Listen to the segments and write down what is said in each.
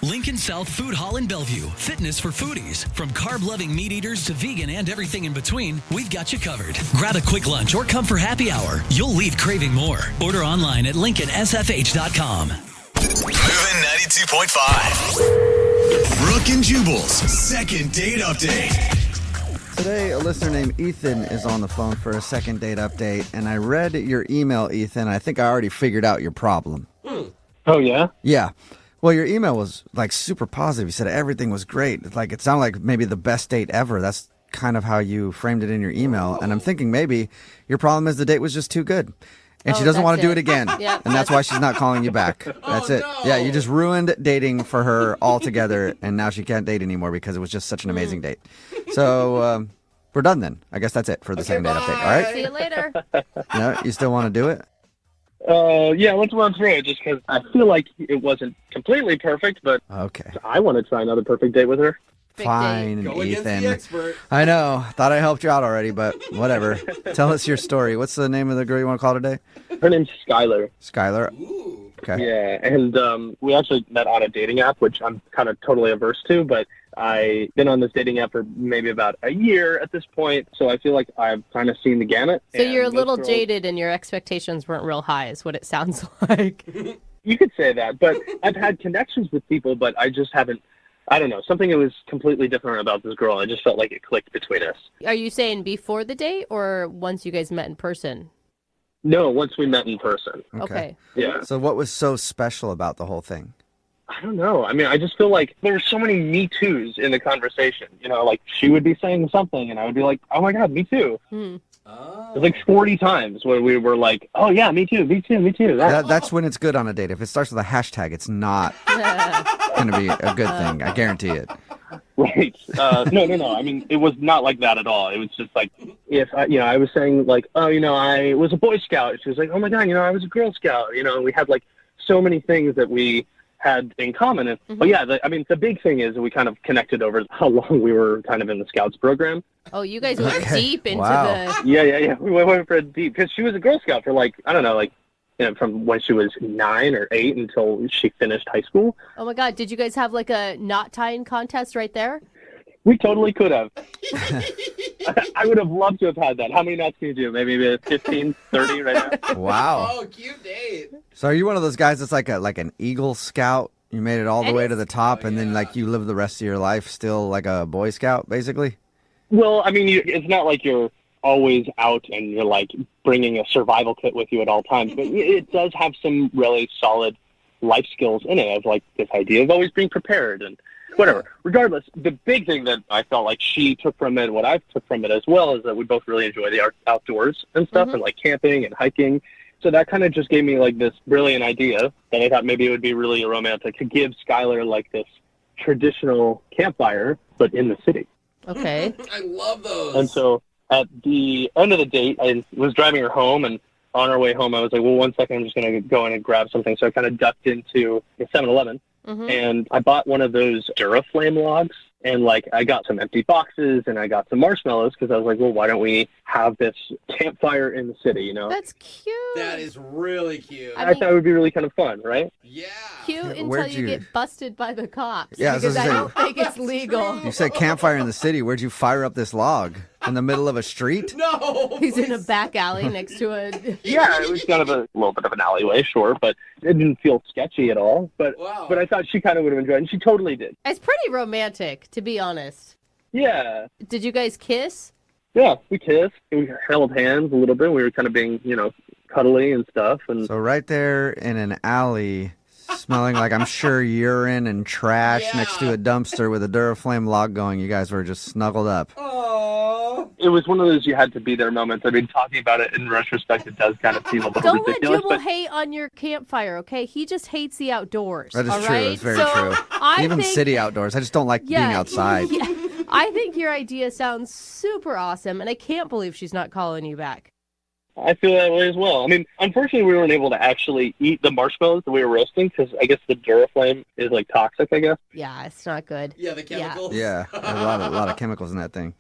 Lincoln South Food Hall in Bellevue. Fitness for foodies. From carb-loving meat eaters to vegan and everything in between, we've got you covered. Grab a quick lunch or come for happy hour. You'll leave craving more. Order online at lincolnsfh.com. Moving 92.5. Brooke and Jubal's second date update. Today, a listener named Ethan is on the phone for a second date update, and I read your email, Ethan. I think I already figured out your problem. Oh, yeah? Yeah. Well, your email was like super positive. You said everything was great. Like it sounded like maybe the best date ever. That's kind of how you framed it in your email. And I'm thinking maybe your problem is the date was just too good. And she doesn't want to do it again. Yep. And that's why she's not calling you back. That's it. No. Yeah, you just ruined dating for her altogether, and now she can't date anymore because it was just such an amazing date. So we're done then. I guess that's it for the second date update. All right? See you later. No, you still want to do it? Yeah, let's run through it just because I feel like it wasn't completely perfect, but Okay. I want to try another perfect date with her. Big Fine, Go against Ethan. the expert. I know. Thought I helped you out already, but whatever. Tell us your story. What's the name of the girl you want to call today? Her name's Skylar. Skylar. Ooh. Okay. Yeah, and we actually met on a dating app, which I'm kind of totally averse to, but I've been on this dating app for maybe about a year at this point, so I feel like I've kind of seen the gamut. So you're a And little most girls- jaded and your expectations weren't real high is what it sounds like. You could say that, but I've had connections with people, but I just haven't, I don't know, something that was completely different about this girl. I just felt like it clicked between us. Are you saying before the date or once you guys met in person? No, once we met in person. Okay. Yeah. So what was so special about the whole thing? I don't know. I mean, I just feel like there were so many Me Too's in the conversation. You know, like she would be saying something and I would be like, oh my God, me too. Hmm. Oh. It was like 40 times where we were like, oh yeah, me too, me too, me too. That's when it's good on a date. If it starts with a hashtag, it's not going to be a good thing. I guarantee it. Right. No. I mean, it was not like that at all. It was just like, if I was saying like, oh, I was a Boy Scout. She was like, oh my God, I was a Girl Scout. We had like so many things that we had in common. And, But yeah, the big thing is we kind of connected over how long we were kind of in the Scouts program. Oh, you guys went Okay. deep into Wow. the... Yeah. We went for a deep, because she was a Girl Scout for like, I don't know, like, from when she was 9 or 8 until she finished high school. Oh my God, did you guys have like a knot tying contest right there? We totally could have. I would have loved to have had that. How many knots can you do? Maybe 15, 30 right now? Wow. Oh, cute date. So are you one of those guys that's like an Eagle Scout? You made it all the way to the top, and then like you live the rest of your life still like a Boy Scout, basically? Well, I mean, it's not like you're always out and you're like bringing a survival kit with you at all times, but it does have some really solid life skills in it, of like this idea of always being prepared and whatever. Regardless, the big thing that I felt like she took from it, what I took from it as well, is that we both really enjoy the outdoors and stuff, and like camping and hiking. So that kind of just gave me like this brilliant idea that I thought maybe it would be really romantic to give Skylar like this traditional campfire, but in the city. Okay. I love those. And so at the end of the date, I was driving her home, and on our way home, I was like, well, 1 second, I'm just going to go in and grab something. So I kind of ducked into the 7-Eleven, and I bought one of those Duraflame logs, and like I got some empty boxes, and I got some marshmallows, because I was like, well, why don't we have this campfire in the city, That's cute. That is really cute. I I mean, thought it would be really kind of fun, right? Yeah. cute until Where'd you you- get busted by the cops. Yeah, I was because I gonna don't think it's legal. You said campfire in the city. Where'd you fire up this log? In the middle of a street? No. He's in a back alley next to a... Yeah, it was kind of a little bit of an alleyway, sure, but it didn't feel sketchy at all. But Wow. but I thought she kind of would have enjoyed it, and she totally did. It's pretty romantic, to be honest. Yeah. Did you guys kiss? Yeah, we kissed. We held hands a little bit. We were kind of being, cuddly and stuff. And So right there in an alley, smelling like I'm sure urine and trash next to a dumpster with a Duraflame log going, you guys were just snuggled up. Oh. it was one of those you had to be there moments. I mean, talking about it in retrospect, it does kind of seem a little Don't let ridiculous. Jubal But hate on your campfire, okay? He just hates the outdoors. That is all true. right? It's very So true. I Even think, city outdoors. I just don't like being outside. Yeah, I think your idea sounds super awesome, and I can't believe she's not calling you back. I feel that way as well. I mean, unfortunately, we weren't able to actually eat the marshmallows that we were roasting because I guess the Duraflame is like toxic, I guess. Yeah, it's not good. Yeah, the chemicals. Yeah, there's a lot of chemicals in that thing.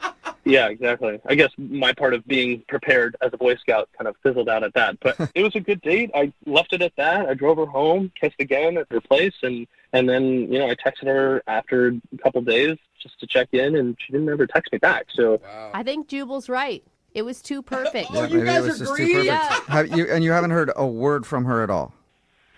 Yeah, exactly. I guess my part of being prepared as a Boy Scout kind of fizzled out at that. But it was a good date. I left it at that. I drove her home, kissed again at her place, and then, I texted her after a couple days just to check in, and she didn't ever text me back. So Wow. I think Jubal's right. It was too perfect. Oh, Yeah, you maybe guys it was just agree? too perfect. Yeah. You haven't heard a word from her at all?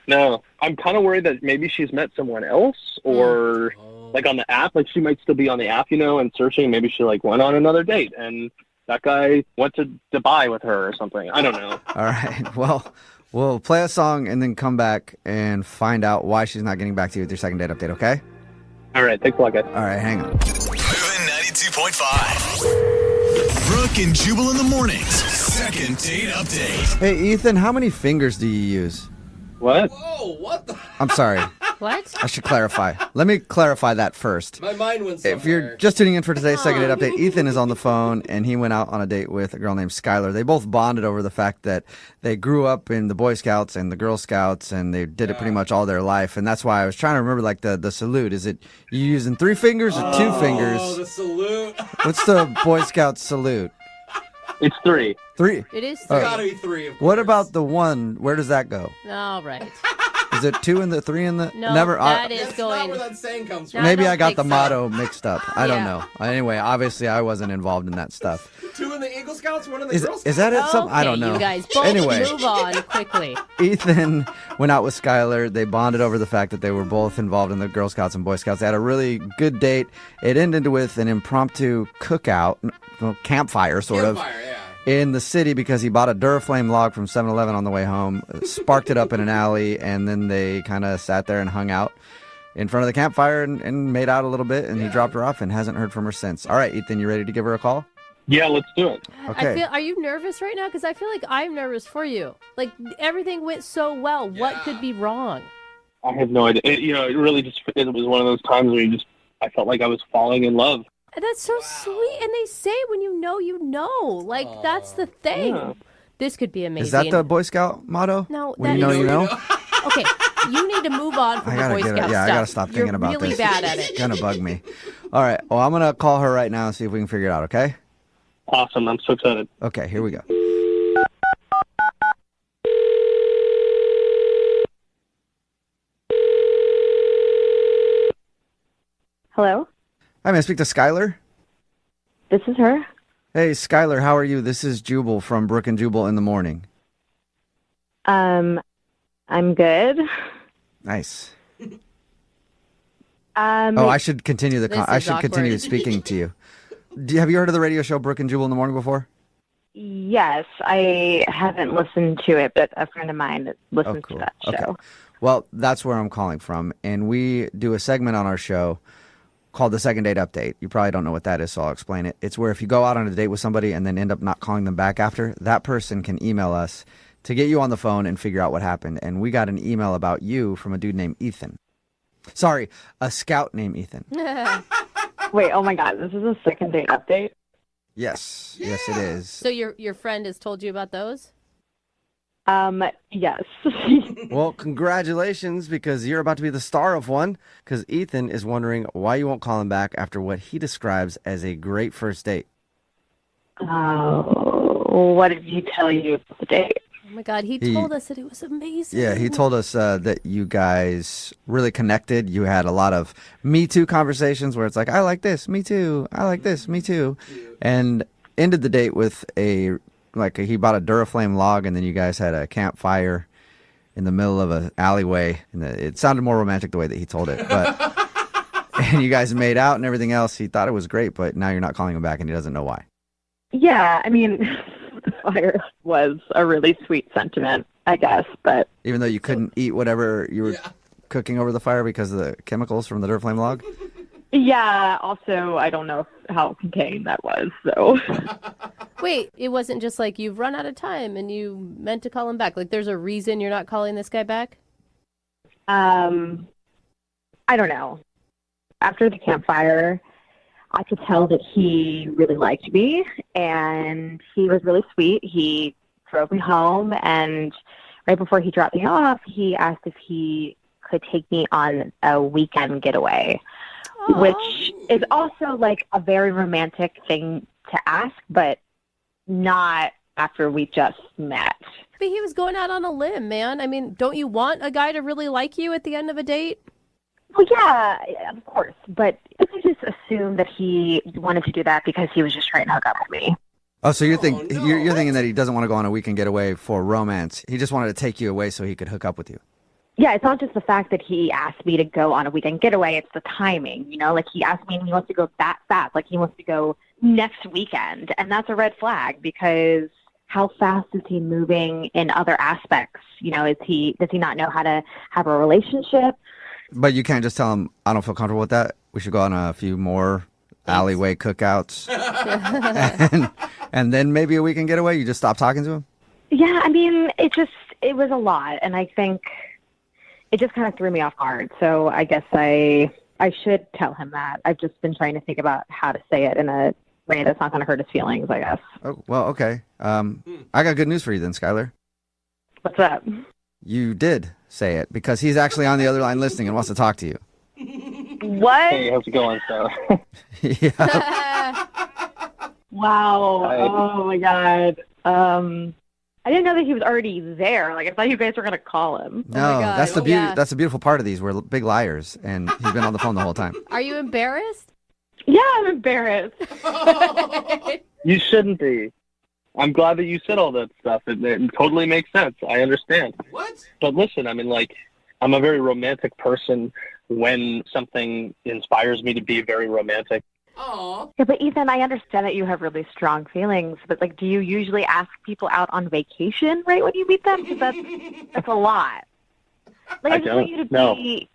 no, I'm kind of worried that maybe she's met someone else or like on the app. Like she might still be on the app, and searching. Maybe she like went on another date and that guy went to Dubai with her or something. I don't know. All right. Well, we'll play a song and then come back and find out why she's not getting back to you with your second date update, okay? All right. Thanks a lot, guys. All right, hang on. Moving 92.5. Brooke and Jubal in the mornings. Second date update. Hey, Ethan, how many fingers do you use? What? Whoa, what the? I'm sorry. What? I should clarify. Let me clarify that first. My mind went somewhere. If you're just tuning in for today's second date update, Ethan is on the phone, and he went out on a date with a girl named Skylar. They both bonded over the fact that they grew up in the Boy Scouts and the Girl Scouts, and they did it pretty much all their life. And that's why I was trying to remember, like, the salute. Is it you using 3 fingers or 2 fingers? Oh, the salute. What's the Boy Scout salute? It's 3. 3. It is Oh. 3. Gotta be 3. Of What course. about the 1? Where does that go? All right. Is it 2 in the 3 in the? No, Never. that is That's not going. where that saying comes from. No. Maybe don't I got think the so. motto mixed up. I don't Yeah. know. Anyway, obviously I wasn't involved in that stuff. 2 in the Eagle Scouts, 1 in the Is, Girl Scouts. is that it? Some, I don't Okay, know. You guys both Anyway, move on quickly. Ethan went out with Skylar. They bonded over the fact that they were both involved in the Girl Scouts and Boy Scouts. They had a really good date. It ended with an impromptu cookout, campfire sort of, Campfire, yeah. in the city because he bought a Duraflame log from 7-Eleven on the way home, sparked it up in an alley, and then they kind of sat there and hung out in front of the campfire and made out a little bit, and he dropped her off and hasn't heard from her since. All right, Ethan, you ready to give her a call? Yeah, let's do it. Okay. Are you nervous right now? Because I feel like I'm nervous for you. Like everything went so well. What Yeah. could be wrong? I have no idea. It really it was one of those times where I felt like I was falling in love. And that's so sweet. And they say when you know, you know. Like that's the thing. Yeah. This could be amazing. Is that the Boy Scout motto? No, When that you know, is- you know? Okay, you need to move on from I the gotta Boy get Scout it. Yeah, stuff. I gotta stop thinking about You're really this. bad at It's it. gonna bug me. All right. Well, I'm gonna call her right now and see if we can figure it out. Okay. Awesome. I'm so excited. Okay. Here we go. Hello, Hi, may I speak to Skylar? this is her. Hey, Skylar, how are you? This is Jubal from Brooke and Jubal in the morning. I'm good. Nice. Um, Oh, I should continue the. This I is should continue awkward. speaking to you. Have you heard of the radio show Brooke and Jubal in the morning before? yes, I haven't listened to it, but a friend of mine listens cool. to that show. Okay. Well, that's where I'm calling from, and we do a segment on our show called the Second Date Update. You probably don't know what that is, so I'll explain it. It's where if you go out on a date with somebody and then end up not calling them back after, that person can email us to get you on the phone and figure out what happened. And we got an email about you from a dude named Ethan. Sorry, a scout named Ethan. Wait, oh my God, this is a second date update. Yes, yes, it is. So your friend has told you about those? Yes. Well, congratulations, because you're about to be the star of one, because Ethan is wondering why you won't call him back after what he describes as a great first date. What did he tell you about the date? Oh my God, he told us that it was amazing. Yeah, he told us that you guys really connected. You had a lot of Me Too conversations where it's like, I like this, me too. I like this, me too. And ended the date with he bought a Duraflame log, and then you guys had a campfire in the middle of an alleyway. And it sounded more romantic the way that he told it. But and you guys made out and everything else. He thought it was great, but now you're not calling him back, and he doesn't know why. Yeah, I mean, the fire was a really sweet sentiment, I guess, but Even though you couldn't eat whatever you were cooking over the fire because of the chemicals from the Duraflame log? yeah, also, I don't know how contained that was, so. Wait, it wasn't just like you've run out of time and you meant to call him back. Like there's a reason you're not calling this guy back? I don't know. After the campfire, I could tell that he really liked me, and he was really sweet. He drove me home, and right before he dropped me off, he asked if he could take me on a weekend getaway, which is also like a very romantic thing to ask, but not after we just met. But he was going out on a limb, man. I mean, don't you want a guy to really like you at the end of a date? Well, yeah, of course. But I just assumed that he wanted to do that because he was just trying to hook up with me. Oh, so you're thinking that he doesn't want to go on a weekend getaway for romance. He just wanted to take you away so he could hook up with you. Yeah, it's not just the fact that he asked me to go on a weekend getaway. It's the timing, you know? Like, he asked me and he wants to go that fast. Like, he wants to go next weekend. And that's a red flag because how fast is he moving in other aspects? You know, does he not know how to have a relationship? But you can't just tell him, I don't feel comfortable with that. We should go on a few more alleyway cookouts. and then maybe a weekend getaway. You just stop talking to him? Yeah, I mean, it was a lot. And I think it just kind of threw me off guard. So I guess I should tell him that. I've just been trying to think about how to say it in a way that's not going to hurt his feelings, I guess. Oh, well, okay. I got good news for you then, Skylar. What's up? You did say it because he's actually on the other line listening and wants to talk to you. What? Hey, how's it going, Skylar? Yeah. Wow. Hi. Oh, my God. I didn't know that he was already there. Like, I thought you guys were going to call him. No, God. that's the beauty. Yeah. That's the beautiful part of these. We're big liars, and he's been on the phone the whole time. Are you embarrassed? Yeah, I'm embarrassed. You shouldn't be. I'm glad that you said all that stuff. It totally makes sense. I understand. What? But listen, I mean, like, I'm a very romantic person when something inspires me to be very romantic. Aw. Yeah, but Ethan, I understand that you have really strong feelings, but, like, do you usually ask people out on vacation right when you meet them? Because that's a lot. Like, I just want you to be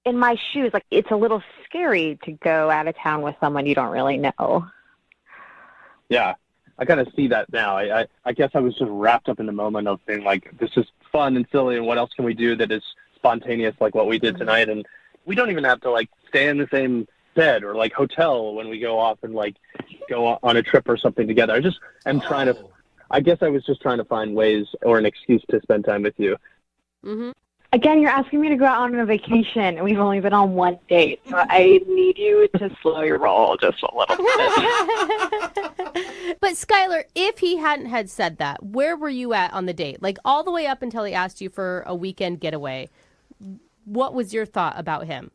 in my shoes. Like, it's a little scary to go out of town with someone you don't really know. Yeah, I kind of see that now. I guess I was just wrapped up in the moment of being like, this is fun and silly, and what else can we do that is spontaneous like what we did tonight? And we don't even have to, like, stay in the same bed or, like, hotel when we go off and, like, go on a trip or something together. I just am trying to, I guess I was just trying to find ways or an excuse to spend time with you. Mm-hmm. Again, you're asking me to go out on a vacation, and we've only been on one date. So I need you to slow your roll just a little bit. But Skylar, if he hadn't had said that, where were you at on the date? Like, all the way up until he asked you for a weekend getaway. What was your thought about him?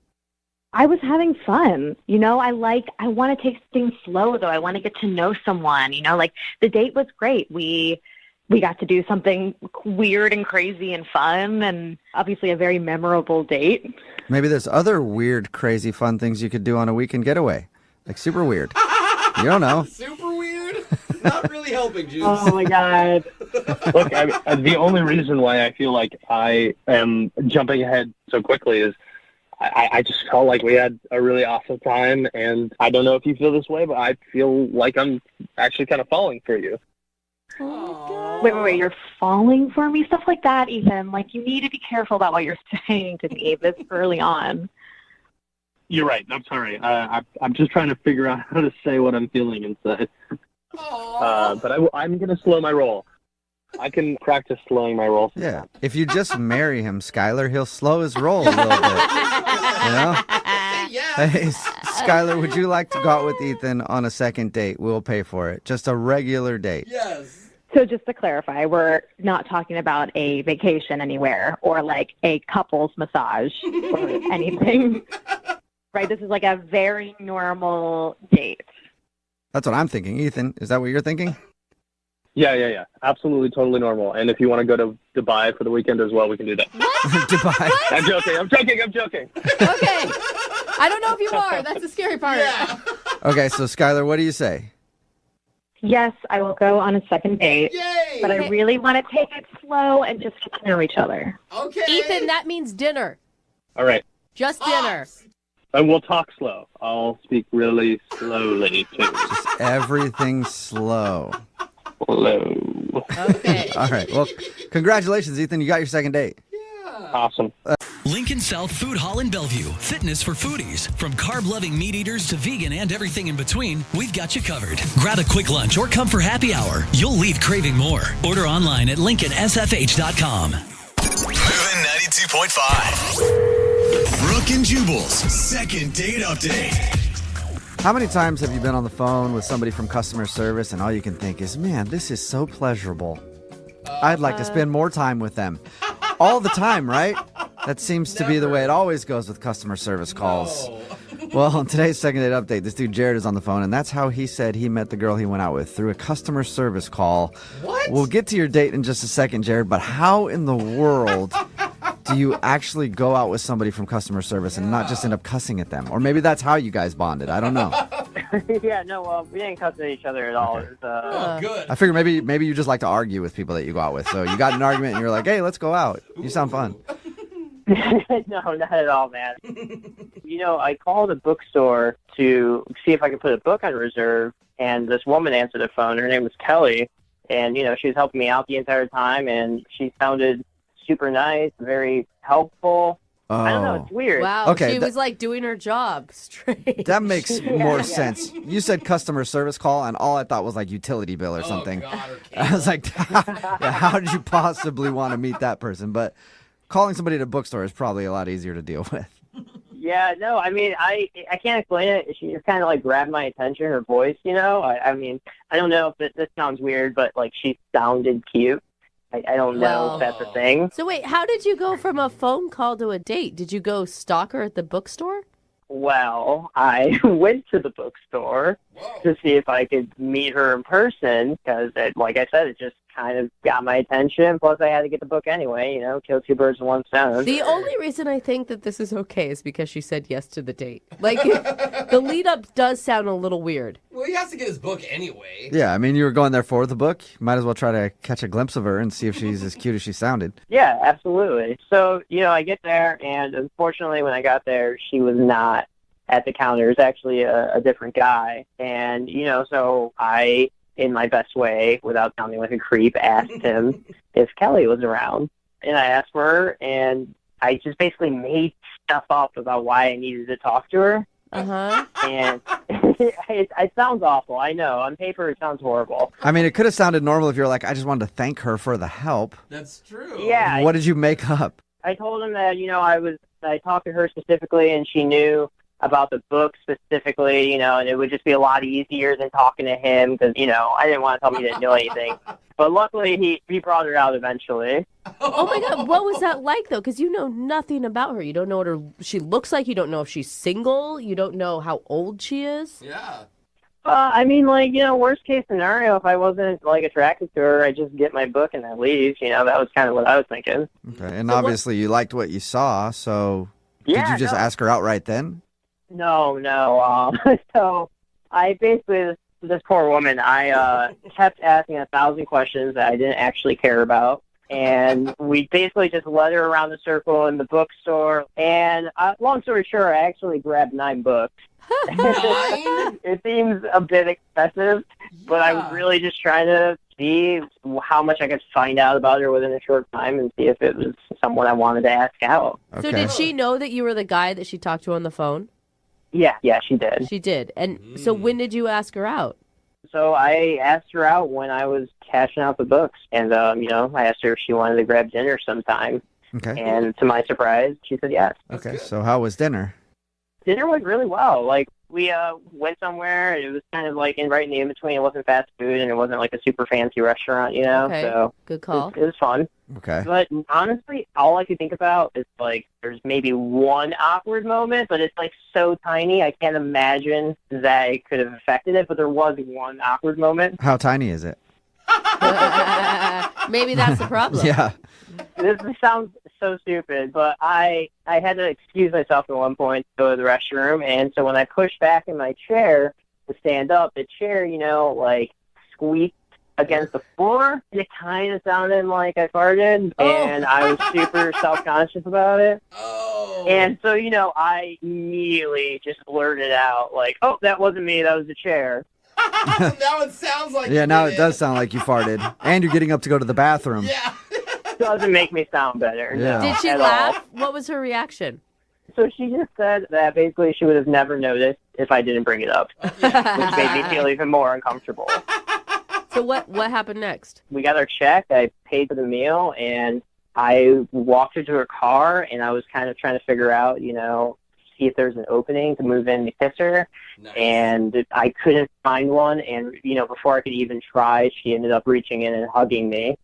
I was having fun. You know, I want to take things slow, though. I want to get to know someone. You know, like, the date was great. We got to do something weird and crazy and fun, and obviously a very memorable date. Maybe there's other weird, crazy, fun things you could do on a weekend getaway. Like super weird. You don't know. Super weird? Not really helping, Juice. Oh, my God. Look, the only reason why I feel like I am jumping ahead so quickly is I just felt like we had a really awesome time, and I don't know if you feel this way, but I feel like I'm actually kind of falling for you. Oh, Wait, you're falling for me? Stuff like that, Ethan. Like, you need to be careful about what you're saying to me this early on. You're right. I'm sorry. I'm just trying to figure out how to say what I'm feeling inside. But I'm going to slow my roll. I can practice slowing my roll. Yeah. If you just marry him, Skylar, he'll slow his roll a little bit. You know? Yeah. Hey, Skylar, would you like to go out with Ethan on a second date? We'll pay for it. Just a regular date. Yes. So just to clarify, we're not talking about a vacation anywhere or, like, a couple's massage or anything. Right? This is like a very normal date. That's what I'm thinking. Ethan, is that what you're thinking? Yeah. Absolutely, totally normal. And if you want to go to Dubai for the weekend as well, we can do that. Dubai. I'm joking. okay. I don't know if you are. That's the scary part. Yeah. Okay, so Skylar, what do you say? Yes, I will go on a second date. Yay. But I really want to take it slow and just get to know each other. Okay. Ethan, that means dinner. All right. Just dinner. And we'll talk slow. I'll speak really slowly, too. Just everything slow. Slow. Okay. All right. Well, congratulations, Ethan. You got your second date. Awesome. Lincoln South Food Hall in Bellevue. Fitness for foodies. From carb-loving meat eaters to vegan and everything in between, we've got you covered. Grab a quick lunch or come for happy hour. You'll leave craving more. Order online at lincolnsfh.com. Moving 92.5. Brooke and Jubal's second date update. How many times have you been on the phone with somebody from customer service and all you can think is, man, this is so pleasurable. I'd like to spend more time with them. All the time, right? That seems to be the way it always goes with customer service calls. No. Well, on today's second date update, this dude Jared is on the phone, and that's how he said he met the girl he went out with, through a customer service call. What? We'll get to your date in just a second, Jared, but how in the world do you actually go out with somebody from customer service and not just end up cussing at them? Or maybe that's how you guys bonded. I don't know. Yeah, no, well, we didn't cuss at each other at all. Okay. It was, Good. I figure maybe you just like to argue with people that you go out with. So you got in an argument and you're like, hey, let's go out. You sound fun. no, not at all, man. I called a bookstore to see if I could put a book on reserve, and this woman answered the phone. Her name was Kelly, and, she was helping me out the entire time, and she sounded super nice, very helpful. Oh. I don't know, it's weird. Wow, Okay, she was like doing her job straight. That makes more sense. You said customer service call, and all I thought was like utility bill or something. Oh, God, I was like, yeah, how did you possibly want to meet that person? But calling somebody at a bookstore is probably a lot easier to deal with. Yeah, no, I mean, I can't explain it. She just kind of like grabbed my attention, her voice, I mean, I don't know if this sounds weird, but like she sounded cute. I don't know if that's a thing. So wait, how did you go from a phone call to a date? Did you go stalk her at the bookstore? Well, I went to the bookstore to see if I could meet her in person because, like I said, it just kind of got my attention. Plus, I had to get the book anyway, kill two birds with one stone. The only reason I think that this is okay is because she said yes to the date. Like, the lead up does sound a little weird. Well, he has to get his book anyway. Yeah, I mean, you were going there for the book. Might as well try to catch a glimpse of her and see if she's as cute as she sounded. Yeah, absolutely. So, I get there, and unfortunately, when I got there, she was not at the counter. It was actually a different guy. And, so I, in my best way, without sounding like a creep, asked him if Kelly was around. And I asked for her, and I just basically made stuff up about why I needed to talk to her. Uh-huh. And it sounds awful. I know. On paper, it sounds horrible. I mean, it could have sounded normal if you were like, I just wanted to thank her for the help. That's true. Yeah. What did you make up? I told him that, I talked to her specifically, and she knew about the book specifically, and it would just be a lot easier than talking to him because, I didn't want to tell him he didn't know anything. But luckily, he brought her out eventually. Oh, my God. What was that like, though? Because you know nothing about her. You don't know what she looks like. You don't know if she's single. You don't know how old she is. Yeah. I mean, worst case scenario, if I wasn't, attracted to her, I'd just get my book and then leave. That was kind of what I was thinking. Okay, and obviously you liked what you saw, so Yeah, did you just ask her out right then? No. So I basically, this poor woman, I kept asking 1,000 questions that I didn't actually care about. And we basically just led her around the circle in the bookstore. And long story short, I actually grabbed 9 books. 9? It seems a bit excessive, but I was really just trying to see how much I could find out about her within a short time and see if it was someone I wanted to ask out. Okay. So did she know that you were the guy that she talked to on the phone? Yeah, she did. She did. And so when did you ask her out? So I asked her out when I was cashing out the books. And, I asked her if she wanted to grab dinner sometime. Okay. And to my surprise, she said yes. Okay, so how was dinner? Dinner went really well. We went somewhere. It was kind of right in the in-between. It wasn't fast food, and it wasn't a super fancy restaurant, Okay. So Good call. it was fun. Okay. But honestly, all I could think about is there's maybe one awkward moment, but it's so tiny. I can't imagine that it could have affected it, but there was one awkward moment. How tiny is it? Maybe that's the problem. Yeah. This sounds so stupid, but I had to excuse myself at one point to go to the restroom, and so when I pushed back in my chair to stand up, the chair, squeaked against the floor, and it kind of sounded like I farted, and I was super self-conscious about it. Oh. And so, I immediately just blurted out, oh, that wasn't me, that was the chair. Now it sounds like Yeah, you now did it does sound like you farted. And you're getting up to go to the bathroom. Yeah. Doesn't make me sound better. Yeah. No, Did she at laugh? all. What was her reaction? So she just said that basically she would have never noticed if I didn't bring it up, which made me feel even more uncomfortable. So what happened next? We got our check. I paid for the meal, and I walked her to her car, and I was kind of trying to figure out, see if there's an opening to move in to kiss her. Nice. And I couldn't find one. And, before I could even try, she ended up reaching in and hugging me.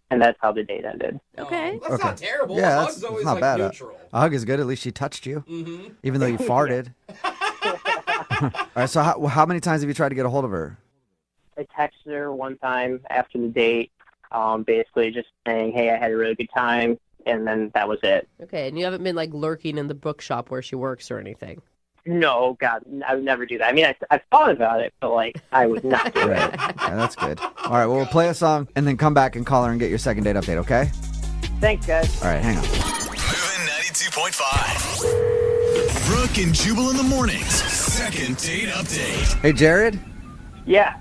And that's how the date ended. Okay. That's not terrible. Yeah, A that's hug's always not like bad. neutral. A hug is good. At least she touched you, Mm-hmm. even though you farted. All right. So how many times have you tried to get a hold of her? I texted her one time after the date, basically just saying, hey, I had a really good time. And then that was it. Okay, and you haven't been like lurking in the bookshop where she works or anything. No, God, I would never do that. I mean, I thought about it, but, I would not do it. Right. Yeah, that's good. All right. Well, we'll play a song and then come back and call her and get your second date update, okay? Thanks, guys. All right. Hang on. Moving 92.5. Brooke and Jubal in the mornings. Second date update. Hey, Jared. Yeah.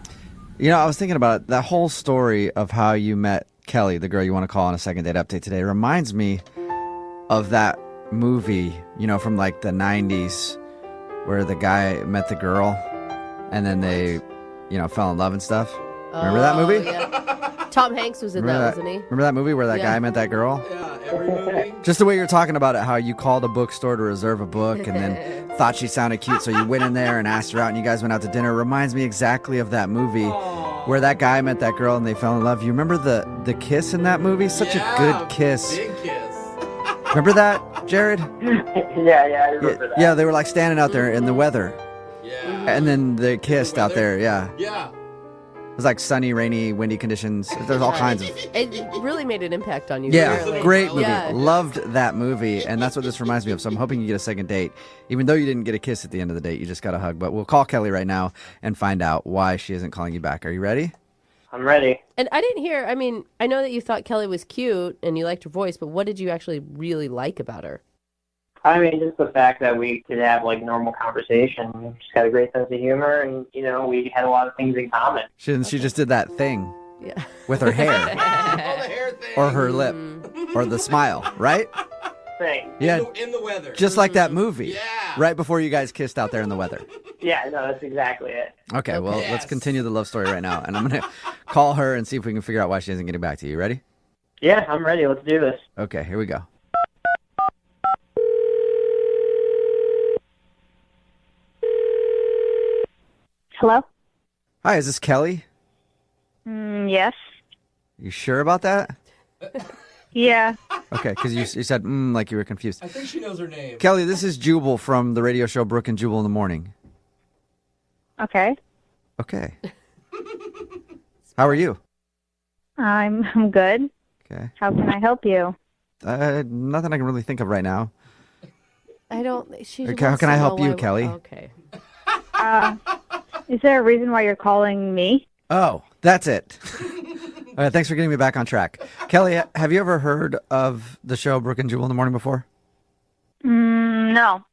I was thinking about it. That whole story of how you met Kelly, the girl you want to call on a second date update today, reminds me of that movie, from like the 90s where the guy met the girl and then they, fell in love and stuff. Remember that movie? Yeah. Tom Hanks was in that, wasn't he? Remember that movie where that guy met that girl? Yeah, every movie. Just the way you're talking about it, how you called a bookstore to reserve a book and then thought she sounded cute, so you went in there and asked her out and you guys went out to dinner. Reminds me exactly of that movie where that guy met that girl and they fell in love. You remember the kiss in that movie? Such a good kiss. Big kiss. Remember that, Jared? Yeah, I remember that. Yeah, they were like standing out there in the weather. Yeah. And then they kissed out there, yeah. Yeah. It was like sunny, rainy, windy conditions. There's all kinds of... It really made an impact on you. Yeah, Really. great movie. Yeah. Loved that movie, and that's what this reminds me of. So I'm hoping you get a second date. Even though you didn't get a kiss at the end of the date, you just got a hug. But we'll call Kelly right now and find out why she isn't calling you back. Are you ready? I'm ready. And I didn't hear, I know that you thought Kelly was cute and you liked her voice, but what did you actually really like about her? I mean, just the fact that we could have, normal conversation. She's got a great sense of humor, and, we had a lot of things in common. She just did that thing Yeah. with her hair Oh, the hair thing. or her lip or the smile, right? Thing. Yeah, In the weather. just like that movie. Yeah. Right before you guys kissed out there in the weather. Yeah, no, that's exactly it. Okay, well, Yes. let's continue the love story right now. And I'm going to call her and see if we can figure out why she isn't getting back to you. You ready? Yeah, I'm ready. Let's do this. Okay, here we go. Hello? Hi, is this Kelly? Yes. You sure about that? Yeah. Okay, because you said like you were confused. I think she knows her name. Kelly, this is Jubal from the radio show Brooke and Jubal in the Morning. Okay. Okay. How are you? I'm good. Okay. How can I help you? Nothing I can really think of right now. I don't. She Okay, how wants can to I help know you, why- Kelly? Okay. Is there a reason why you're calling me? Oh, that's it. All right, thanks for getting me back on track. Kelly, have you ever heard of the show Brooke and Jubal in the Morning before? No.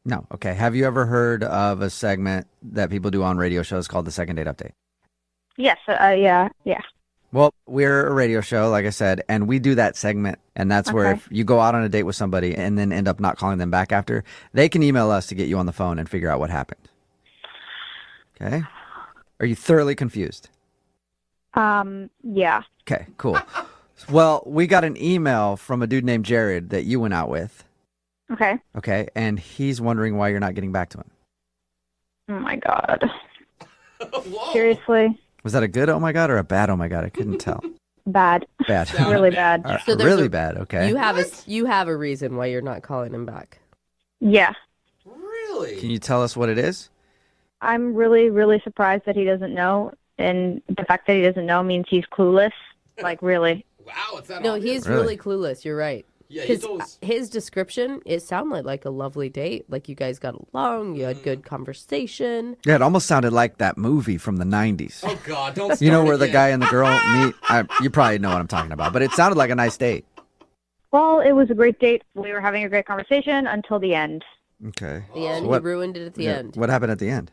No. Okay. Have you ever heard of a segment that people do on radio shows called the Second Date Update? Yes. Yeah. Well, we're a radio show, like I said, and we do that segment. And that's where Okay. if you go out on a date with somebody and then end up not calling them back after, they can email us to get you on the phone and figure out what happened. Okay? Are you thoroughly confused? Yeah. Okay, cool. Well, we got an email from a dude named Jared that you went out with. Okay. Okay, and he's wondering why you're not getting back to him. Oh my God. Whoa. Seriously? Was that a good oh my God or a bad oh my God? I couldn't tell. Bad. Bad. Really bad. All right, So there's really a- bad, okay. You have a reason why you're not calling him back. Yeah. Really? Can you tell us what it is? I'm really, really surprised that he doesn't know. And the fact that he doesn't know means he's clueless. Like, really. Wow, it's that No, obvious? he's Really? really clueless. You're right. Yeah, he's Because always... his description, it sounded like a lovely date. Like you guys got along, you had good conversation. Yeah, it almost sounded like that movie from the 90s. Oh, God, don't start You know where the again. guy and the girl meet? You probably know what I'm talking about, but it sounded like a nice date. Well, it was a great date. We were having a great conversation until the end. Okay. The end, what- he ruined it at the Yeah, end. What happened at the end?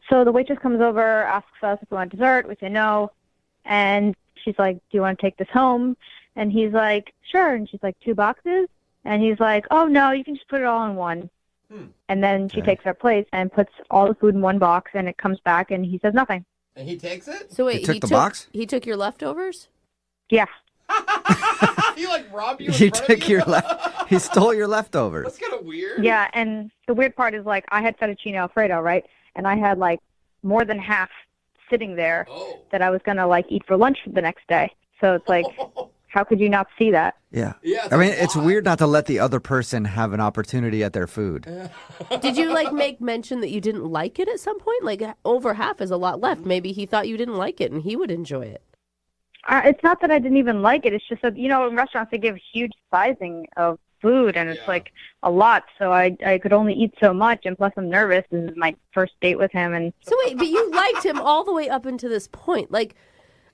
So the waitress comes over, asks us if we want dessert. We say no. And she's like, do you want to take this home? And he's like, sure. And she's like, 2 boxes? And he's like, oh, no, you can just put it all in one. And then she Okay. takes our plate and puts all the food in one box, and it comes back, and he says nothing. And he takes it? So wait, He took the box? He took your leftovers? Yeah. He, robbed you in He front took of you? your He stole your leftovers. That's kind of weird. Yeah, and the weird part is, like, I had fettuccine Alfredo, right? And I had, like, more than half sitting there that I was going to, like, eat for lunch the next day. So it's like, how could you not see that? Yeah. Yeah, I mean, it's weird not to let the other person have an opportunity at their food. Did you, like, make mention that you didn't like it at some point? Like, over half is a lot left. Maybe he thought you didn't like it and he would enjoy it. It's not that I didn't even like it. It's just that, in restaurants they give huge sizing of food, and it's like a lot. So I could only eat so much, and plus I'm nervous. This is my first date with him. And So wait, but you liked him all the way up until this point. Like,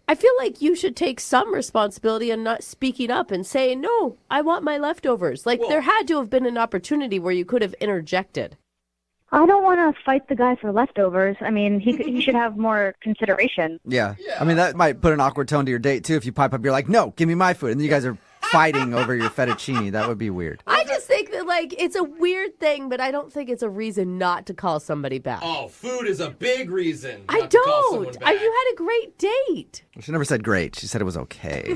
I feel like you should take some responsibility and not speaking up and saying, no, I want my leftovers. Like, there had to have been an opportunity where you could have interjected. I don't want to fight the guy for leftovers. I mean, he should have more consideration. Yeah. I mean, that might put an awkward tone to your date, too. If you pipe up, you're like, no, give me my food. And then you guys are fighting over your fettuccine. That would be weird. I just think that, like, it's a weird thing, but I don't think it's a reason not to call somebody back. Oh, food is a big reason. I not to call someone don't. back. You had a great date. She never said great. She said it was okay.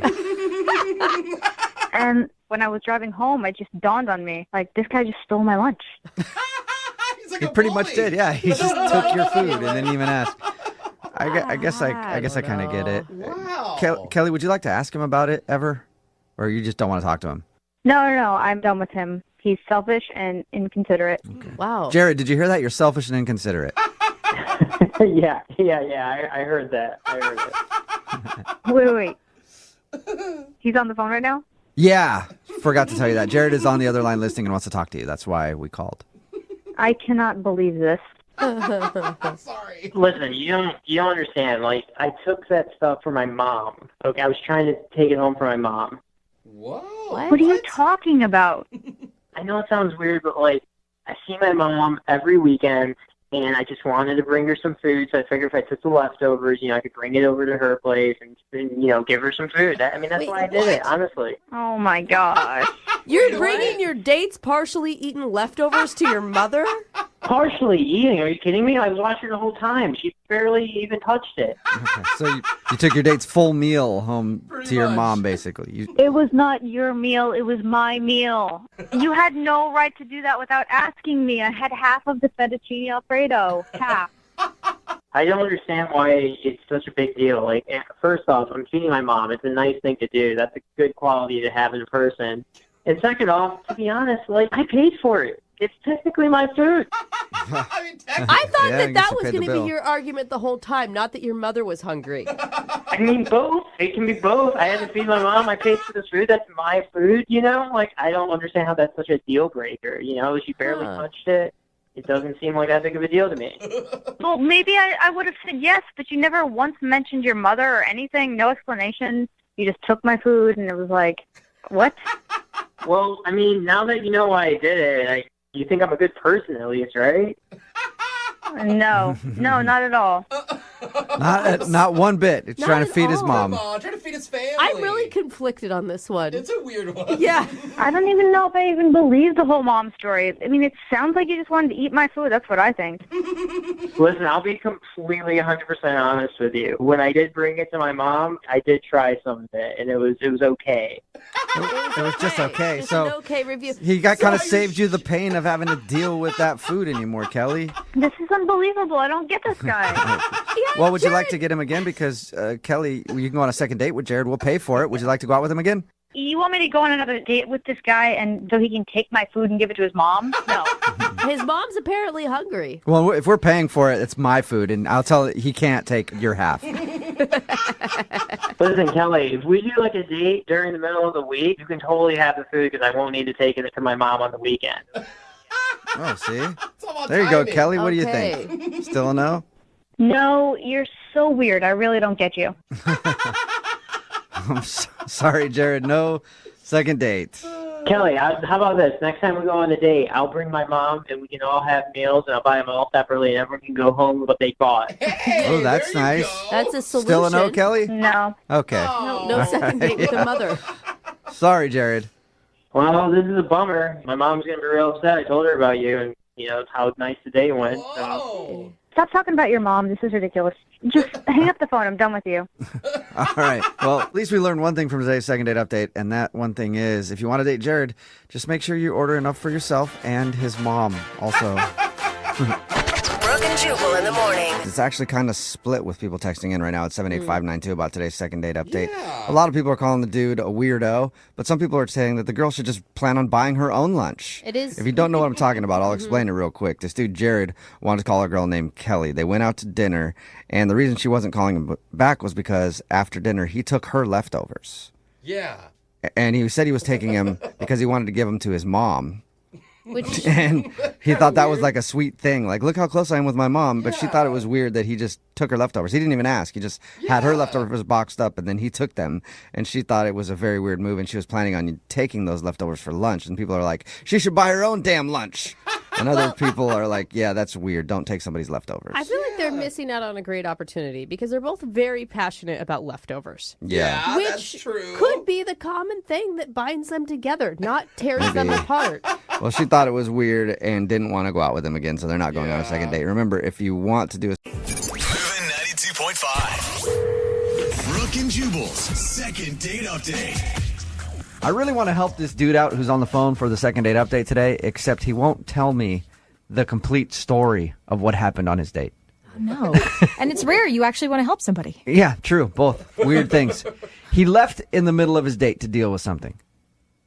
And when I was driving home, it just dawned on me, like, this guy just stole my lunch. He's like He a pretty bully. much did, yeah. He just took your food and didn't even ask. I guess I kind of get it. Wow. Kelly, would you like to ask him about it ever? Or you just don't want to talk to him? No, I'm done with him. He's selfish and inconsiderate. Wow. Jared, did you hear that? You're selfish and inconsiderate. Yeah. I heard that. Wait. He's on the phone right now? Yeah, forgot to tell you that. Jared is on the other line listening and wants to talk to you. That's why we called. I cannot believe this. Sorry. Listen, you don't understand. Like, I took that stuff for my mom. Okay, I was trying to take it home for my mom. Whoa. What are you talking about? I know it sounds weird, but, like, I see my mom every weekend, and I just wanted to bring her some food, so I figured if I took the leftovers, I could bring it over to her place and give her some food. That's Wait, why I did it, honestly. Oh, my gosh. You're bringing your dates partially eaten leftovers to your mother? Partially eating. Are you kidding me? I was watching the whole time. She barely even touched it. Okay, so you took your date's full meal home to your much. mom, basically. It was not your meal. It was my meal. You had no right to do that without asking me. I had half of the fettuccine Alfredo. Half. I don't understand why it's such a big deal. Like, first off, I'm feeding my mom. It's a nice thing to do. That's a good quality to have in a person. And second off, to be honest, like, I paid for it. It's technically my food. I mean, I thought Yeah, I that guess you was paid the going to bill. be your argument the whole time, not that your mother was hungry. I mean, both. It can be both. I had to feed my mom. I paid for this food. That's my food, Like, I don't understand how that's such a deal breaker, She barely touched it. It doesn't seem like that big of a deal to me. Well, maybe I would have said yes, but you never once mentioned your mother or anything. No explanation. You just took my food, and it was like, what? Well, I mean, now that you know why I did it, you think I'm a good person at least, right? No, not at all. Not one bit. It's Not trying to at feed his all. mom. Come on, trying to feed his family. I'm really conflicted on this one. It's a weird one. Yeah. I don't even know if I even believe the whole mom story. I mean, it sounds like you just wanted to eat my food. That's what I think. Listen, I'll be completely 100% honest with you. When I did bring it to my mom, I did try some of it, and it was okay. It was just okay. Just So an okay review. he kind of saved you the pain of having to deal with that food anymore, Kelly. This is unbelievable. I don't get this guy. Well, would you like to get him again? Because Kelly, you can go on a second date with Jared. We'll pay for it. Would you like to go out with him again? You want me to go on another date with this guy and so he can take my food and give it to his mom? No. His mom's apparently hungry. Well, if we're paying for it, it's my food, and I'll tell he can't take your half. Listen, Kelly, if we do like a date during the middle of the week, you can totally have the food because I won't need to take it to my mom on the weekend. Oh, see? It's all about There you go, timing. Kelly. What do you Okay. think? Still a no? No, you're so weird. I really don't get you. I'm sorry, Jared. No second date. Kelly, how about this? Next time we go on a date, I'll bring my mom and we can all have meals and I'll buy them all separately and everyone can go home with what they bought. Hey, Oh, that's there you nice. go. That's a solution. Still a no, Kelly? No. Okay. No second date with the mother. Sorry, Jared. Well, this is a bummer. My mom's going to be real upset. I told her about you and, how nice the day went. So. Whoa. Stop talking about your mom. This is ridiculous. Just hang up the phone. I'm done with you. All right. Well, at least we learned one thing from today's second date update, and that one thing is if you want to date Jared, just make sure you order enough for yourself and his mom also. Brooke and Jubal in the morning. It's actually kind of split with people texting in right now at 78592 about today's second date update. A lot of people are calling the dude a weirdo, but some people are saying that the girl should just plan on buying her own lunch. It is. If you don't know what I'm talking about, I'll explain it real quick. This dude, Jared, wanted to call a girl named Kelly. They went out to dinner, and the reason she wasn't calling him back was because after dinner, he took her leftovers. Yeah. And he said he was taking them because he wanted to give them to his mom. Which And he thought that was like a sweet thing. Like, look how close I am with my mom. But she thought it was weird that he just took her leftovers. He didn't even ask. He just had her leftovers boxed up, and then he took them. And she thought it was a very weird move, and she was planning on taking those leftovers for lunch. And people are like, she should buy her own damn lunch. And other people are like, yeah, that's weird. Don't take somebody's leftovers. I feel like they're missing out on a great opportunity because they're both very passionate about leftovers. Yeah. Which that's true. could be the common thing that binds them together, not tears them apart. Well, she thought it was weird and didn't want to go out with him again, so they're not going on a second date. Remember, if you want to do a... Moving 92.5. Brooke and Jubal's second date update. I really want to help this dude out who's on the phone for the second date update today, except he won't tell me the complete story of what happened on his date. No. And it's rare you actually want to help somebody. Yeah, true. Both. Weird things. He left in the middle of his date to deal with something.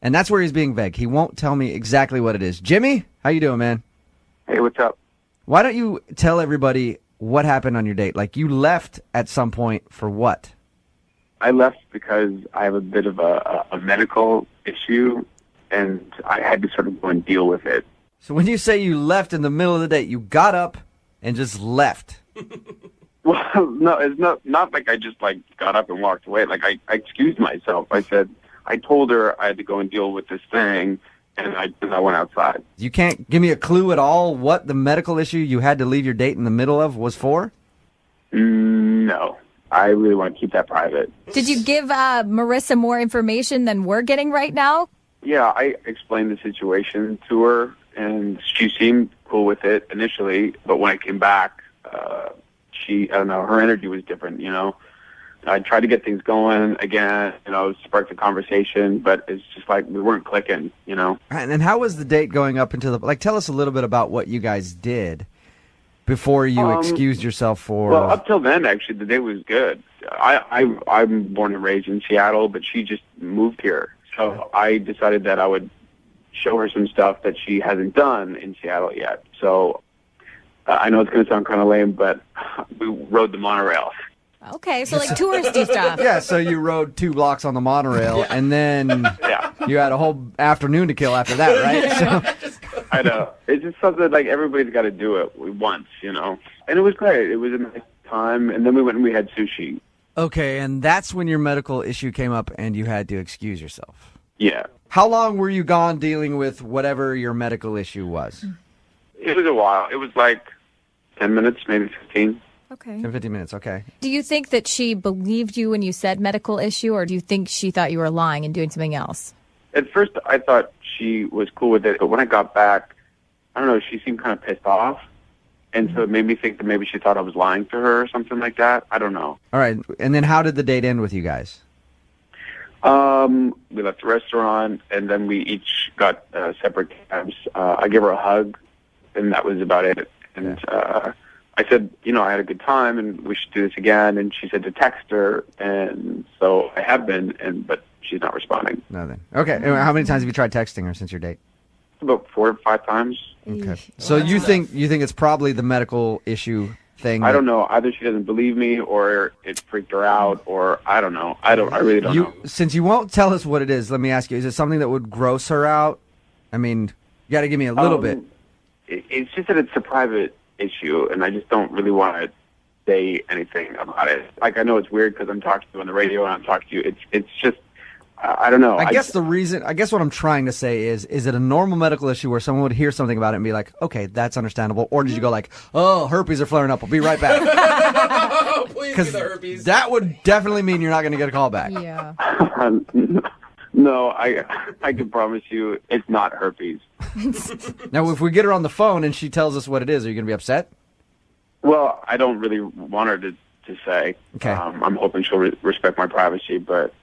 And that's where he's being vague. He won't tell me exactly what it is. Jimmy, how you doing, man? Hey, what's up? Why don't you tell everybody what happened on your date? Like, you left at some point for what? I left because I have a bit of a medical issue, and I had to sort of go and deal with it. So when you say you left in the middle of the date, you got up and just left. Well, no, it's not like I just got up and walked away. Like I excused myself. I told her I had to go and deal with this thing, and I went outside. You can't give me a clue at all what the medical issue you had to leave your date in the middle of was for? No, I really want to keep that private. Did you give Marissa more information than we're getting right now? Yeah, I explained the situation to her, and she seemed cool with it initially, but when I came back, I don't know, her energy was different, you know. I tried to get things going again, sparked a conversation, but it's just like we weren't clicking, you know. And then how was the date going up into the... tell us a little bit about what you guys did before you excused yourself for... Well, up till then, actually, the date was good. I'm born and raised in Seattle, but she just moved here. So I decided that I would show her some stuff that she hasn't done in Seattle yet. So I know it's going to sound kind of lame, but we rode the monorail. Okay, so touristy stuff. Yeah, so you rode 2 blocks on the monorail, and then you had a whole afternoon to kill after that, right? So, I know. It's just something everybody's got to do it once, you know. And it was great. It was a nice time. And then we went and we had sushi. okay, and that's when your medical issue came up and you had to excuse yourself. Yeah. How long were you gone dealing with whatever your medical issue was? It was a while. It was 10 minutes, maybe 15. Okay. 10, 15 minutes, okay. Do you think that she believed you when you said medical issue, or do you think she thought you were lying and doing something else? At first, I thought she was cool with it, but when I got back, I don't know, she seemed kind of pissed off. And so it made me think that maybe she thought I was lying to her or something like that. I don't know. All right, and then how did the date end with you guys? We left the restaurant, and then we each got separate cabs. I gave her a hug, and that was about it. And I said, I had a good time, and we should do this again. And she said to text her, and so I have been, but she's not responding. Nothing. Okay, and how many times have you tried texting her since your date? About 4 or 5 times. Okay. So you think it's probably the medical issue thing? I don't know. Either she doesn't believe me, or it freaked her out, or I don't know. I really don't know. Since you won't tell us what it is, let me ask you: is it something that would gross her out? I mean, you got to give me a little bit. It's just that it's a private issue, and I just don't really want to say anything about it. I know it's weird because I'm talking to you on the radio and I'm talking to you. It's just. I don't know. I guess what I'm trying to say is it a normal medical issue where someone would hear something about it and be like, okay, that's understandable? Or did you go oh, herpes are flaring up. I'll be right back. Please be the herpes. That would definitely mean you're not going to get a call back. Yeah. No, I can promise you it's not herpes. Now, if we get her on the phone and she tells us what it is, are you going to be upset? Well, I don't really want her to to say. Okay. I'm hoping she'll respect my privacy, but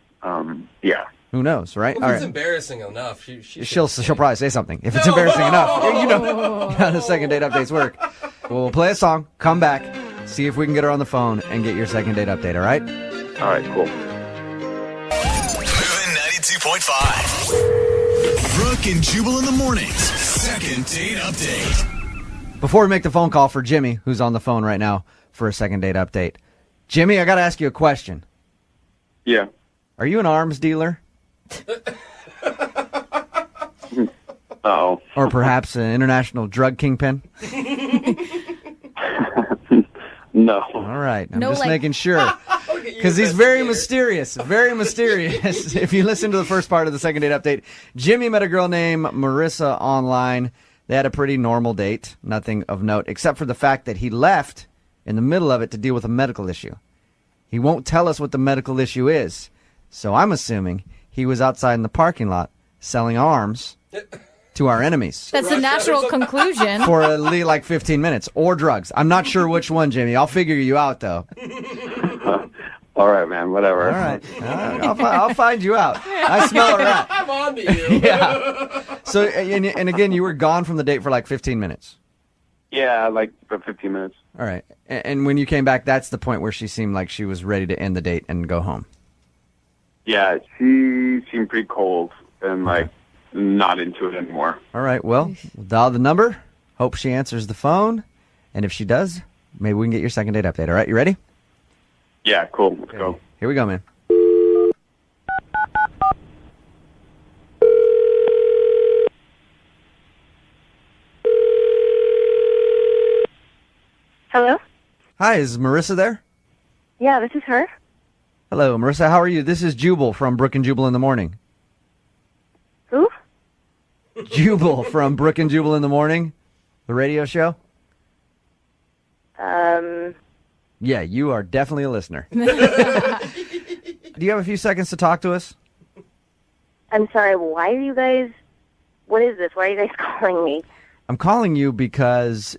yeah. Who knows, right? Well, All if it's right. embarrassing enough, She'll probably say something. If it's embarrassing enough, you know how the second date updates work. Well, we'll play a song, come back, see if we can get her on the phone and get your second date update, all right? All right, cool. Moving 92.5. Brooke and Jubal in the mornings. Second date update. Before we make the phone call for Jimmy, who's on the phone right now for a second date update. Jimmy, I got to ask you a question. Yeah. Are you an arms dealer? Uh-oh. Or perhaps an international drug kingpin? No. All right. I'm No, just like- making sure. Because he's very mysterious. Very mysterious. If you listen to the first part of the second date update, Jimmy met a girl named Marissa online. They had a pretty normal date. Nothing of note, except for the fact that he left in the middle of it to deal with a medical issue. He won't tell us what the medical issue is. So I'm assuming he was outside in the parking lot selling arms to our enemies. That's a natural conclusion. For at least like 15 minutes. Or drugs. I'm not sure which one, Jimmy. I'll figure you out, though. All right, man. Whatever. All right. I'll find you out. I smell a rat. I'm on to you. Yeah. So, and again, you were gone from the date for like 15 minutes. Yeah, like about 15 minutes. All right. And when you came back, that's the point where she seemed like she was ready to end the date and go home. Yeah, she seemed pretty cold and like not into it anymore. All right. Well, we'll dial the number. Hope she answers the phone. And if she does, maybe we can get your second date update. All right. You ready? Yeah, cool. Let's go. Here we go, man. Hello? Hi, is Marissa there? Yeah, this is her. Hello, Marissa. How are you? This is Jubal from Brooke and Jubal in the Morning. Who? Jubal from Brooke and Jubal in the Morning, the radio show. Yeah, you are definitely a listener. Do you have a few seconds to talk to us? I'm sorry, why are you guys... What is this? Why are you guys calling me? I'm calling you because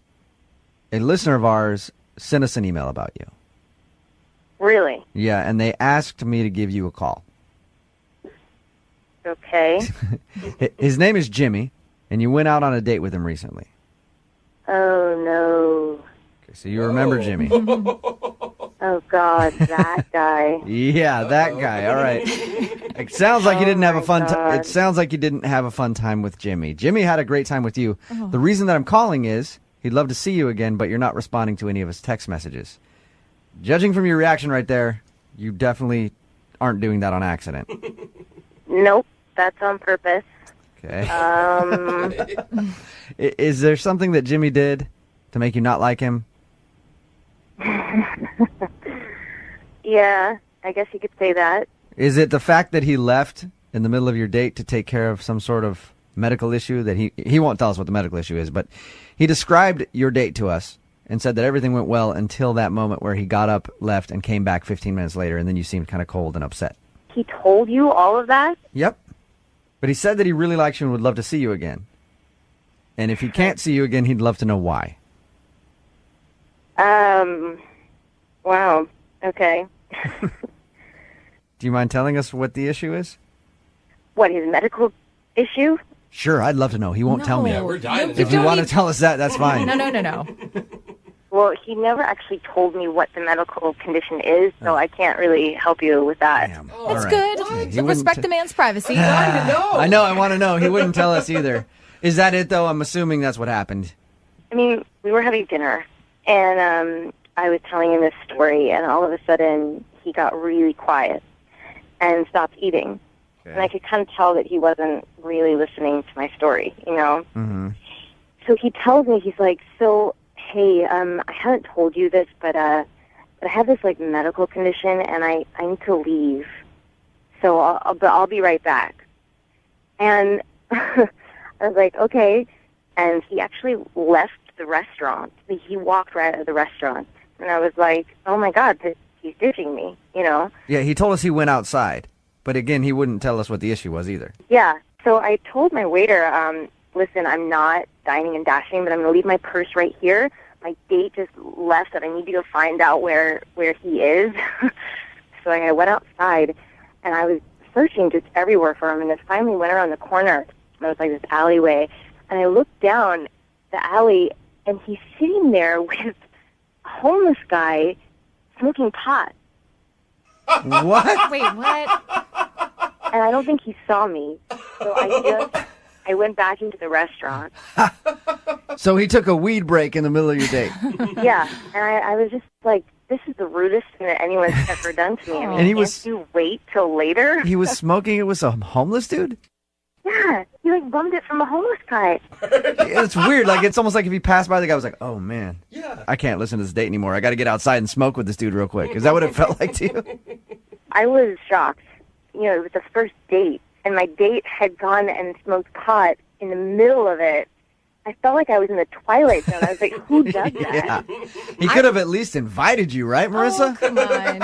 a listener of ours sent us an email about you. Really? Yeah, and they asked me to give you a call. Okay. His name is Jimmy, and you went out on a date with him recently. Oh, no. Okay, so you remember Jimmy. Oh, God, that guy. Yeah, that guy. All right. It sounds like you didn't have a fun time. It sounds like you didn't have a fun time with Jimmy. Jimmy had a great time with you. Oh. The reason that I'm calling is he'd love to see you again, but you're not responding to any of his text messages. Judging from your reaction right there, you definitely aren't doing that on accident. Nope, that's on purpose. Okay. Is there something that Jimmy did to make you not like him? Yeah, I guess you could say that. Is it the fact that he left in the middle of your date to take care of some sort of medical issue that he won't tell us what the medical issue is, but he described your date to us and said that everything went well until that moment where he got up, left, and came back 15 minutes later, and then you seemed kind of cold and upset. He told you all of that? Yep. But he said that he really likes you and would love to see you again. And if he can't see you again, he'd love to know why. Wow. Okay. Do you mind telling us what the issue is? What, his medical issue? Sure, I'd love to know. He won't tell me. Yeah, we're dying. If you want to tell us that, that's fine. No. Well, he never actually told me what the medical condition is, so I can't really help you with that. Damn. That's All right. good. He wouldn't Respect the man's privacy. I know, I want to know. He wouldn't tell us either. Is that it, though? I'm assuming that's what happened. I mean, we were having dinner, and I was telling him this story, and all of a sudden he got really quiet and stopped eating. Okay. And I could kind of tell that he wasn't really listening to my story, you know? Mm-hmm. So he tells me, he's like, so, hey, I haven't told you this, but I have this, like, medical condition, and I need to leave. So I'll be right back. And I was like, okay. And he actually left the restaurant. He walked right out of the restaurant. And I was like, oh, my God, he's ditching me, you know? Yeah, he told us he went outside. But again, he wouldn't tell us what the issue was either. Yeah. So I told my waiter, listen, I'm not dining and dashing, but I'm going to leave my purse right here. My date just left, and I need to go find out where he is. So I went outside, and I was searching just everywhere for him, and then finally went around the corner, and there was like this alleyway, and I looked down the alley, and he's sitting there with a homeless guy smoking pot. What? Wait, what? And I don't think he saw me, so I went back into the restaurant. So he took a weed break in the middle of your date. Yeah, and I was just like, this is the rudest thing that anyone's ever done to me. I mean, And he can't you wait till later? He was smoking it with some homeless dude? Yeah, he like bummed it from a homeless guy. It's weird. Like, it's almost like if he passed by, the guy was like, oh, man, I can't listen to this date anymore. I got to get outside and smoke with this dude real quick. Is that what it felt like to you? I was shocked. You know, it was the first date, and my date had gone and smoked pot in the middle of it. I felt like I was in the Twilight Zone. I was like, who does that? Yeah. He could have at least invited you, right, Marissa? Oh, come on.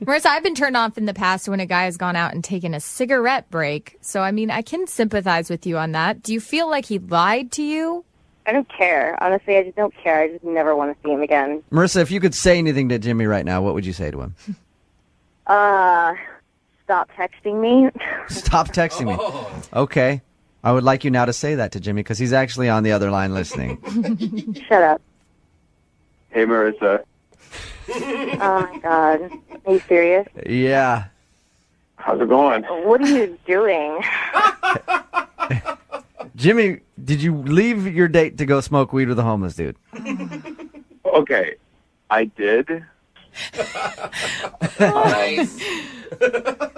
Marissa, I've been turned off in the past when a guy has gone out and taken a cigarette break. So, I mean, I can sympathize with you on that. Do you feel like he lied to you? I don't care. Honestly, I just don't care. I just never want to see him again. Marissa, if you could say anything to Jimmy right now, what would you say to him? Stop texting me. Stop texting me. Okay. I would like you now to say that to Jimmy because he's actually on the other line listening. Shut up. Hey, Marissa. Oh, my God. Are you serious? Yeah. How's it going? What are you doing? Jimmy, did you leave your date to go smoke weed with a homeless dude? Okay, I did. Nice.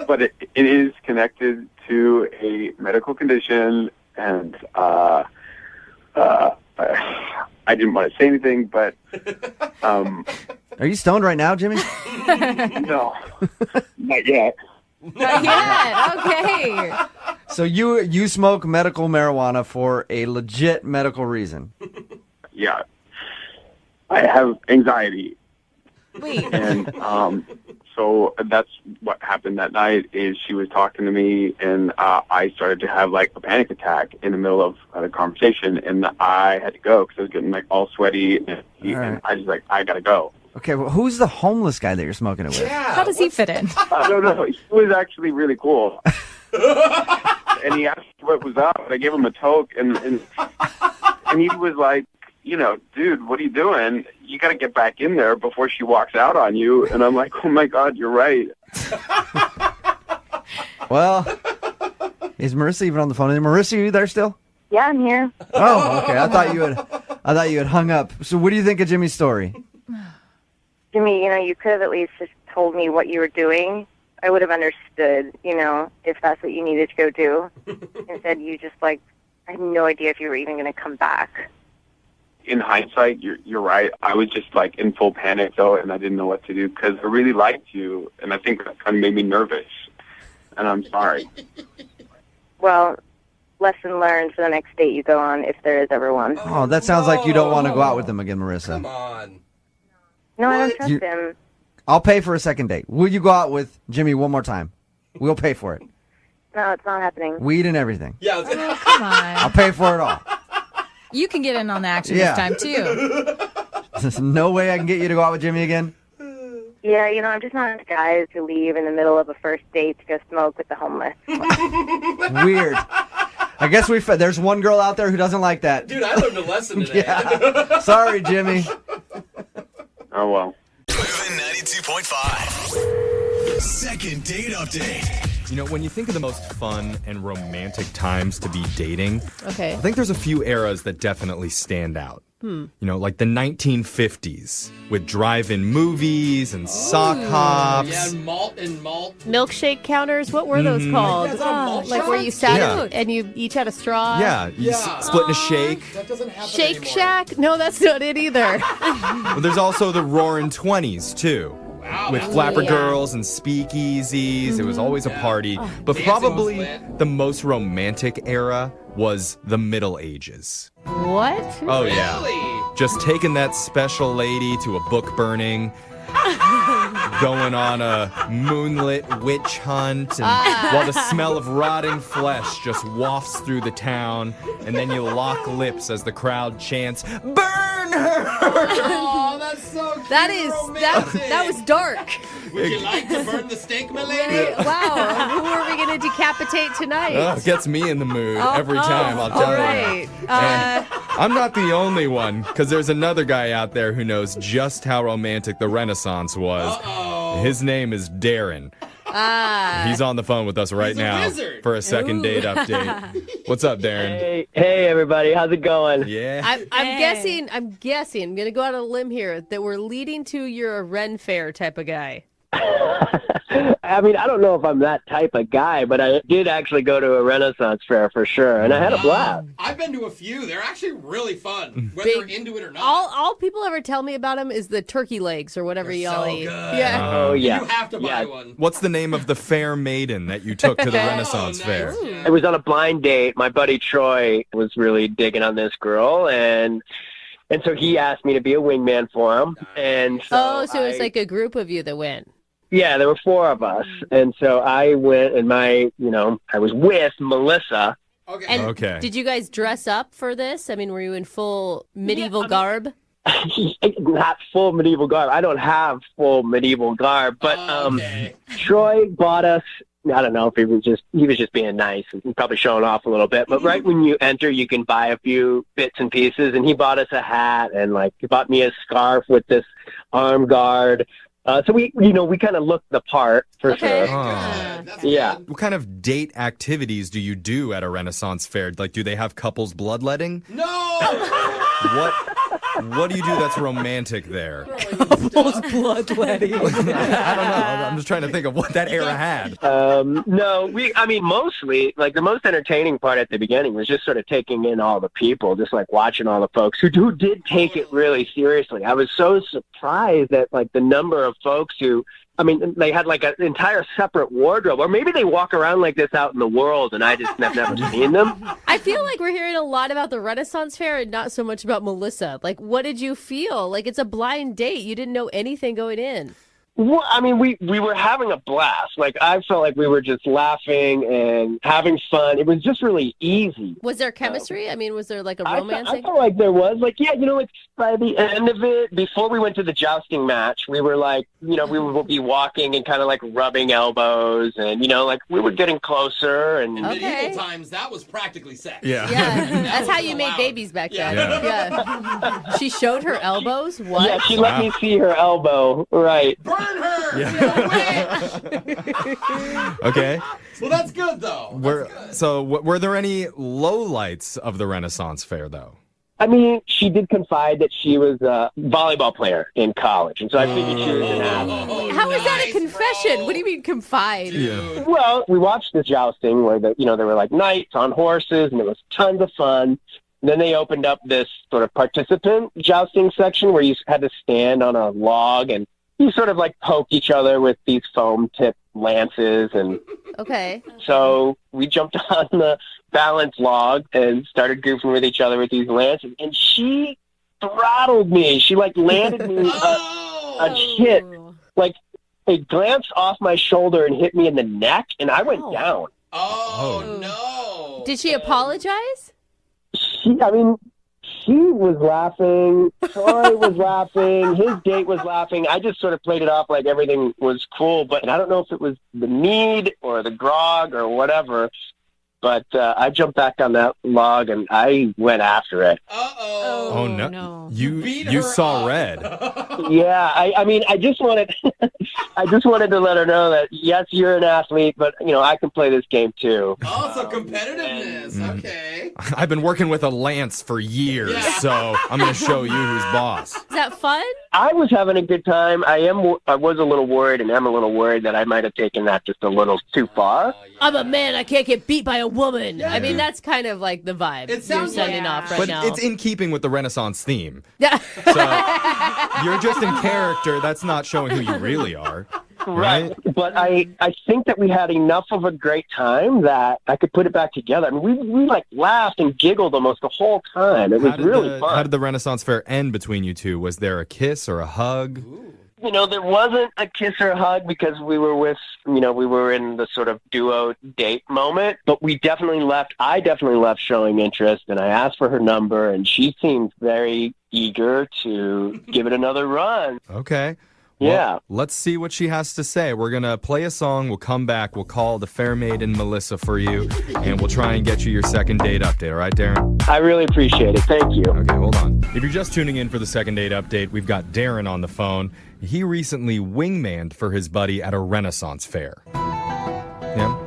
But it is connected to a medical condition, and I didn't want to say anything, but Are you stoned right now, Jimmy? no, not yet. Not yet. Okay. So you smoke medical marijuana for a legit medical reason? Yeah, I have anxiety. Wait. And so that's what happened that night. Is she was talking to me, and I started to have like a panic attack in the middle of the conversation, and I had to go because I was getting like all sweaty, and I was like, I gotta go. Okay, well, who's the homeless guy that you're smoking it with? Yeah. How does he fit in? No, he was actually really cool. And he asked what was up, and I gave him a toke, and he was like, you know, dude, what are you doing? You got to get back in there before she walks out on you. And I'm like, oh, my God, you're right. Well, is Marissa even on the phone? Marissa, are you there still? Yeah, I'm here. Oh, okay. I thought you had hung up. So what do you think of Jimmy's story? Jimmy, you know, you could have at least just told me what you were doing. I would have understood, you know, if that's what you needed to go do. Instead, you just, like, I had no idea if you were even going to come back. In hindsight, you're right. I was just, like, in full panic, though, and I didn't know what to do because I really liked you, and I think that kind of made me nervous. And I'm sorry. Well, lesson learned for the next date you go on, if there is ever one. Oh, that sounds like you don't want to go out with him again, Marissa. Come on. No, I don't trust him. I'll pay for a second date. Will you go out with Jimmy one more time? We'll pay for it. No, it's not happening. Weed and everything. Yeah. Oh, come on. I'll pay for it all. You can get in on the action Yeah. this time, too. There's no way I can get you to go out with Jimmy again? Yeah, you know, I'm just not into guys who leave in the middle of a first date to go smoke with the homeless. Weird. I guess there's one girl out there who doesn't like that. Dude, I learned a lesson today. Yeah. Sorry, Jimmy. Oh, well. Moving 92.5. Second date update. You know, when you think of the most fun and romantic times to be dating, Okay. I think there's a few eras that definitely stand out. You know, like the 1950s with drive-in movies and sock hops. Yeah, malt. Milkshake counters. What were those called? Like where you sat and you each had a straw. Yeah, splitting a shake. That doesn't happen Shake anymore. Shack? No, that's not it either. Well, there's also the Roaring 20s, too. With flapper girls and speakeasies. It was always a party. But Dancing probably was lit. the most romantic era was the Middle Ages. What? Oh, yeah. Really? Just taking that special lady to a book burning, going on a moonlit witch hunt, and while the smell of rotting flesh just wafts through the town, and then you lock lips as the crowd chants, "Burn her!" Oh, that's so cute. That was dark. Would you like to burn the steak, my lady? Wow. Who are we going to decapitate tonight? It gets me in the mood every time, I'll tell all right. you. And I'm not the only one, because there's another guy out there who knows just how romantic the Renaissance was. His name is Darren. He's on the phone with us right now for a second date update. What's up, Darren? Hey, everybody. How's it going? Yeah. I'm guessing, I'm going to go out on a limb here, that we're leading to you're a Ren Fair type of guy. I mean, I don't know if I'm that type of guy, but I did actually go to a Renaissance fair for sure, and I had a blast. I've been to a few. They're actually really fun, whether you're into it or not. All people ever tell me about them is the turkey legs or whatever y'all eat. Good. Yeah. Oh, yeah. You have to buy one. What's the name of the fair maiden that you took to the Renaissance Fair? It was on a blind date. My buddy Troy was really digging on this girl, and so he asked me to be a wingman for him. And so it was like a group of you that went. Yeah, there were 4 of us. And so I went, and I was with Melissa. Okay. And did you guys dress up for this? I mean, were you in full medieval garb? Not full medieval garb. I don't have full medieval garb, but Troy bought us. I don't know if he was just being nice and probably showing off a little bit. But right when you enter, you can buy a few bits and pieces. And he bought us a hat, and he bought me a scarf with this arm guard. So we kind of looked the part for sure. Yeah. What kind of date activities do you do at a Renaissance fair? Like, do they have couples bloodletting? No! What do you do that's romantic there? Couples bloodletting. I don't know. I'm just trying to think of what that era had. No, mostly, the most entertaining part at the beginning was just sort of taking in all the people, just watching all the folks who did take it really seriously. I was so surprised at the number of folks who, they had an entire separate wardrobe, or maybe they walk around like this out in the world, and I just have never seen them. I feel like we're hearing a lot about the Renaissance Fair and not so much about Melissa. What did you feel? It's a blind date. You didn't know anything going in. Well, we were having a blast. I felt like we were just laughing and having fun. It was just really easy. Was there chemistry? Was there a romance? I felt like there was. By the end of it, before we went to the jousting match, we were we would be walking and kind of rubbing elbows, and we were getting closer. And in medieval times, that was practically sex. Yeah. That's how you made babies back then. Yeah. She showed her elbows. What? Yeah, she let me see her elbow. Right. Burn her! Yeah. Okay. Well, that's good, though. Were there any lowlights of the Renaissance Fair, though? She did confide that she was a volleyball player in college, and so I figured she was an athlete. How is that a confession? Bro. What do you mean confide? Yeah. Well, we watched this jousting where there were knights on horses, and it was tons of fun. And then they opened up this sort of participant jousting section where you had to stand on a log, and you sort of poke each other with these foam tip lances. And so we jumped on the balance log and started goofing with each other with these lances, and she throttled me. She landed me a hit, it glanced off my shoulder and hit me in the neck, and I went down. Oh no! Did she apologize? She was laughing. Troy was laughing. His date was laughing. I just sort of played it off like everything was cool, but I don't know if it was the mead or the grog or whatever. But I jumped back on that log and I went after it. Oh no! You saw red. Yeah, I just wanted, I just wanted to let her know that yes, you're an athlete, but I can play this game too. Oh, so competitiveness. Okay. I've been working with a lance for years, so I'm going to show you who's boss. Is that fun? I was having a good time. I was a little worried, and am a little worried that I might have taken that just a little too far. I'm a man. I can't get beat by a woman. Yeah. That's kind of like the vibe it sounds you're sending off right now. But it's in keeping with the Renaissance theme. Yeah. So you're just in character. That's not showing who you really are. Right. But I think that we had enough of a great time that I could put it back together. We laughed and giggled almost the whole time. It was really fun. How did the Renaissance Fair end between you two? Was there a kiss or a hug? Ooh. there wasn't a kiss or a hug because we were in the sort of duo date moment, but I definitely left showing interest, and I asked for her number, and she seemed very eager to give it another run. Okay. Yeah. Let's see what she has to say. We're going to play a song. We'll come back. We'll call the fair maiden Melissa for you, and we'll try and get you your second date update. All right, Darren? I really appreciate it. Thank you. Okay, hold on. If you're just tuning in for the second date update, we've got Darren on the phone. He recently wingmanned for his buddy at a Renaissance fair. Yeah.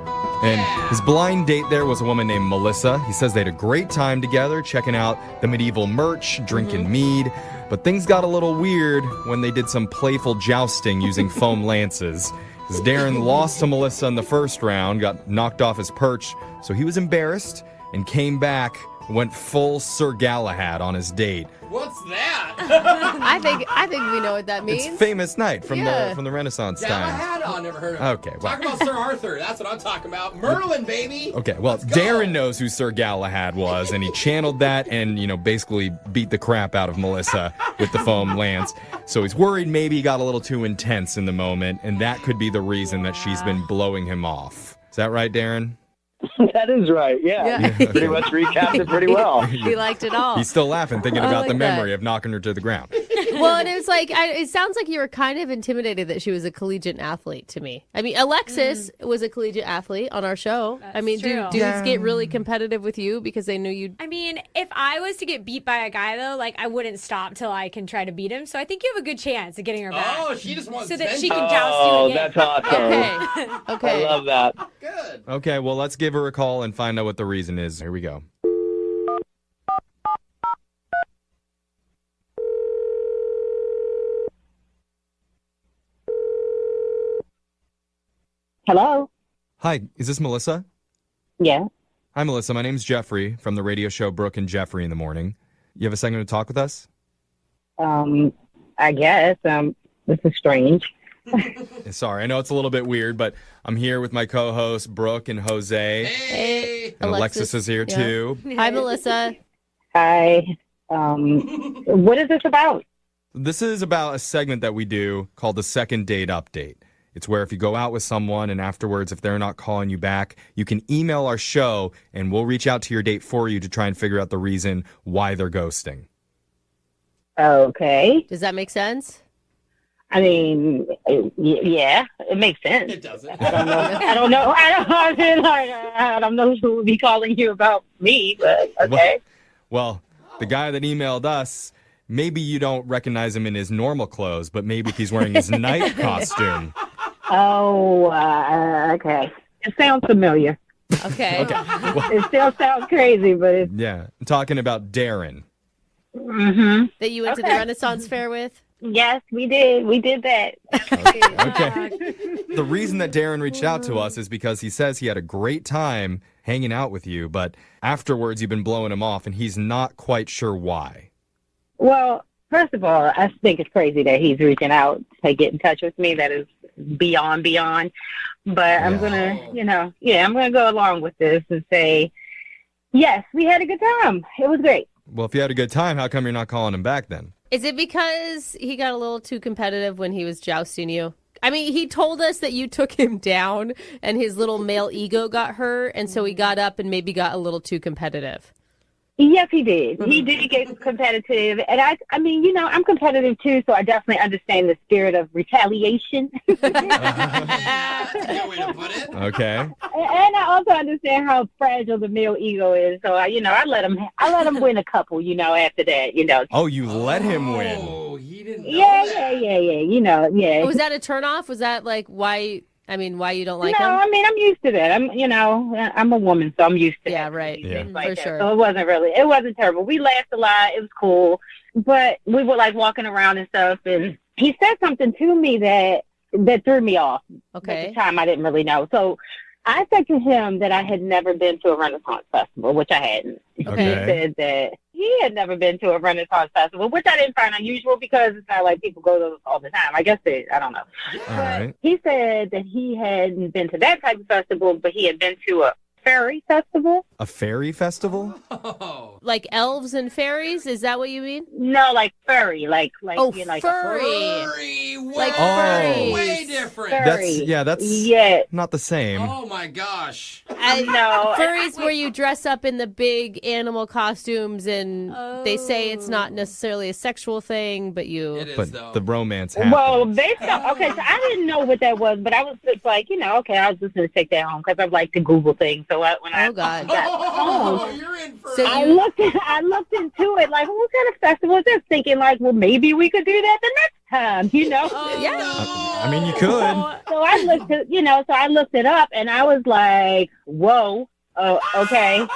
And his blind date there was a woman named Melissa. He says they had a great time together, checking out the medieval merch, drinking mead. But things got a little weird when they did some playful jousting using foam lances. As Darren lost to Melissa in the first round, got knocked off his perch, so he was embarrassed and came back, went full Sir Galahad on his date. What's that? I think we know what that means. It's famous knight from the Renaissance time. Galahad? Oh, never heard of it. Okay, well. Talk about Sir Arthur. That's what I'm talking about. Merlin, baby. Okay, well, Darren knows who Sir Galahad was, and he channeled that and, basically beat the crap out of Melissa with the foam lance. So he's worried maybe he got a little too intense in the moment, and that could be the reason that she's been blowing him off. Is that right, Darren? That is right, yeah. Pretty much recapped it pretty well. He liked it all. He's still laughing, thinking about like the memory of knocking her to the ground. Well, and it was like, it sounds like you were kind of intimidated that she was a collegiate athlete to me. I mean, Alexis was a collegiate athlete on our show. That's I mean, do true. dudes get really competitive with you because they knew you'd... I mean, if I was to get beat by a guy, though, I wouldn't stop till I can try to beat him. So I think you have a good chance of getting her back. Oh, she just wants so that vengeance. she can joust you again. That's awesome. Okay. I love that. Good. Okay, well, let's give her a call and find out what the reason is. Here we go. Hello? Hi, is this Melissa? Yeah. Hi, Melissa. My name's Jeffrey from the radio show Brooke and Jeffrey in the Morning. You have a second to talk with us? I guess. This is strange. Sorry, I know it's a little bit weird, but I'm here with my co-hosts, Brooke and Jose. Hey. And Alexis is here, too. Hi, Melissa. Hi. What is this about? This is about a segment that we do called the Second Date Update. It's where if you go out with someone and afterwards, if they're not calling you back, you can email our show and we'll reach out to your date for you to try and figure out the reason why they're ghosting. Okay. Does that make sense? I mean, yeah, it makes sense. It doesn't. I don't know. I don't know who would be calling you about me, but okay. Well, the guy that emailed us, maybe you don't recognize him in his normal clothes, but maybe if he's wearing his night costume. Oh, okay. It sounds familiar. Okay. Well, It still sounds crazy, but it's... yeah, I'm talking about Darren. Mm-hmm. That you went to the Renaissance fair with? Yes, we did. We did that. Okay. The reason that Darren reached out to us is because he says he had a great time hanging out with you, but afterwards you've been blowing him off, and he's not quite sure why. Well, first of all, I think it's crazy that he's reaching out to get in touch with me. That is beyond. But I'm going to, I'm going to go along with this and say, yes, we had a good time. It was great. Well, if you had a good time, how come you're not calling him back then? Is it because he got a little too competitive when he was jousting you? I mean, he told us that you took him down and his little male ego got hurt, and so he got up and maybe got a little too competitive. Yes, he did. He did get competitive. And I mean, I'm competitive too, so I definitely understand the spirit of retaliation. That's a good way to put it. Okay. And I also understand how fragile the male ego is. So I let him win a couple, after that, Oh, you let him win. Oh, he didn't know Yeah. Yeah. Was that a turnoff? Was that why you don't like him? No, I mean, I'm used to that. I'm a woman, so I'm used to Yeah, that. right. Yeah. Things like For that. sure. So it wasn't terrible. We laughed a lot. It was cool. But we were walking around and stuff, and he said something to me that threw me off. Okay. At the time, I didn't really know. So I said to him that I had never been to a Renaissance festival, which I hadn't. Okay. He said that he had never been to a Renaissance festival, which I didn't find unusual because it's not like people go to those all the time. I guess I don't know. All right. He said that he hadn't been to that type of festival, but he had been to a fairy festival. A fairy festival? Like elves and fairies? Is that what you mean? No, like furry, like oh, you know, like furry. Furry, Like way, furries. way different. That's not the same. Oh my gosh. No, Furries where you dress up in the big animal costumes and they say it's not necessarily a sexual thing, but you... It is, But though. the romance happens. Well, based on, okay, so I didn't know what that was, but I was just like, you know, okay, I was just going to take that home because I like to Google things. So when I got home, you're in for I looked into it, like, what kind of festival is this? Thinking, like, well, maybe we could do that the next time, you know? yeah. I mean, you could. So I looked it up, and I was like, whoa, okay.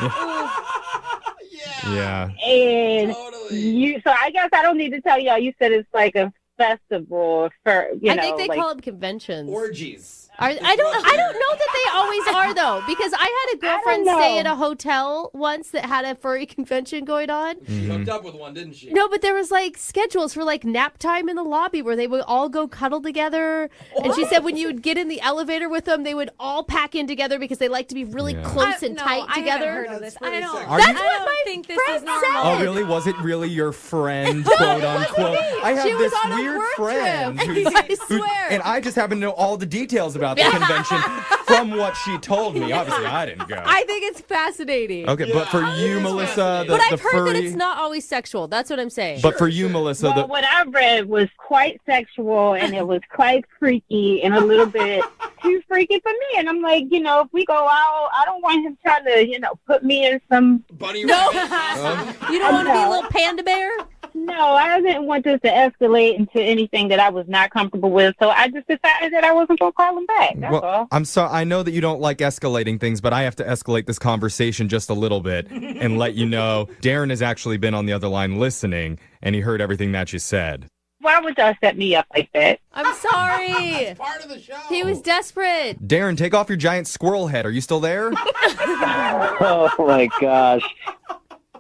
Yeah. And so I guess I don't need to tell y'all. You said it's like a festival for, you know. I think they like, call them conventions. Orgies. I don't know that they always are, though, because I had a girlfriend stay at a hotel once that had a furry convention going on. She hooked up with one, didn't she? No, but there was like schedules for like nap time in the lobby where they would all go cuddle together. And she said when you would get in the elevator with them, they would all pack in together because they like to be really close and tight together. I haven't heard of this. I don't. Are That's you- what my think this friend is normal. said. Oh, really? Was it really your friend, quote unquote? I have She was this on a weird work friend trip. I swear. and I just happen to know all the details about the convention from what she told me. Obviously, I didn't go. I think it's fascinating. Okay, but for you, Melissa, But the I've heard that furry. it's not always sexual. That's what I'm saying. But for you, Melissa, well, what I read was quite sexual, and it was quite freaky and a little bit too freaky for me. And I'm like, you know, if we go out, I don't want him trying to, you know, put me in some... Bunny No. rabbit. You don't want to be a little panda bear? No, I didn't want this to escalate into anything that I was not comfortable with, so I just decided that I wasn't going to call him back. That's all. I'm sorry. I know that you don't like escalating things, but I have to escalate this conversation just a little bit and let you know Darren has actually been on the other line listening, and he heard everything that you said. Why would y'all set me up like that? I'm sorry. Part of the show. He was desperate. Darren, take off your giant squirrel head. Are you still there? Oh, my gosh.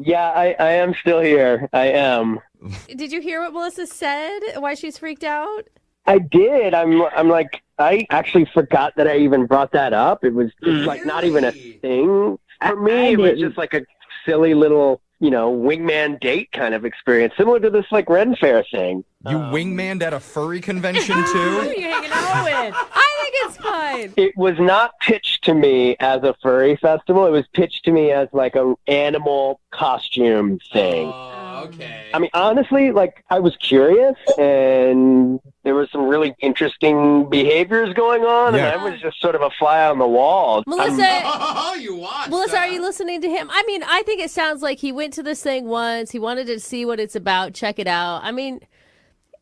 Yeah, I am still here. I am. Did you hear what Melissa said? Why she's freaked out? I did. I'm like, I actually forgot that I even brought that up. It was just like not even a thing for me. It was just like a silly little, you know, wingman date kind of experience, similar to this like Ren Fair thing. You wingmaned at a furry convention too? Who are you hanging out with? I think it's fine. It was not pitched to me as a furry festival. It was pitched to me as like a animal costume thing. Okay. I mean, honestly, like I was curious, and there was some really interesting behaviors going on, Yeah. and I was just sort of a fly on the wall. Melissa, you watched. Melissa, are you listening to him? I mean, I think it sounds like he went to this thing once. He wanted to see what it's about, check it out. I mean,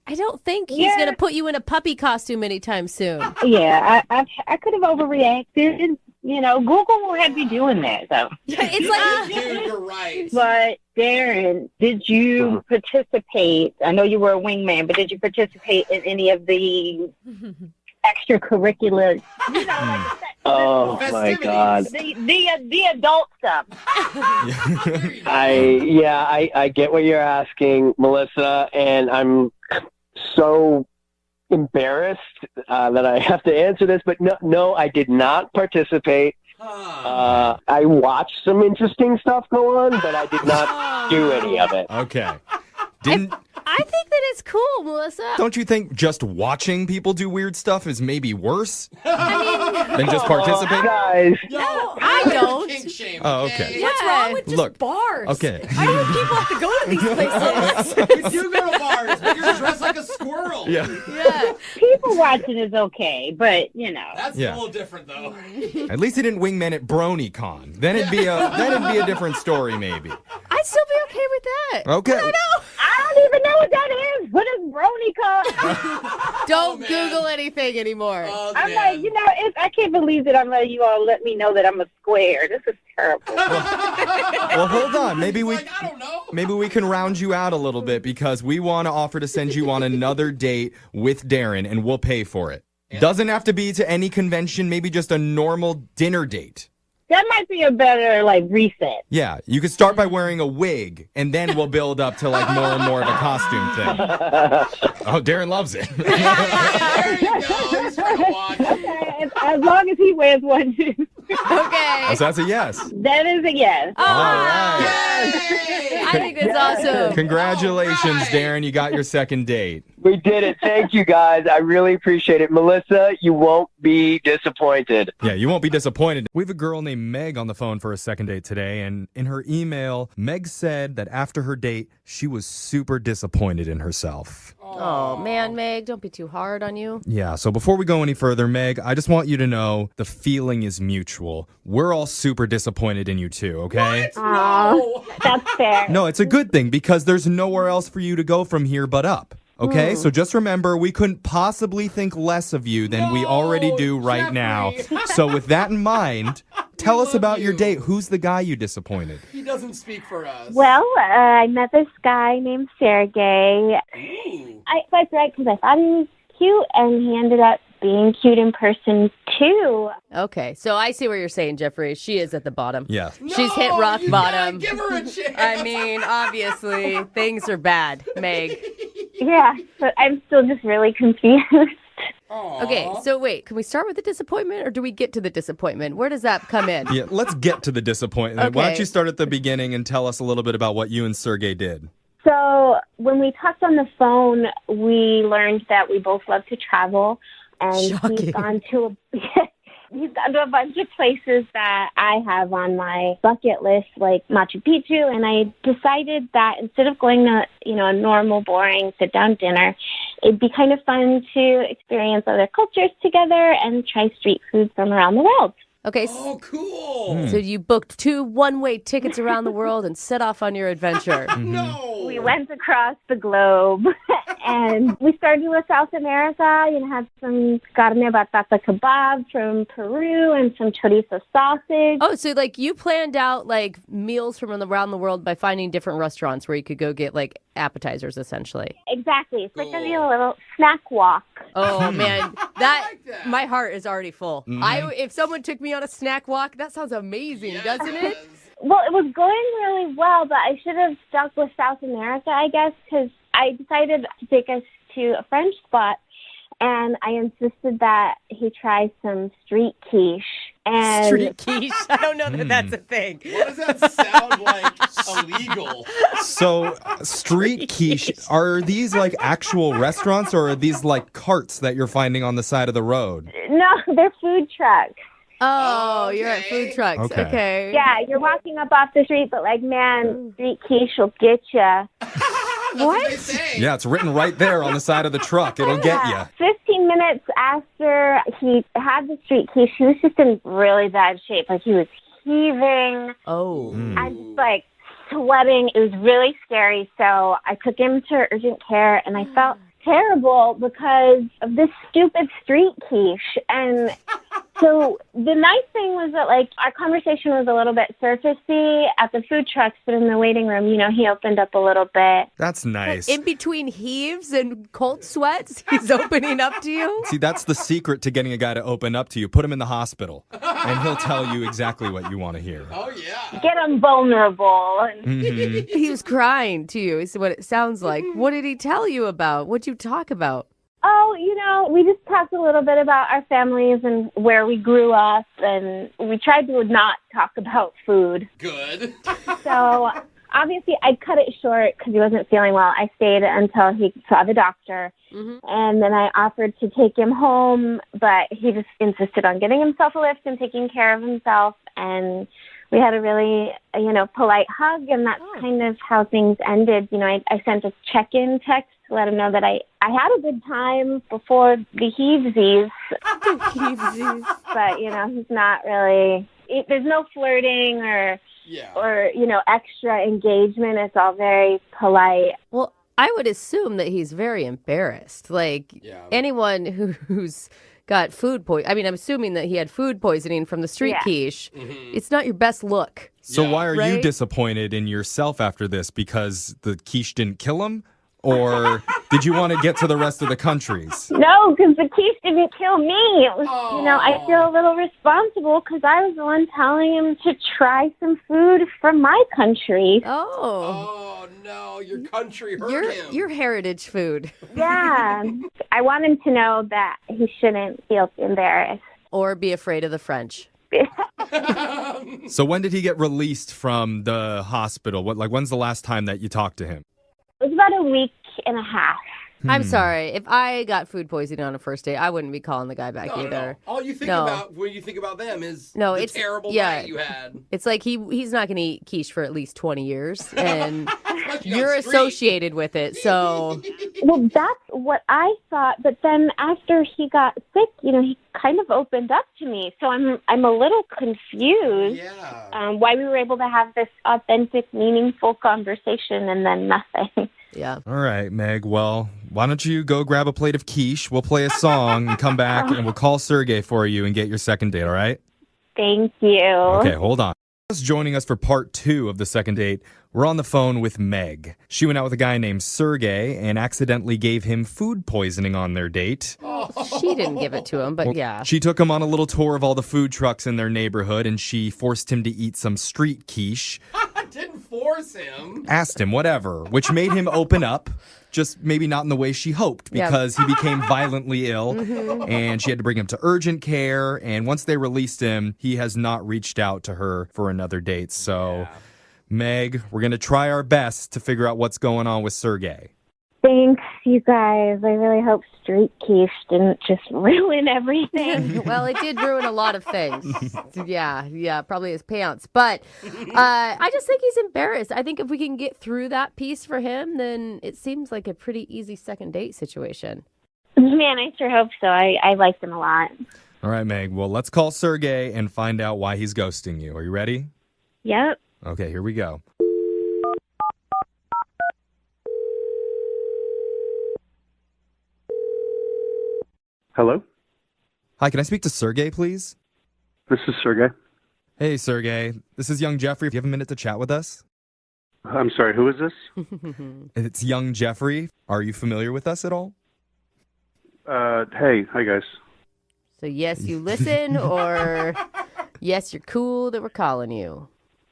I don't think he's going to put you in a puppy costume anytime soon. Yeah, I could have overreacted. You know, Google will have you doing that, though. It's like, Dude, you're right. But Darren, did you participate? I know you were a wingman, but did you participate in any of the extracurricular? You know, like Oh my God! the adult stuff. I get what you're asking, Melissa, and I'm so embarrassed that I have to answer this, but no, I did not participate. I watched some interesting stuff go on, but I did not do any of it. Okay. I think that it's cool, Melissa. Don't you think just watching people do weird stuff is maybe worse I than just participating? Guys, No, I don't. Kink shame, Oh, okay. What's wrong with just Look, bars? okay. I think people have to go to these places. You do go to bars, but you're dressed like a squirrel. Yeah. Yeah. People watching is okay, but you know. That's Yeah. a little different, though. At least he didn't wingman at BronyCon. Then it'd be a different story, maybe. I'd still be okay with that. Okay. I don't know. I don't even know what that is. What is BronyCon? Don't Google anything anymore. Oh, I'm man. like, you know, I can't believe that I'm letting you all let me know that I'm a square. This is terrible. Well, hold on. Maybe we Like, I don't know. maybe we can round you out a little bit because we want to offer to send you on another date with Darren, and we'll pay for it. Doesn't have to be to any convention. Maybe just a normal dinner date. That might be a better, like, reset. Yeah, you could start by wearing a wig, and then we'll build up to like more and more of a costume thing. Oh, Darren loves it. There you go. He's trying to watch. Okay, as long as he wears one, too. Okay. So that's a yes. That is a yes. All right. I think that's awesome. Congratulations, Darren. You got your second date. We did it. Thank you, guys. I really appreciate it. Melissa, you won't be disappointed. Yeah, you won't be disappointed. We have a girl named Meg on the phone for a second date today, and in her email, Meg said that after her date, she was super disappointed in herself. Oh, man, Meg, don't be too hard on you. Yeah, so before we go any further, Meg, I just want you to know the feeling is mutual. We're all super disappointed in you too, okay? No. That's fair. No, it's a good thing because there's nowhere else for you to go from here but up. Okay, so just remember, we couldn't possibly think less of you than we already do right now. So with that in mind, tell us about your date. Who's the guy you disappointed? He doesn't speak for us. Well, I met this guy named Sergey. I swiped right because I thought he was cute, and he ended up being cute in person, too. Okay, so I see what you're saying, Jeffrey. She is at the bottom. Yeah. She's hit rock bottom. Give her a chance. I mean, obviously, things are bad, Meg. Yeah, but I'm still just really confused. Okay, so wait, can we start with the disappointment or do we get to the disappointment? Where does that come in? Yeah, let's get to the disappointment. Why Okay. don't you start at the beginning and tell us a little bit about what you and Sergey did? So when we talked on the phone, we learned that we both love to travel, and Shocking. he's gone to a bunch of places that I have on my bucket list, like Machu Picchu, and I decided that instead of going to, a normal, boring sit-down dinner, it'd be kind of fun to experience other cultures together and try street food from around the world. Okay. Oh, cool. So you booked 2 one-way tickets around the world and set off on your adventure. No. We went across the globe, and we started with South America. Had some carne batata kebab from Peru and some chorizo sausage. Oh, so you planned out meals from around the world by finding different restaurants where you could go get appetizers, essentially. Exactly. It's like a little snack walk. Oh man, my heart is already full. If someone took me on a snack walk, that sounds amazing, doesn't it? Well, it was going really well, but I should have stuck with South America, I guess, because I decided to take us to a French spot, and I insisted that he try some street quiche. And Street quiche? I don't know that that's a thing. What does that sound like? Illegal. So, street quiche, are these actual restaurants or are these carts that you're finding on the side of the road? No, they're food trucks. Oh, you're at food trucks. Okay. Yeah, you're walking up off the street, but street quiche will get you. What? Yeah, it's written right there on the side of the truck. It'll get you. 15 minutes after he had the street quiche, he was just in really bad shape. He was heaving. Oh. And sweating. It was really scary. So I took him to urgent care, and I felt terrible because of this stupid street quiche. And so the nice thing was that our conversation was a little bit surfacey at the food trucks, but in the waiting room, he opened up a little bit. That's nice. In between heaves and cold sweats, he's opening up to you? See, that's the secret to getting a guy to open up to you. Put him in the hospital, and he'll tell you exactly what you want to hear. Oh, yeah. Get him vulnerable. He was crying to you, is what it sounds like. What did he tell you about? What'd you talk about? Oh, we just talked a little bit about our families and where we grew up, and we tried to not talk about food. Good. So, obviously, I cut it short because he wasn't feeling well. I stayed until he saw the doctor, and then I offered to take him home, but he just insisted on getting himself a lift and taking care of himself, and we had a really, polite hug, and that's kind of how things ended. I sent a check-in text to let him know that I had a good time before the heavesies. But, he's not really, there's no flirting or extra engagement. It's all very polite. Well, I would assume that he's very embarrassed. Anyone who's got food poisoning. I mean, I'm assuming that he had food poisoning from the street quiche. It's not your best look. So why are you disappointed in yourself after this? Because the quiche didn't kill him? Or did you want to get to the rest of the countries? No, because the quiche didn't kill me. It was, I feel a little responsible because I was the one telling him to try some food from my country. Oh, no, your country hurt him. Your heritage food. Yeah. I want him to know that he shouldn't feel embarrassed. Or be afraid of the French. So when did he get released from the hospital? When's the last time that you talked to him? It was about a week and a half. I'm sorry. If I got food poisoning on a first date, I wouldn't be calling the guy back either. No. All you think about when you think about them is the terrible night you had. It's like he's not going to eat quiche for at least 20 years, and you're associated with it. So, well, that's what I thought. But then after he got sick, he kind of opened up to me. So I'm a little confused. Why we were able to have this authentic, meaningful conversation and then nothing. Yeah. All right, Meg. Well, why don't you go grab a plate of quiche? We'll play a song and come back, and we'll call Sergey for you and get your second date, all right? Thank you. Okay, hold on. Just joining us for part 2 of the second date, we're on the phone with Meg. She went out with a guy named Sergey and accidentally gave him food poisoning on their date. She didn't give it to him, but yeah. She took him on a little tour of all the food trucks in their neighborhood, and she forced him to eat some street quiche. Didn't force him. Asked him, whatever, which made him open up, just maybe not in the way she hoped, because he became violently ill, and she had to bring him to urgent care, and once they released him, he has not reached out to her for another date. So, Meg, we're going to try our best to figure out what's going on with Sergey. Thanks, you guys. I really hope street quiche didn't just ruin everything. Well, it did ruin a lot of things. Yeah, probably his pants. But I just think he's embarrassed. I think if we can get through that piece for him, then it seems like a pretty easy second date situation. Man, I sure hope so. I liked him a lot. All right, Meg. Well, let's call Sergey and find out why he's ghosting you. Are you ready? Yep. Okay, here we go. Hello? Hi, can I speak to Sergey, please? This is Sergey. Hey, Sergey. This is young Jeffrey. Do you have a minute to chat with us? I'm sorry, who is this? It's young Jeffrey. Are you familiar with us at all? Hey, hi guys. So yes, you listen, or yes, you're cool that we're calling you.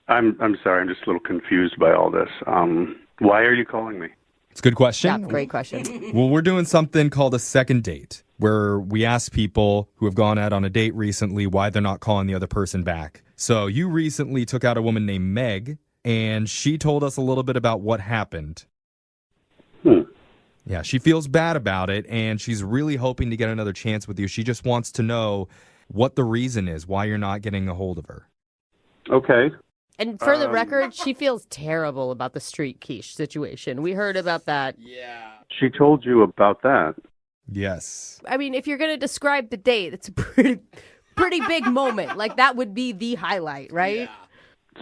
I'm sorry, I'm just a little confused by all this. Why are you calling me? It's a good question. Yeah, great question. Well, we're doing something called a second date, where we ask people who have gone out on a date recently why they're not calling the other person back. So you recently took out a woman named Meg, and she told us a little bit about what happened. Yeah, she feels bad about it, and she's really hoping to get another chance with you. She just wants to know what the reason is, why you're not getting a hold of her. Okay. And for the record, she feels terrible about the street quiche situation. We heard about that. Yeah. She told you about that? Yes. I mean, if you're going to describe the date, it's a pretty big moment. Like, that would be the highlight, right? Yeah.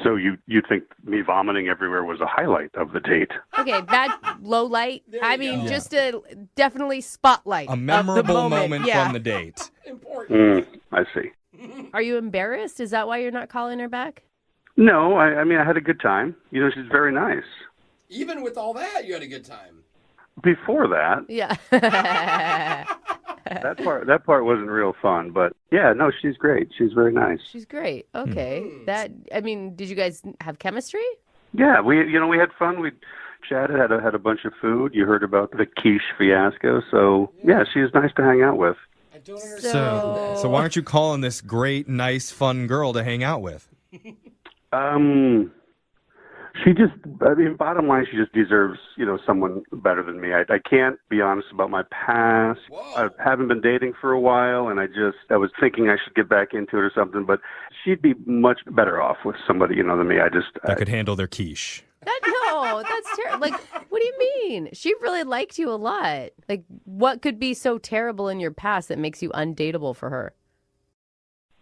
So you think me vomiting everywhere was a highlight of the date? Okay, bad low light. I mean, just a definitely spotlight. A memorable moment yeah. from the date. Important. I see. Are you embarrassed? Is that why you're not calling her back? No, I mean, I had a good time. She's very nice. Even with all that, you had a good time. Before that, Yeah. that part wasn't real fun, but yeah, no, she's great. She's very nice. She's great. Okay. Did you guys have chemistry? Yeah, we had fun. We chatted, had a bunch of food. You heard about the quiche fiasco, so yeah, she was nice to hang out with. I don't understand. So why aren't you calling this great, nice, fun girl to hang out with? Bottom line, she just deserves, someone better than me. I can't be honest about my past. I haven't been dating for a while, and I was thinking I should get back into it or something, but she'd be much better off with somebody, than me. That could handle their quiche. No, that's terrible. Like, what do you mean? She really liked you a lot. Like, what could be so terrible in your past that makes you undateable for her?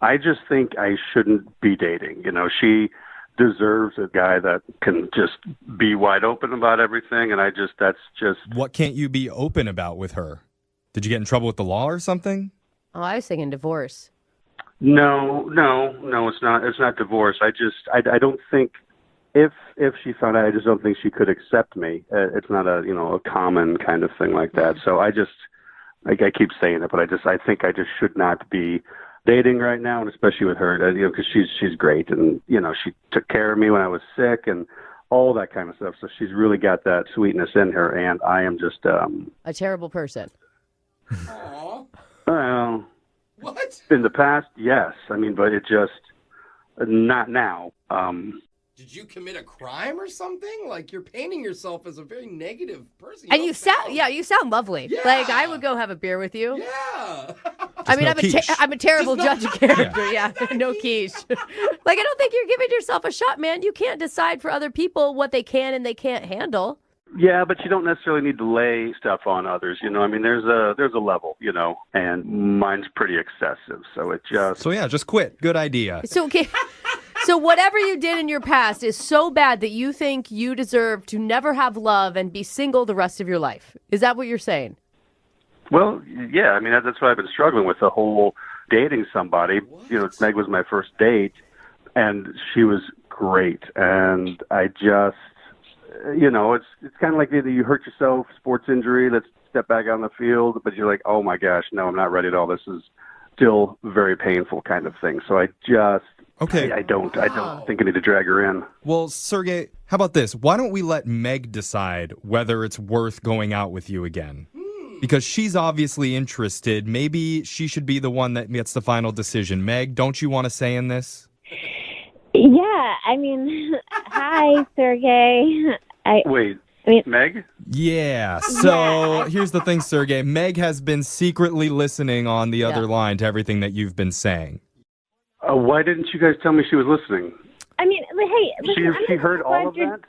I just think I shouldn't be dating. She deserves a guy that can just be wide open about everything, and that's just... What can't you be open about with her? Did you get in trouble with the law or something? Oh, I was thinking divorce. No, it's not. It's not divorce. I don't think... If she found out, I just don't think she could accept me. It's not a common kind of thing like that. So I keep saying it, but I think I just should not be dating right now, and especially with her, because she's great, and she took care of me when I was sick and all that kind of stuff. So she's really got that sweetness in her, and I am just a terrible person. Aww. Well, what? In the past, yes. I mean, but it just not now. Did you commit a crime or something? Like, you're painting yourself as a very negative person. And you sound lovely. Yeah. Like, I would go have a beer with you. Yeah. I mean, no I'm a terrible judge of character. Yeah, no quiche. Like, I don't think you're giving yourself a shot, man. You can't decide for other people what they can and they can't handle. Yeah, but you don't necessarily need to lay stuff on others. I mean, there's a level, and mine's pretty excessive. So it just. So yeah, just quit. Good idea. So okay. So whatever you did in your past is so bad that you think you deserve to never have love and be single the rest of your life. Is that what you're saying? Well, yeah. I mean, that's what I've been struggling with, the whole dating somebody. Meg was my first date, and she was great. And I just, it's kind of like either you hurt yourself, sports injury, let's step back on the field, but you're like, oh my gosh, no, I'm not ready at all. This is still very painful kind of thing. So I just, okay. I don't think I need to drag her in. Well, Sergey, how about this? Why don't we let Meg decide whether it's worth going out with you again? Because she's obviously interested. Maybe she should be the one that gets the final decision. Meg, don't you want to say in this? Yeah, I mean, hi, Sergey. Wait, Meg? Yeah, so here's the thing, Sergey. Meg has been secretly listening on the other line to everything that you've been saying. Why didn't you guys tell me she was listening? I mean, hey, listen, she heard all of that?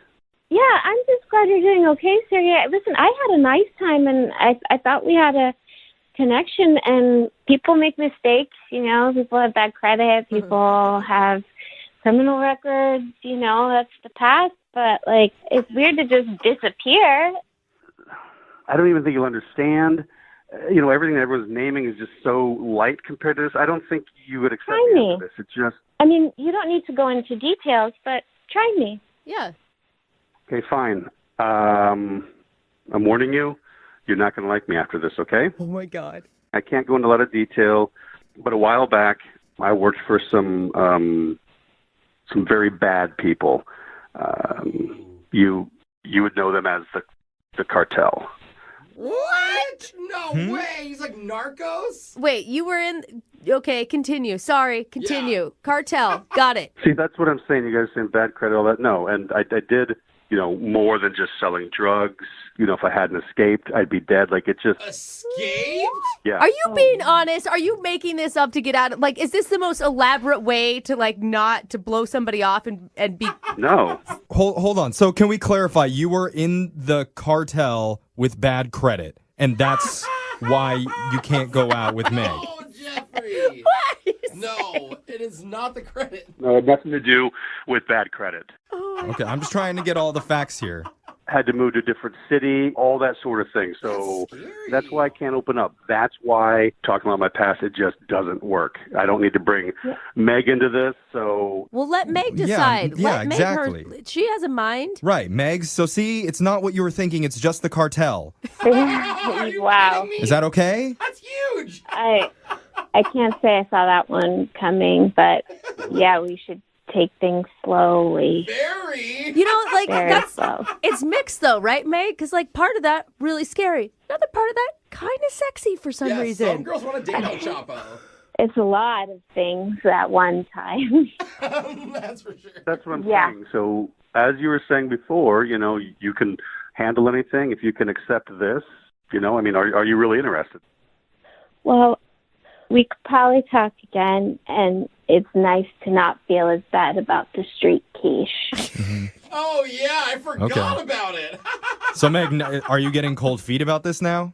Yeah, I'm just glad you're doing okay, Sergey. Listen, I had a nice time, and I thought we had a connection, and people make mistakes, People have bad credit, people have criminal records, that's the past, but, it's weird to just disappear. I don't even think you'll understand. Everything that everyone's naming is just so light compared to this. I don't think you would accept me into this. It's just... I mean, you don't need to go into details, but try me. Yeah. Okay, fine. I'm warning you, you're not going to like me after this, okay? Oh, my God. I can't go into a lot of detail, but a while back, I worked for some very bad people. You would know them as the cartel. What? No way. He's like Narcos? Wait, you were in... Okay, continue. Sorry, continue. Yeah. Cartel. Got it. See, that's what I'm saying. You guys saying bad credit, all that. No, and I did, more than just selling drugs. If I hadn't escaped, I'd be dead. Like, it just... Escaped? Yeah. Are you being honest? Are you making this up to get out of... is this the most elaborate way to, not to blow somebody off and be... No. Hold on. So can we clarify? You were in the cartel with bad credit, and that's why you can't go out with Meg. Oh, Jeffrey. No, it is not the credit. No, it had nothing to do with bad credit. Okay, I'm just trying to get all the facts here. Had to move to a different city, all that sort of thing. So that's why I can't open up. That's why talking about my past, it just doesn't work. I don't need to bring Meg into this, so... Well, let Meg decide. Yeah, let exactly. Meg she has a mind. Right, Meg. So see, it's not what you were thinking. It's just the cartel. Wow. Is that okay? That's huge. I can't say I saw that one coming, but yeah, we should take things slowly. Very. That's slow. It's mixed though, right, Meg? Because part of that really scary. Another part of that kind of sexy for some reason. Some girls want to date El Chapo. It's a lot of things at one time. That's for sure. That's what I'm saying. So as you were saying before, you can handle anything if you can accept this. Are you really interested? Well, we could probably talk again, and it's nice to not feel as bad about the street quiche. Oh, yeah, I forgot about it. So, Meg, are you getting cold feet about this now?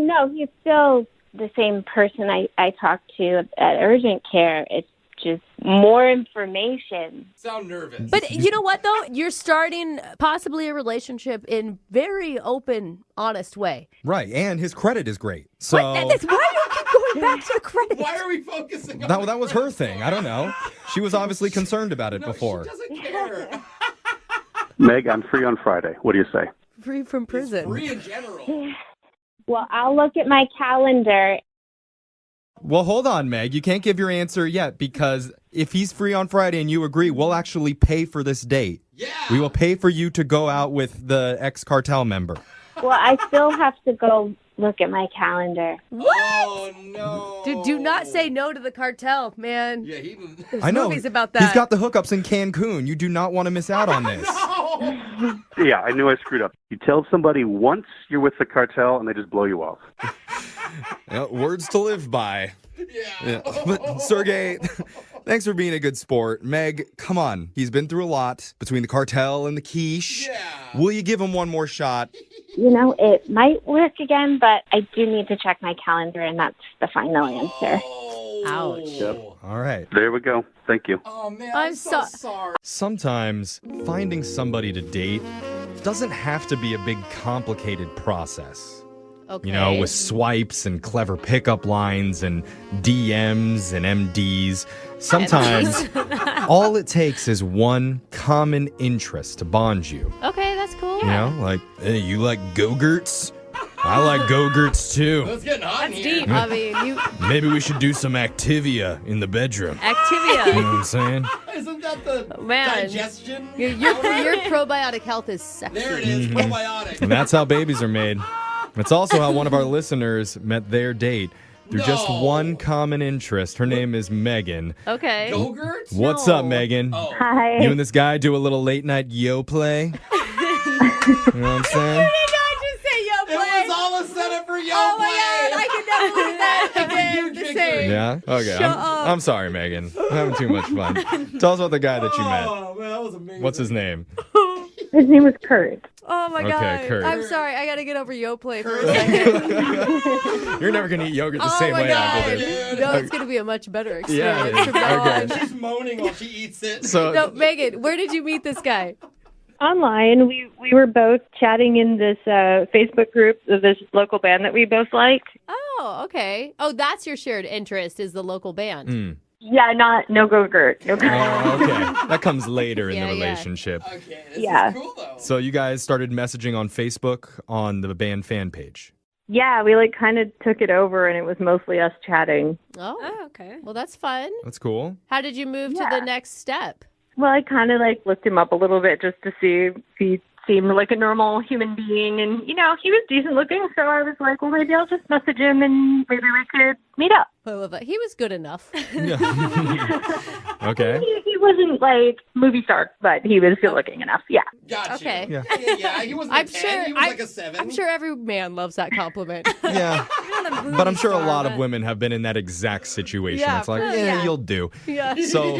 No, he's still the same person I talked to at urgent care. It's just more information. Sound nervous. But you know what, though? You're starting possibly a relationship in very open, honest way. Right, and his credit is great. So why do you keep going back to the credit? Why are we focusing on that was her thing. I don't know. She was obviously concerned about it before. She doesn't care. Meg, I'm free on Friday. What do you say? Free from prison. Free in general. Well, I'll look at my calendar. Well, hold on, Meg. You can't give your answer yet because if he's free on Friday and you agree, we'll actually pay for this date. Yeah. We will pay for you to go out with the ex-cartel member. Well, I still have to go look at my calendar. What? Oh, no. Dude, do not say no to the cartel, man. Yeah, There's I know. movies about that. He's got the hookups in Cancun. You do not want to miss out on this. Yeah, I knew I screwed up. You tell somebody once you're with the cartel and they just blow you off. Words to live by. Yeah. But Sergey, thanks for being a good sport. Meg, come on. He's been through a lot between the cartel and the quiche. Yeah. Will you give him one more shot? It might work again, but I do need to check my calendar, and that's the final answer. Ouch. Yep. All right. There we go. Thank you. Oh, man, I'm so sorry. Sometimes finding somebody to date doesn't have to be a big complicated process. Okay. You know, with swipes and clever pickup lines and DMs and MDs. Sometimes all it takes is one common interest to bond you. Okay, that's cool. You know, like, hey, you like Go-Gurts? I like Go-Gurts too. It's getting hot in here. Deep. I mean, Maybe we should do some Activia in the bedroom. Activia. You know what I'm saying? Isn't that the Man. digestion? Your probiotic health is sexy. There it is, probiotic. And that's how babies are made. It's also how one of our listeners met their date through just one common interest. Her name is Megan. Okay. Go-Gurts? What's up, Megan? Hi. You and this guy do a little late night yo play? You know what I'm saying? It was all a setup for yo Oh play. my God, I can never believe that again. The same. Yeah? Okay. Shut up. I'm sorry, Megan. I'm having too much fun. Tell us about the guy that you met. Oh, man, that was amazing. What's his name? His name was Kurt. Oh my Okay, God. Kurt. I'm sorry. I got to get over Yoplait for a second. You're never going to eat yogurt the Oh same my way God. after this. No, it's going to be a much better Yeah, experience from now okay. on. She's moaning while she eats it. So, No, Megan, where did you meet this guy? Online. We were both chatting in this Facebook group of this local band that we both like. Oh, okay. Oh, that's your shared interest is the local band. Yeah, no Go-Gurt. No Go-Gurt. Oh, okay. That comes later in Yeah, the yeah. relationship. Okay, this Yeah. is cool, though. So you guys started messaging on Facebook on the band fan page. Yeah, we kind of took it over, and it was mostly us chatting. Oh, okay. Well, that's fun. That's cool. How did you move to the next step? Well, I kind of looked him up a little bit just to see if he seemed like a normal human being, and he was decent looking, so I was like, well, maybe I'll just message him and maybe we could meet up. I love it. He was good enough. Okay. He wasn't movie star, but he was good looking enough. Yeah. Gotcha. Okay. Yeah, he wasn't a 10, he was like a 7. I'm sure every man loves that compliment. Yeah. But I'm sure a lot of women have been in that exact situation. Yeah, It's like, yeah. you'll do. Yeah. So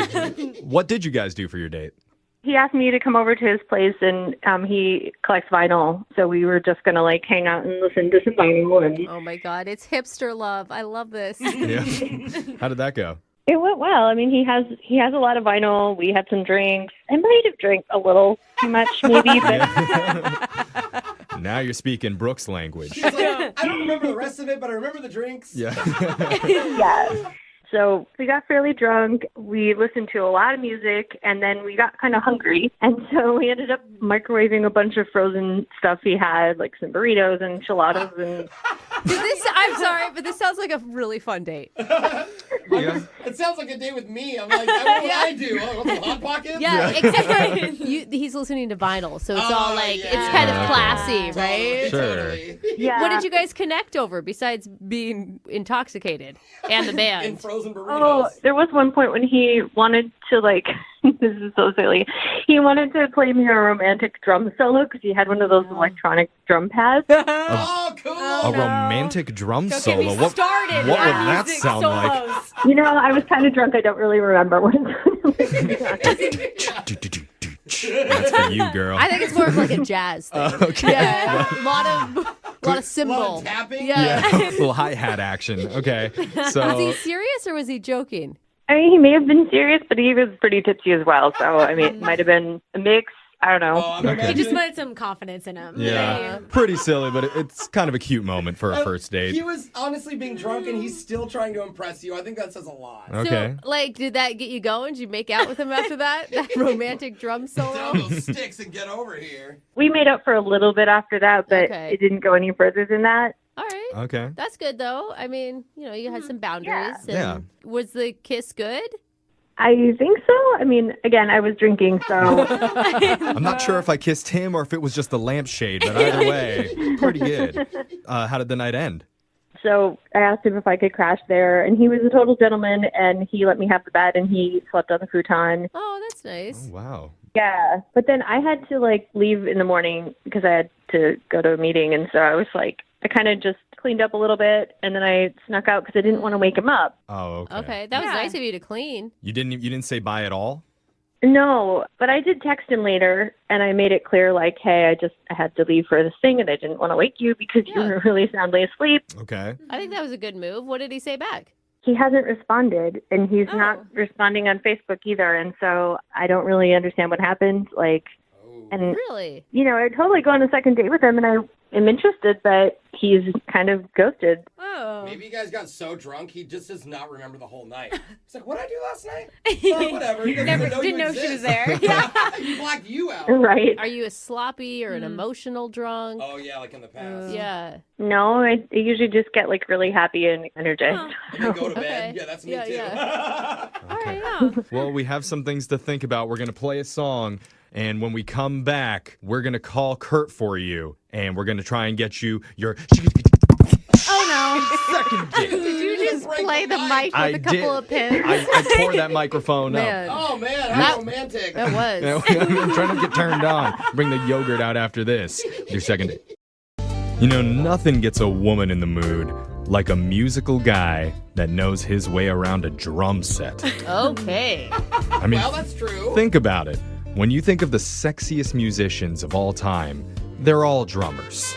what did you guys do for your date? He asked me to come over to his place, and he collects vinyl, so we were just going to hang out and listen to some vinyl. And Oh my God, it's hipster love. I love this. Yeah. How did that go? it went well. I mean, he has a lot of vinyl. We had some drinks. I might have drank a little too much, maybe, but Now you're speaking Brooke's language. She's like, I don't remember the rest of it, but I remember the drinks. Yeah. yeah. So we got fairly drunk. We listened to a lot of music, and then we got kind of hungry. And so we ended up microwaving a bunch of frozen stuff he had, like some burritos and enchiladas. And I'm sorry, but this sounds like a really fun date. Yeah. It sounds like a day with me. I'm like, what would I do? Oh, some Hot Pockets? Yeah, except for he's listening to vinyl, so it's all it's kind of classy, right? Sure. yeah. What did you guys connect over besides being intoxicated and the band? And frozen burritos. Oh, there was one point when he wanted to, this is so silly. He wanted to play me a romantic drum solo because he had one of those electronic drum pads. Oh, cool. A romantic drum Don't solo. get me What started would on that music sound like? solos. I was kind of drunk. I don't really remember what That's for you, girl. I think it's more of like a jazz thing. Okay. Yeah, a lot of cymbal. A lot of tapping? Yeah. Yeah. A little hi-hat action. Okay. So Was he serious or was he joking? I mean, he may have been serious, but he was pretty tipsy as well. So, I mean, it might have been a mix. I don't know. Oh, I'm Okay. He just imagining- wanted some confidence in him. yeah, pretty silly, but it's kind of a cute moment for a first date. He was honestly being drunk, and he's still trying to impress you. I think that says a lot. Okay. So, did that get you going? Did you make out with him after that? That romantic drum solo? Down those sticks and get over here. We made up for a little bit after that, but Okay. it didn't go any further than that. All right. Okay. That's good, though. I mean, you had some boundaries. Yeah. And was the kiss good? I think so. I mean, again, I was drinking, so. I'm not sure if I kissed him or if it was just the lampshade, but either way, pretty good. How did the night end? So I asked him if I could crash there, and he was a total gentleman, and he let me have the bed, and he slept on the futon. Oh, that's nice. Oh, wow. Yeah, but then I had to, leave in the morning because I had to go to a meeting, and so I was I kind of just cleaned up a little bit, and then I snuck out because I didn't want to wake him up. Oh, okay. Okay, that was nice of you to clean. You didn't say bye at all? No, but I did text him later, and I made it clear, hey, I had to leave for this thing, and I didn't want to wake you because you were really soundly asleep. Okay. I think that was a good move. What did he say back? He hasn't responded, and he's not responding on Facebook either, and so I don't really understand what happened. And really, I'd totally go on a second date with him, and I am interested, but he's kind of ghosted. Oh. Maybe you guys got so drunk he just does not remember the whole night. It's what did I do last night? Oh, whatever. He didn't know she was there. Yeah. He blocked you out. Right. Are you a sloppy or an emotional drunk? Oh, yeah, in the past. Yeah. No, I usually just get really happy and energized. And then go to bed. Yeah, that's me too. Yeah. All right, Well, we have some things to think about. We're going to play a song. And when we come back, we're going to call Kurt for you. And we're going to try and get you your... Oh, no. Second date. Did you just play the mic with a couple of pins? I tore that microphone Man. up. Oh, man, how romantic. That was. I'm trying to get turned on. Bring the yogurt out after this. Your second date. Nothing gets a woman in the mood like a musical guy that knows his way around a drum set. Okay. I mean, well, that's true. Think about it. When you think of the sexiest musicians of all time, they're all drummers.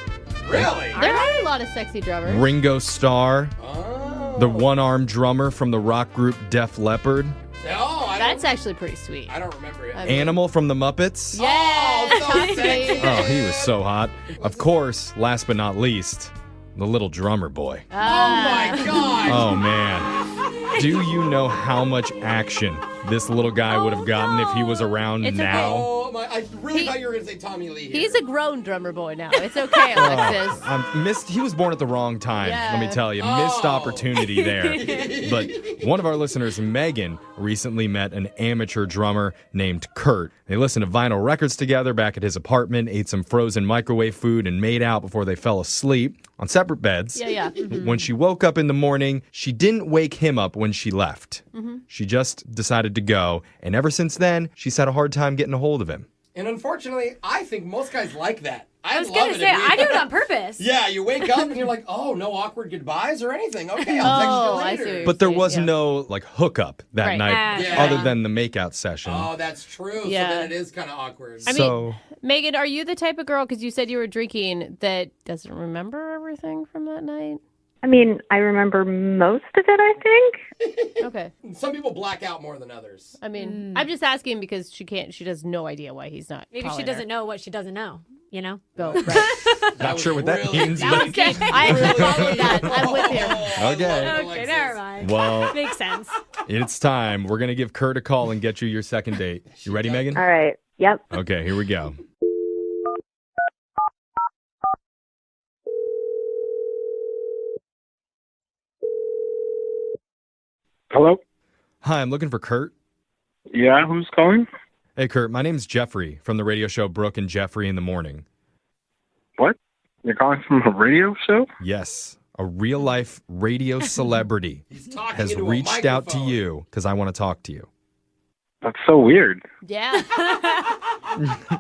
Really? There are a lot of sexy drummers. Ringo Starr, the one-armed drummer from the rock group Def Leppard. That's actually pretty sweet. I don't remember it. Animal from the Muppets. Yeah. Oh, he was so hot. Of course, last but not least, the little drummer boy. Oh, my God. Oh, man. Do you know how much action this little guy would have gotten if he was around now? Oh, my. I really thought you were going to say Tommy Lee here. He's a grown drummer boy now. It's okay, Alexis. He was born at the wrong time, let me tell you. Missed opportunity there. But one of our listeners, Megan, recently met an amateur drummer named Kurt. They listened to vinyl records together back at his apartment, ate some frozen microwave food, and made out before they fell asleep on separate beds. Yeah. Mm-hmm. When she woke up in the morning, she didn't wake him up when she left. Mm-hmm. She just decided to go, and ever since then, she's had a hard time getting a hold of him. And unfortunately, I think most guys like that. I was going to say, I do it on purpose. Yeah, you wake up and you're like, oh, no awkward goodbyes or anything. Okay, I'll text you later. But there was no hookup that night other than the makeout session. Oh, that's true. Yeah. So then it is kind of awkward. I mean, Megan, are you the type of girl, because you said you were drinking, that doesn't remember everything from that night? I mean, I remember most of it, I think. Okay. Some people black out more than others. I mean, I'm just asking because she has no idea why he's not. Maybe she doesn't know what she doesn't know, Go, right. Not sure what that means. I actually followed that. I'm with you. Okay, never mind. Well, makes sense. It's time. We're going to give Kurt a call and get you your second date. You ready, Megan? All right. Yep. Okay, here we go. Hello? Hi, I'm looking for Kurt. Yeah, who's calling? Hey, Kurt, my name's Jeffrey from the radio show Brooke and Jeffrey in the Morning. What? You're calling from a radio show? Yes, a real-life radio celebrity has reached out to you because I want to talk to you. That's so weird. Yeah.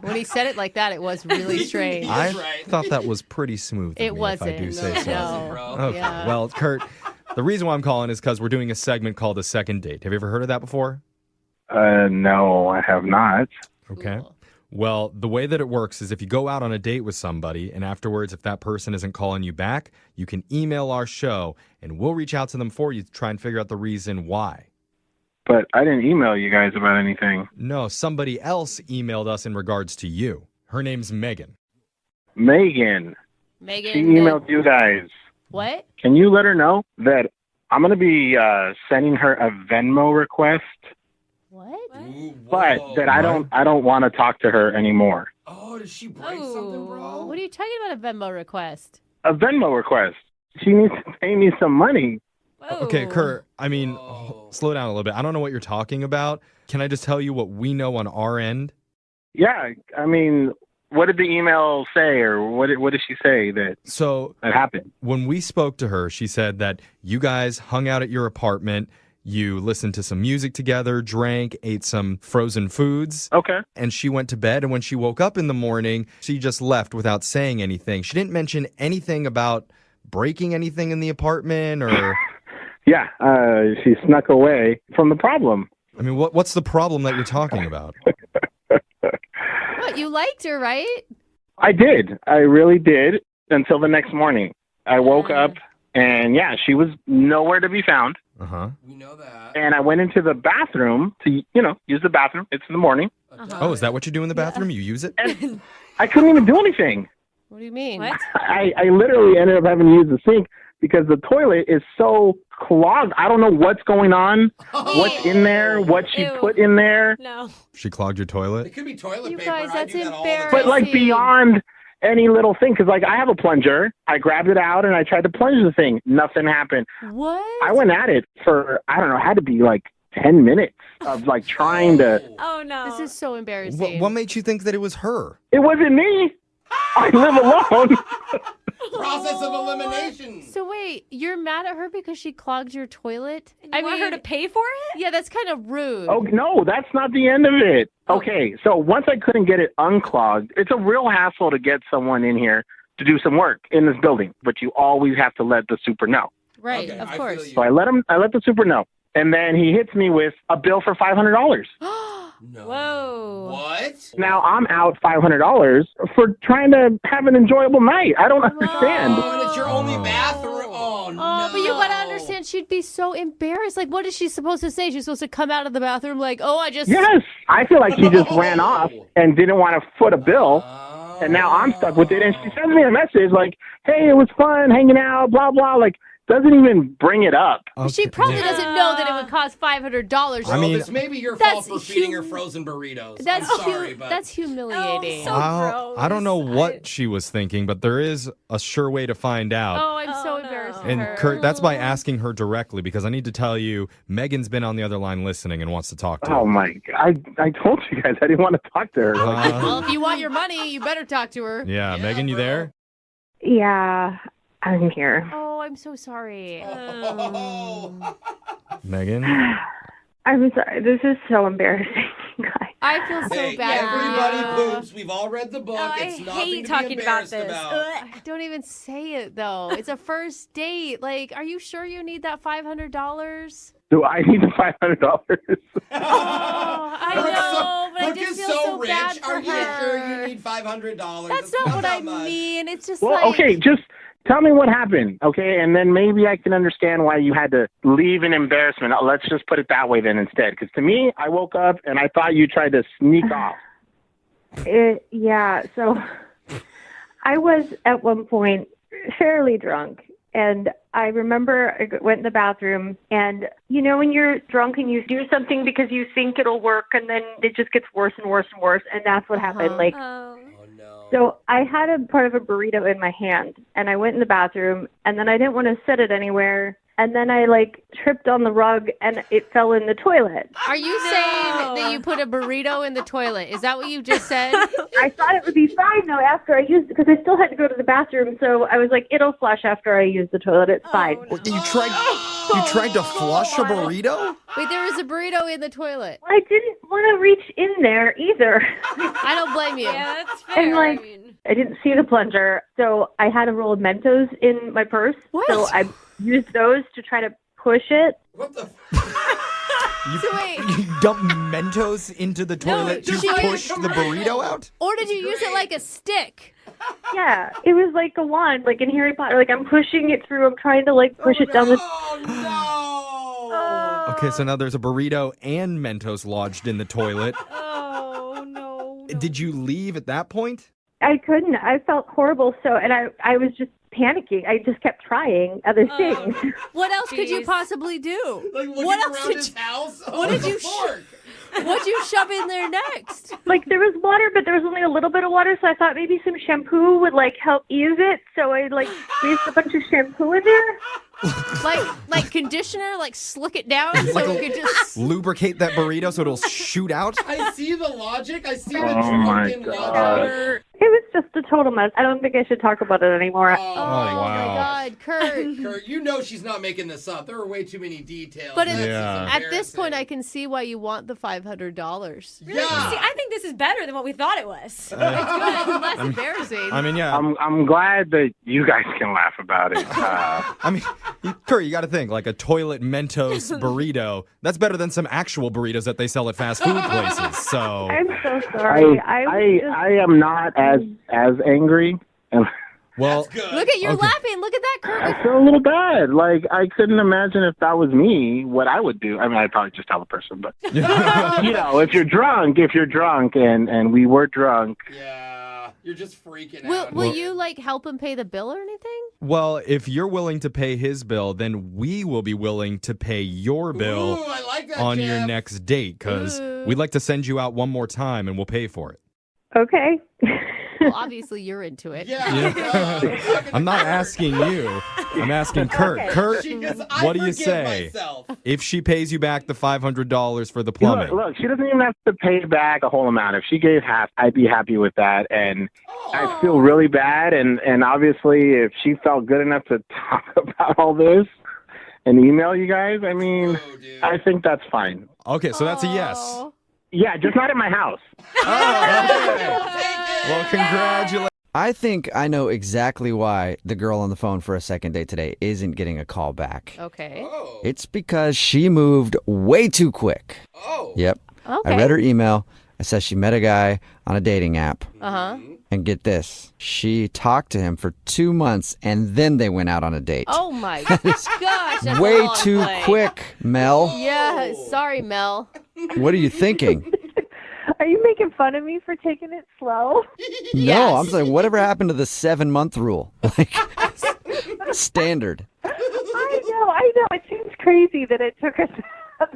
When he said it like that, it was really strange. I thought that was pretty smooth. It wasn't. If I do say so. No. Okay. Yeah. Well, Kurt, the reason why I'm calling is because we're doing a segment called A Second Date. Have you ever heard of that before? No, I have not. Okay. Well, the way that it works is if you go out on a date with somebody and afterwards, if that person isn't calling you back, you can email our show and we'll reach out to them for you to try and figure out the reason why. But I didn't email you guys about anything. No, somebody else emailed us in regards to you. Her name's Megan. Megan. Megan. She emailed you guys. What? Can you let her know that I'm going to be sending her a Venmo request? What? But that I don't want to talk to her anymore. Oh, did she break something, bro? What are you talking about, a Venmo request? A Venmo request. She needs to pay me some money. Okay, Kurt, I mean, slow down a little bit. I don't know what you're talking about. Can I just tell you what we know on our end? Yeah, I mean, what did the email say, or what did she say that happened? When we spoke to her, she said that you guys hung out at your apartment, you listened to some music together, drank, ate some frozen foods. Okay. And she went to bed, and when she woke up in the morning, she just left without saying anything. She didn't mention anything about breaking anything in the apartment or... Yeah, she snuck away from the problem. I mean, what's the problem that you're talking about? What, you liked her, right? I did. I really did until the next morning. I woke up and, she was nowhere to be found. Uh-huh. We know that. And I went into the bathroom to, use the bathroom. It's in the morning. Oh, is that what you do in the bathroom? You use it? And I couldn't even do anything. What do you mean? What? I literally ended up having to use the sink because the toilet is so clogged. I don't know what's going on, what's in there, what she put in there. No. She clogged your toilet? It could be toilet You paper. guys, I that's do that all the embarrassing. But like beyond any little thing, because like I have a plunger. I grabbed it out and I tried to plunge the thing. Nothing happened. What? I went at it for, I don't know, it had to be like 10 minutes of like trying to. Oh, no. This is so embarrassing. What made you think that it was her? It wasn't me. I live alone. Process of elimination. So wait, you're mad at her because she clogged your toilet? I want her to pay for it? Yeah, that's kind of rude. Oh, no, that's not the end of it. Okay, so once I couldn't get it unclogged, it's a real hassle to get someone in here to do some work in this building, but you always have to let the super know. Right, of course. So I let the super know, and then he hits me with a bill for $500. No. Whoa. What? Now I'm out $500 for trying to have an enjoyable night. I don't understand. Oh, and it's your only bathroom. Oh, no. Oh, but you gotta understand, she'd be so embarrassed. Like, what is she supposed to say? She's supposed to come out of the bathroom like, oh, I just... Yes, I feel like she just ran off and didn't want to foot a bill. And now I'm stuck with it. And she sends me a message like, hey, it was fun hanging out, blah, blah. Like, doesn't even bring it up. She probably doesn't know that it would cost $500. I mean, it's maybe your fault for feeding her frozen burritos. That's I'm sorry, but that's humiliating. I don't know what she was thinking, but there is a sure way to find out. Oh, I'm so embarrassed for And her. Kurt, that's by asking her directly, because I need to tell you, Megan's been on the other line listening and wants to talk to her. Oh, my God. I told you guys I didn't want to talk to her. Well, if you want your money, you better talk to her. Yeah, Megan, you there? Yeah, I'm here. Oh, I'm so sorry. Megan? I'm sorry. This is so embarrassing, guys. I feel so hey, bad. everybody poops. We've all read the book. Oh, it's I nothing hate to talking be about embarrassed this. about. Don't even say it, though. It's a first date. Like, are you sure you need that $500? Do I need the $500? I know, but I Brooke just is feel so so rich. bad for Are you her. sure you need $500? That's It's not what I that much. mean. It's just Well, like... okay, just tell me what happened, okay? And then maybe I can understand why you had to leave in embarrassment. Let's just put it that way then instead. Because to me, I woke up and I thought you tried to sneak off. Yeah, so I was at one point fairly drunk. And I remember I went in the bathroom, and you know when you're drunk and you do something because you think it'll work, and then it just gets worse and worse and worse, and that's what happened. Like, so I had a part of a burrito in my hand, and I went in the bathroom, and then I didn't want to set it anywhere, and then I tripped on the rug, and it fell in the toilet. Are you saying that you put a burrito in the toilet? Is that what you just said? I thought it would be fine, though, after I used it, because I still had to go to the bathroom, so I was like, it'll flush after I use the toilet. It's fine. You tried to flush a burrito? Wait, there was a burrito in the toilet. I didn't want to reach in there either. I don't blame you. Yeah, that's fair. And I didn't see the plunger, so I had a roll of Mentos in my purse. What? So I used those to try to push it. What the? You dumped Mentos into the toilet to push the burrito out? Or did you use it like a stick? Yeah, it was like a wand, like in Harry Potter. Like I'm pushing it through. I'm trying to push it down the. Okay, so now there's a burrito and Mentos lodged in the toilet. Oh, no. Did you leave at that point? I couldn't. I felt horrible. So, and I was just panicking. I just kept trying other things. What else could you possibly do? What else did his house? What did you What'd you shove in there next? There was water, but there was only a little bit of water, so I thought maybe some shampoo would help ease it. So I squeezed a bunch of shampoo in there. Like conditioner, like slick it down so we could just lubricate that burrito so it'll shoot out. I see the logic. I see the my drunken God. logic. It was just a total mess. I don't think I should talk about it anymore. Oh my God, Kurt. Kurt, you know she's not making this up. There are way too many details. But This is at this point, embarrassing. I can see why you want the $500. Really? See, I think this is better than what we thought it was. It's less embarrassing. I mean, yeah. I'm glad that you guys can laugh about it. I mean, Kurt, you got to think, like a toilet Mentos burrito, that's better than some actual burritos that they sell at fast food places. So I'm so sorry. I am not as angry. And well, Look at you're laughing. Look at that, Kurt. I feel a little bad. Like, I couldn't imagine if that was me, what I would do. I mean, I'd probably just tell the person, but, you know, if you're drunk, and we were drunk. Yeah, you're just freaking out. Will you, like, help him pay the bill or anything? well, if you're willing to pay his bill, then we will be willing to pay your bill Ooh, I like that, on Jeff. your next date because we'd like to send you out one more time and we'll pay for it. Okay. Well, obviously you're into it. I'm not asking you. I'm asking Kurt. Okay. Kurt, She goes, I what do you forgive say? myself. If she pays you back the $500 for the plumbing. Look, she doesn't even have to pay back a whole amount. If she gave half, I'd be happy with that. And I feel really bad. And obviously, if she felt good enough to talk about all this and email you guys, I mean, I think that's fine. Okay, so that's a yes. Yeah, just not at my house. Well, congratulations. I think I know exactly why the girl on the phone for a second date today isn't getting a call back. Okay. It's because she moved way too quick. Yep. Okay. I read her email. It says she met a guy on a dating app. Uh-huh. And get this, she talked to him for 2 months and then they went out on a date. Oh my gosh, that's a Way long too play. quick, Mel. Yeah, sorry, Mel. What are you thinking? Are you making fun of me for taking it slow? No, I'm saying whatever happened to the 7-month rule? Like standard. I know. It seems crazy that it took us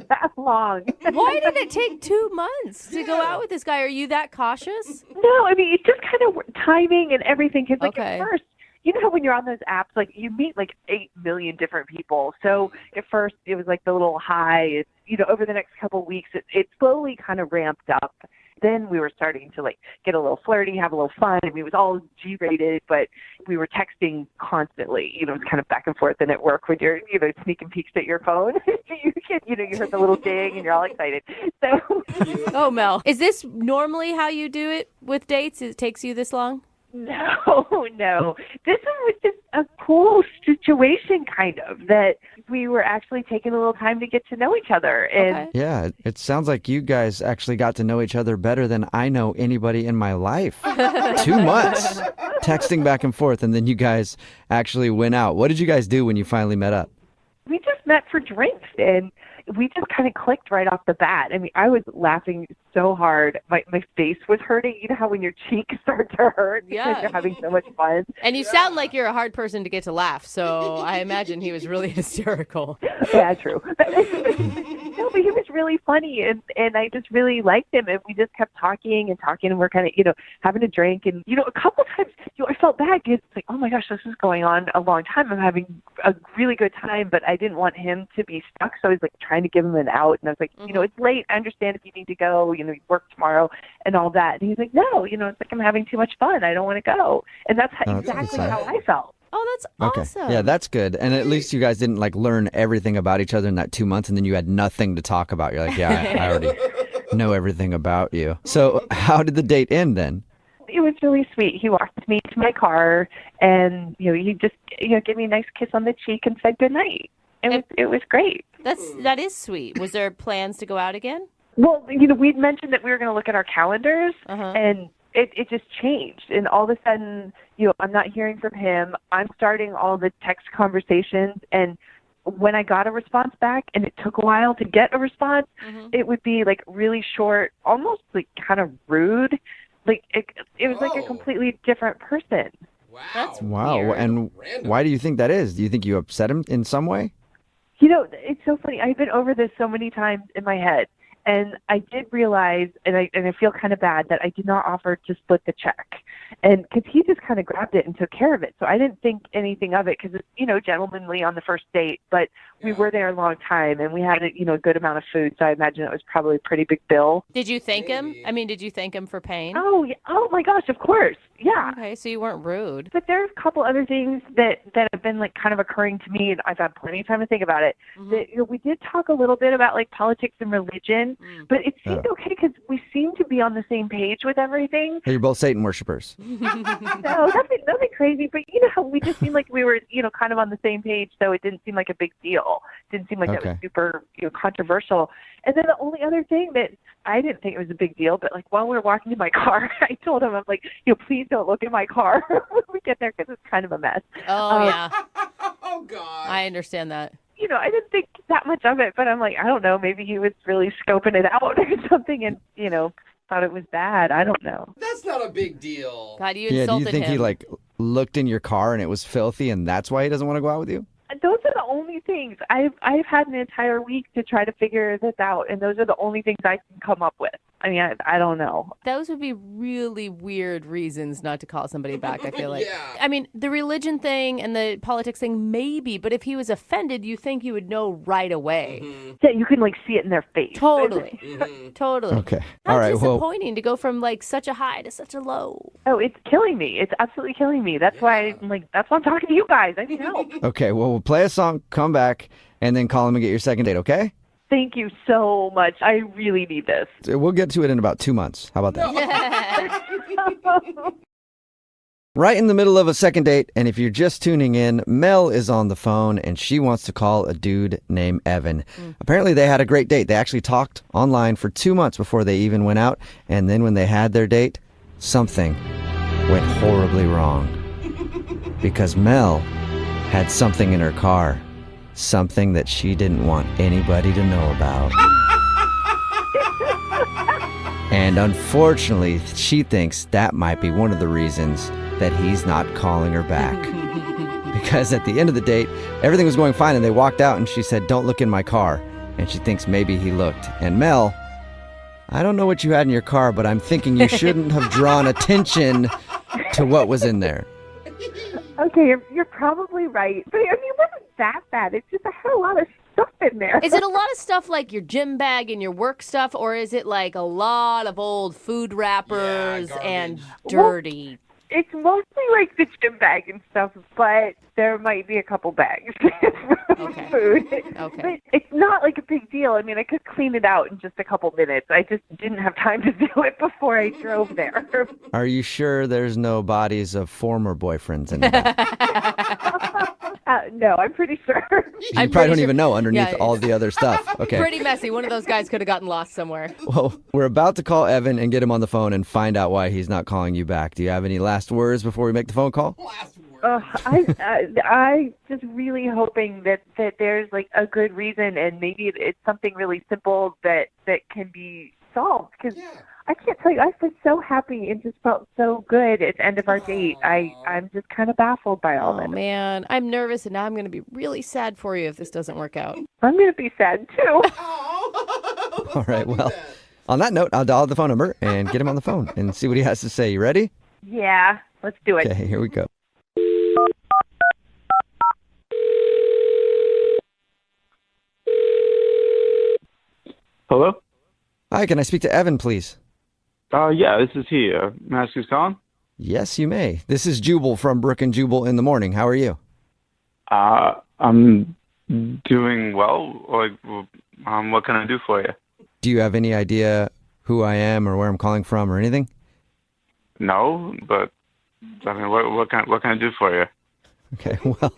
that long. Why did it take 2 months to go out with this guy? Are you that cautious? No, I mean, it's just kind of timing and everything. Because, like, Okay. at first, you know how when you're on those apps, like, you meet, like, 8 million different people. So at first, it was, like, the little high. It's, you know, over the next couple of weeks, it slowly kind of ramped up. Then we were starting to, like, get a little flirty, have a little fun. I mean, it was all G-rated, but we were texting constantly. You know, it was kind of back and forth. And at work, when you're, you know, sneaking peeks at your phone, you heard the little ding and you're all excited. So, Oh, Mel. Is this normally how you do it with dates? It takes you this long? No. This was just a cool situation, kind of, that we were actually taking a little time to get to know each other. And Yeah, it sounds like you guys actually got to know each other better than I know anybody in my life. 2 months texting back and forth, and then you guys actually went out. What did you guys do when you finally met up? we just met for drinks, and we just kind of clicked right off the bat. I mean, I was laughing so hard. My face was hurting. You know how when your cheeks start to hurt because you're having so much fun? And you sound like you're a hard person to get to laugh, so I imagine he was really hysterical. Yeah, true. No, but he was really funny, and I just really liked him, and we just kept talking, and we're kind of, having a drink, and, a couple times, I felt bad because it's like, oh my gosh, this is going on a long time. I'm having a really good time, but I didn't want him to be stuck, so I was like trying to give him an out, and I was like, it's late. I understand if you need to go, you work tomorrow and all that. And he's like, no, it's like I'm having too much fun. I don't want to go. And that's exactly how I felt. Oh, that's awesome. Yeah, that's good. And at least you guys didn't learn everything about each other in that 2 months, and then you had nothing to talk about. You're like, yeah, I already know everything about you. So how did the date end then? It was really sweet. He walked me to my car, and he just gave me a nice kiss on the cheek and said goodnight. It was great. That is sweet. Was there plans to go out again? Well, we'd mentioned that we were going to look at our calendars, and it just changed. And all of a sudden, I'm not hearing from him. I'm starting all the text conversations, and when I got a response back, and it took a while to get a response, it would be really short, almost kind of rude. It was like a completely different person. That's Wow. weird. And why do you think that is? Do you think you upset him in some way? It's so funny. I've been over this so many times in my head. And I did realize, and I feel kind of bad, that I did not offer to split the check. And because he just kind of grabbed it and took care of it. So I didn't think anything of it because it's, gentlemanly on the first date. But we were there a long time and we had, a good amount of food. So I imagine it was probably a pretty big bill. Did you thank him? I mean, did you thank him for paying? Oh, yeah. Oh my gosh, of course. Yeah. Okay, so you weren't rude. But there's a couple other things that have been like kind of occurring to me, and I've had plenty of time to think about it. That, we did talk a little bit about like politics and religion, but it seemed okay because we seem to be on the same page with everything. You're both Satan worshipers. No, nothing crazy, but we just seemed like we were, kind of on the same page, so it didn't seem like a big deal. It didn't seem like that was super, controversial. And then the only other thing that I didn't think it was a big deal, but like while we were walking to my car, I told him, I'm like, please don't look in my car when we get there because it's kind of a mess. Oh, yeah. Oh, God. I understand that. I didn't think that much of it, but I'm like, I don't know, maybe he was really scoping it out or something and, thought it was bad. I don't know. That's not a big deal. God, you Yeah, insulted do you think him. he like looked in your car and it was filthy and that's why he doesn't want to go out with you? Those are the only things. I've had an entire week to try to figure this out, and those are the only things I can come up with. I mean, I don't know. Those would be really weird reasons not to call somebody back, I feel like. I mean, the religion thing and the politics thing, maybe, but if he was offended, you think you would know right away. Yeah, you can, like, see it in their face. Totally. Totally. Okay. How All right. Well, disappointing to go from, like, such a high to such a low. Oh, it's killing me. It's absolutely killing me. That's why that's why I'm talking to you guys. I need help. okay. Well, we'll play a song, come back, and then call him and get your second date, okay? Thank you so much. I really need this. We'll get to it in about 2 months. How about that? Right in the middle of a second date, and if you're just tuning in, Mel is on the phone, and she wants to call a dude named Evan. Apparently, they had a great date. They actually talked online for 2 months before they even went out, and then when they had their date, something went horribly wrong. Because Mel had something in her car. Something that she didn't want anybody to know about. And unfortunately, she thinks that might be one of the reasons that he's not calling her back. Because at the end of the date, everything was going fine and they walked out and she said, "Don't look in my car." And she thinks maybe he looked. And Mel, I don't know what you had in your car, but I'm thinking you shouldn't have drawn attention to what was in there. Okay, you're probably right. But I mean, it wasn't that bad. It's just I had a lot of stuff in there. Is it a lot of stuff like your gym bag and your work stuff, or is it like a lot of old food wrappers and dirty? Well, it's mostly like the gym bag and stuff, but there might be a couple bags of food. Okay. But it's not like a big deal. I mean, I could clean it out in just a couple minutes. I just didn't have time to do it before I drove there. Are you sure there's no bodies of former boyfriends in there? No, I'm pretty sure. You probably don't even know underneath all the other stuff. Okay. Pretty messy. One of those guys could have gotten lost somewhere. Well, we're about to call Evan and get him on the phone and find out why he's not calling you back. Do you have any last words before we make the phone call? I just really hoping that there's like a good reason, and maybe it's something really simple that can be solved. Because I can't tell you, I've been so happy and just felt so good at the end of our date. I'm just kind of baffled by all Oh, that. man. I'm nervous, and now I'm going to be really sad for you if this doesn't work out. I'm going to be sad too. All right, well, on that note, I'll dial the phone number and get him on the phone and see what he has to say. You ready? Yeah, let's do it. Okay, here we go. Hello? Hi, can I speak to Evan, please? Yeah, this is he. May I ask who's calling? Yes, you may. This is Jubal from Brooke and Jubal in the Morning. How are you? I'm doing well. Like, what can I do for you? Do you have any idea who I am or where I'm calling from or anything? No, but I mean, what can I do for you? Okay, well,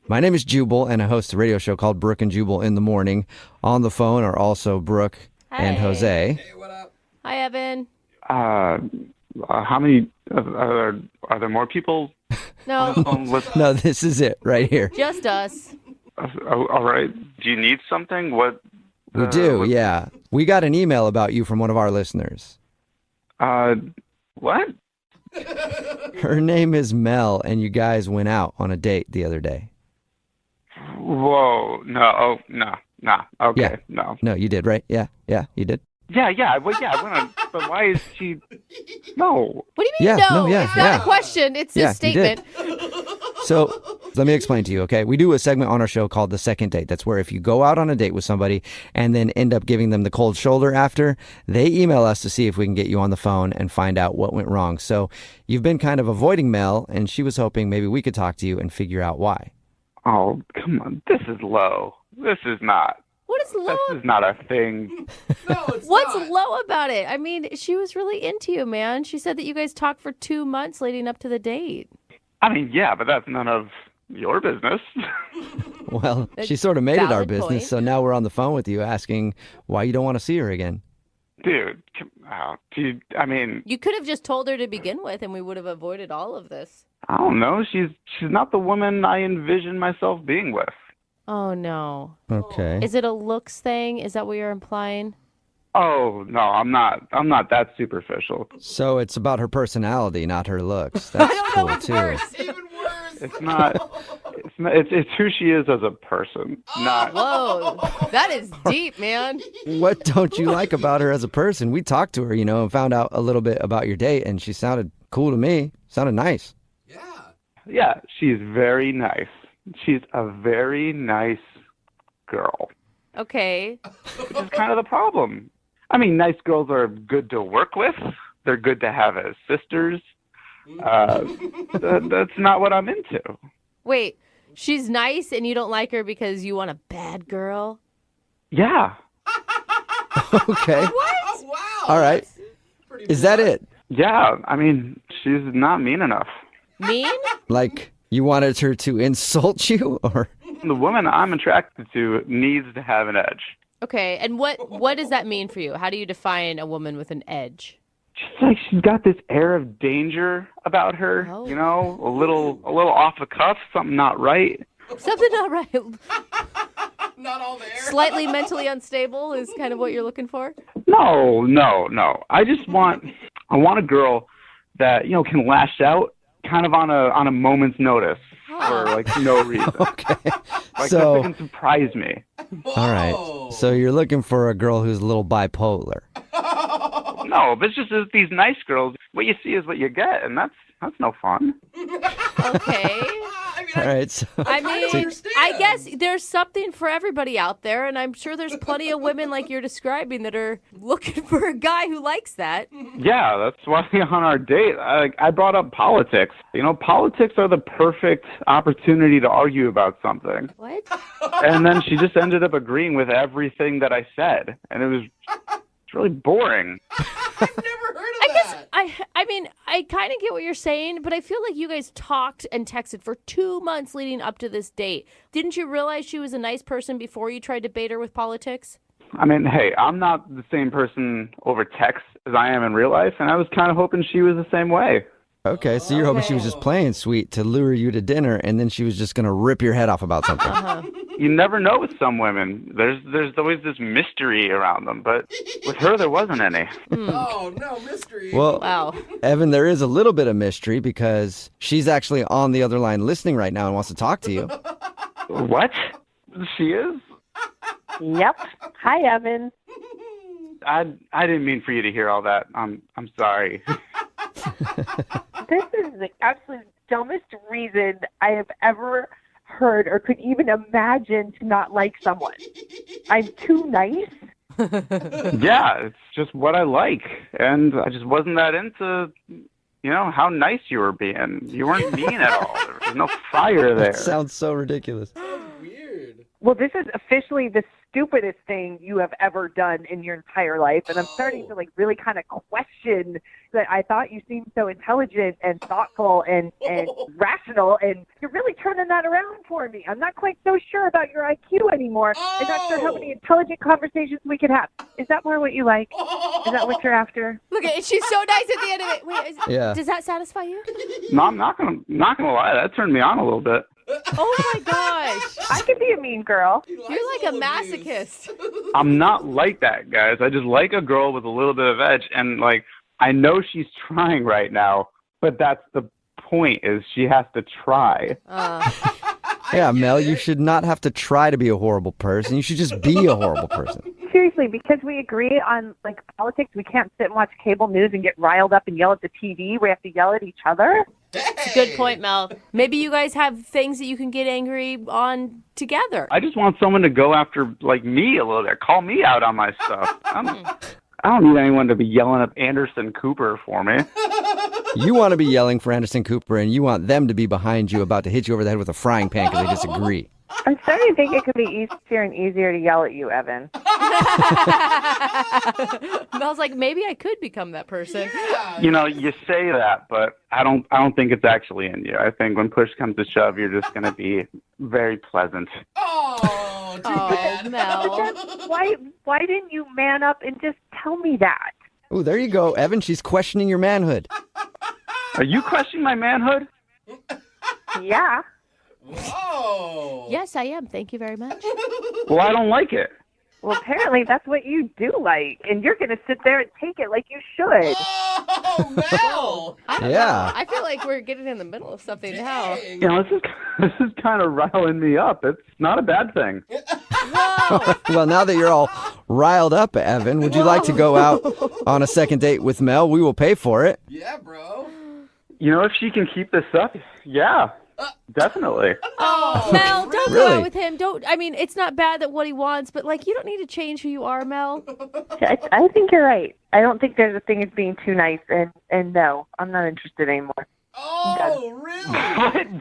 my name is Jubal, and I host a radio show called Brooke and Jubal in the Morning. On the phone are also Brooke and Jose. Hey, what up? Hi, Evan. How many are there more people? No. No, this is it right here. Just us. All right. Do you need something? What? We do, yeah. We got an email about you from one of our listeners. What? Her name is Mel, and you guys went out on a date the other day. Whoa. No. Oh, no. Nah. Okay. Yeah. No. No, you did, right? Yeah, you did. But why is she? No. What do you mean no? Yeah, it's not a question. It's a statement. So let me explain to you, okay? We do a segment on our show called The Second Date. That's where if you go out on a date with somebody and then end up giving them the cold shoulder after, they email us to see if we can get you on the phone and find out what went wrong. So you've been kind of avoiding Mel, and she was hoping maybe we could talk to you and figure out why. Oh, come on. This is low. This is not. What is low? This is not a thing. What's low about it? I mean, she was really into you, man. She said that you guys talked for 2 months leading up to the date. I mean, yeah, but that's none of your business. Well, she sort of made it our business, so now we're on the phone with you asking why you don't want to see her again. Dude, I mean... You could have just told her to begin with, and we would have avoided all of this. I don't know. She's not the woman I envision myself being with. Oh, no. Okay. Is it a looks thing? Is that what you're implying? Oh, no, I'm not that superficial. So it's about her personality, not her looks. That's cool, too. Even worse. It's not. It's who she is as a person. Not. Whoa, that is deep, man. What don't you like about her as a person? We talked to her, and found out a little bit about your date, and she sounded cool to me. Sounded nice. Yeah, she's very nice. She's a very nice girl. Okay. Which is kind of the problem. I mean, nice girls are good to work with. They're good to have as sisters. That's not what I'm into. Wait, she's nice and you don't like her because you want a bad girl? Yeah. Okay. What? Wow. All right. Is that it? Yeah. I mean, she's not mean enough. Mean? Like you wanted her to insult you, or? The woman I'm attracted to needs to have an edge. Okay, and what does that mean for you? How do you define a woman with an edge? She's got this air of danger about her, Oh. a little off the cuff, something not right. Something not right. Not all there. Slightly mentally unstable is kind of what you're looking for? No. I want a girl that, can lash out kind of on a moment's notice for no reason. Okay. That can surprise me. All right. So you're looking for a girl who's a little bipolar. No, but it's just that these nice girls, what you see is what you get, and that's no fun. Okay. All right. So, I guess there's something for everybody out there, and I'm sure there's plenty of women like you're describing that are looking for a guy who likes that. Yeah, that's why on our date, I brought up politics. Politics are the perfect opportunity to argue about something. What? And then she just ended up agreeing with everything that I said, and it's really boring. I kind of get what you're saying, but I feel like you guys talked and texted for 2 months leading up to this date. Didn't you realize she was a nice person before you tried to bait her with politics? I mean, hey, I'm not the same person over text as I am in real life, and I was kind of hoping she was the same way. Okay, so you're hoping she was just playing sweet to lure you to dinner, and then she was just going to rip your head off about something. You never know with some women. There's always this mystery around them, but with her there wasn't any. Oh, no, mystery. Well, wow. Evan, there is a little bit of mystery because she's actually on the other line listening right now and wants to talk to you. What? She is? Yep. Hi, Evan. I didn't mean for you to hear all that. I'm sorry. This is the absolute dumbest reason I have ever heard or could even imagine to not like someone. I'm too nice? Yeah, it's just what I like. And I just wasn't that into, how nice you were being. You weren't mean at all. There was no fire there. That sounds so ridiculous. Well, this is officially the stupidest thing you have ever done in your entire life. And I'm starting to really kind of question that. I thought you seemed so intelligent and thoughtful and rational, and you're really turning that around for me. I'm not quite so sure about your IQ anymore. I'm not sure how many intelligent conversations we could have. Is that more what you like? Is that what you're after? Look, she's so nice at the end of it. Wait, Yeah. Does that satisfy you? No, I'm not gonna lie. That turned me on a little bit. Oh my gosh. I could be a mean girl. You're like a masochist. I'm not like that, guys. I just like a girl with a little bit of edge, and I know she's trying right now, but that's the point, is she has to try. Yeah, Mel, you should not have to try to be a horrible person. You should just be a horrible person. Here seriously, because we agree on like politics, we can't sit and watch cable news and get riled up and yell at the TV. We have to yell at each other. It's a good point, Mel. Maybe you guys have things that you can get angry on together. I just want someone to go after like me a little bit, call me out on my stuff. I don't need anyone to be yelling at Anderson Cooper for me. You want to be yelling for Anderson Cooper, and you want them to be behind you about to hit you over the head with a frying pan because they disagree. I'm starting to think it could be easier and easier to yell at you, Evan. Mel's like, maybe I could become that person. You know, you say that, but I don't think it's actually in you. I think when push comes to shove, you're just going to be very pleasant. Oh, too bad. Mel. Why didn't you man up and just tell me that? Oh, there you go, Evan. She's questioning your manhood. Are you questioning my manhood? Yeah. Whoa. Yes, I am. Thank you very much. Well, I don't like it. Well, apparently that's what you do like, and you're going to sit there and take it like you should. Oh, Mel. I don't know. I feel like we're getting in the middle of something now. You know, this is kind of riling me up. It's not a bad thing. Well, now that you're all riled up, Evan, would you like to go out on a second date with Mel? We will pay for it. Yeah, bro. You know, if she can keep this up, yeah, definitely. Oh, Mel, don't Really? go out with him. I mean, it's not bad that what he wants, but like, you don't need to change who you are, Mel. I think you're right. I don't think there's a thing as being too nice, and no, I'm not interested anymore. Oh, really?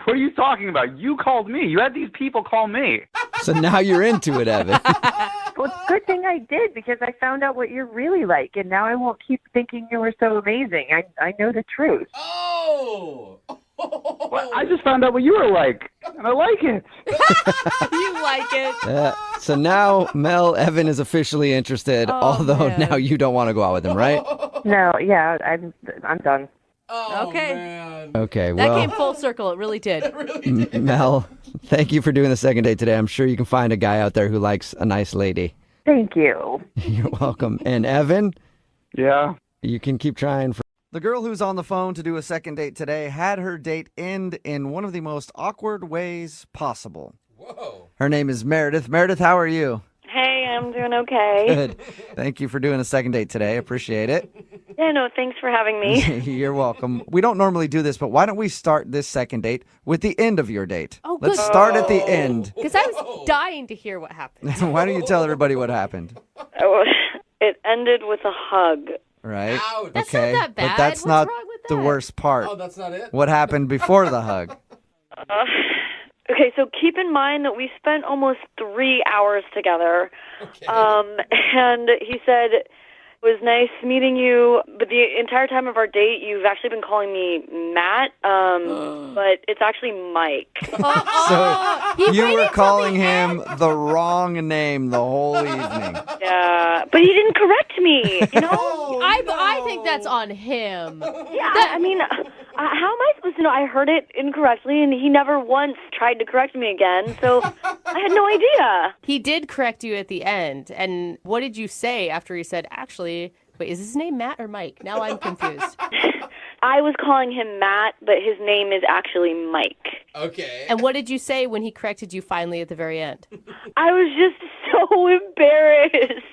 What are you talking about? You called me. You had these people call me. So now you're into it, Evan. Well, it's a good thing I did because I found out what you're really like, and now I won't keep thinking you were so amazing. I know the truth. Oh. Well, I just found out what you were like, and I like it. You like it. So now Mel, Evan is officially interested, although man. now you don't want to go out with him, right? No, yeah, I'm done. Oh, Okay. man. Okay, That well, came full circle. It really did. Mel, thank you for doing the second date today. I'm sure you can find a guy out there who likes a nice lady. Thank you. You're welcome. And Evan, Yeah. you can keep trying for. The girl who's on the phone to do a second date today had her date end in one of the most awkward ways possible. Whoa. Her name is Meredith. Meredith, how are you? Hey, I'm doing okay. Good. Thank you for doing a second date today. Appreciate it. Yeah, no, thanks for having me. You're welcome. We don't normally do this, but why don't we start this second date with the end of your date? Oh, good. Let's start at the end. Because I was dying to hear what happened. Why don't you tell everybody what happened? Oh, it ended with a hug. Right? Ouch. That's not that bad. But that's What's not wrong with the that? worst part. Oh, that's not it? What happened before the hug? Okay, so keep in mind that we spent almost 3 hours together. Okay. And he said, it was nice meeting you, but the entire time of our date, you've actually been calling me Matt, but it's actually Mike. So you were calling him the wrong name the whole evening. Yeah, but he didn't correct me, you know? I think that's on him. Yeah, I mean, how am I supposed to know? I heard it incorrectly, and he never once tried to correct me again, so I had no idea. He did correct you at the end. And what did you say after he said, actually, wait, is his name Matt or Mike? Now I'm confused. I was calling him Matt, but his name is actually Mike. Okay. And what did you say when he corrected you finally at the very end? I was just so embarrassed.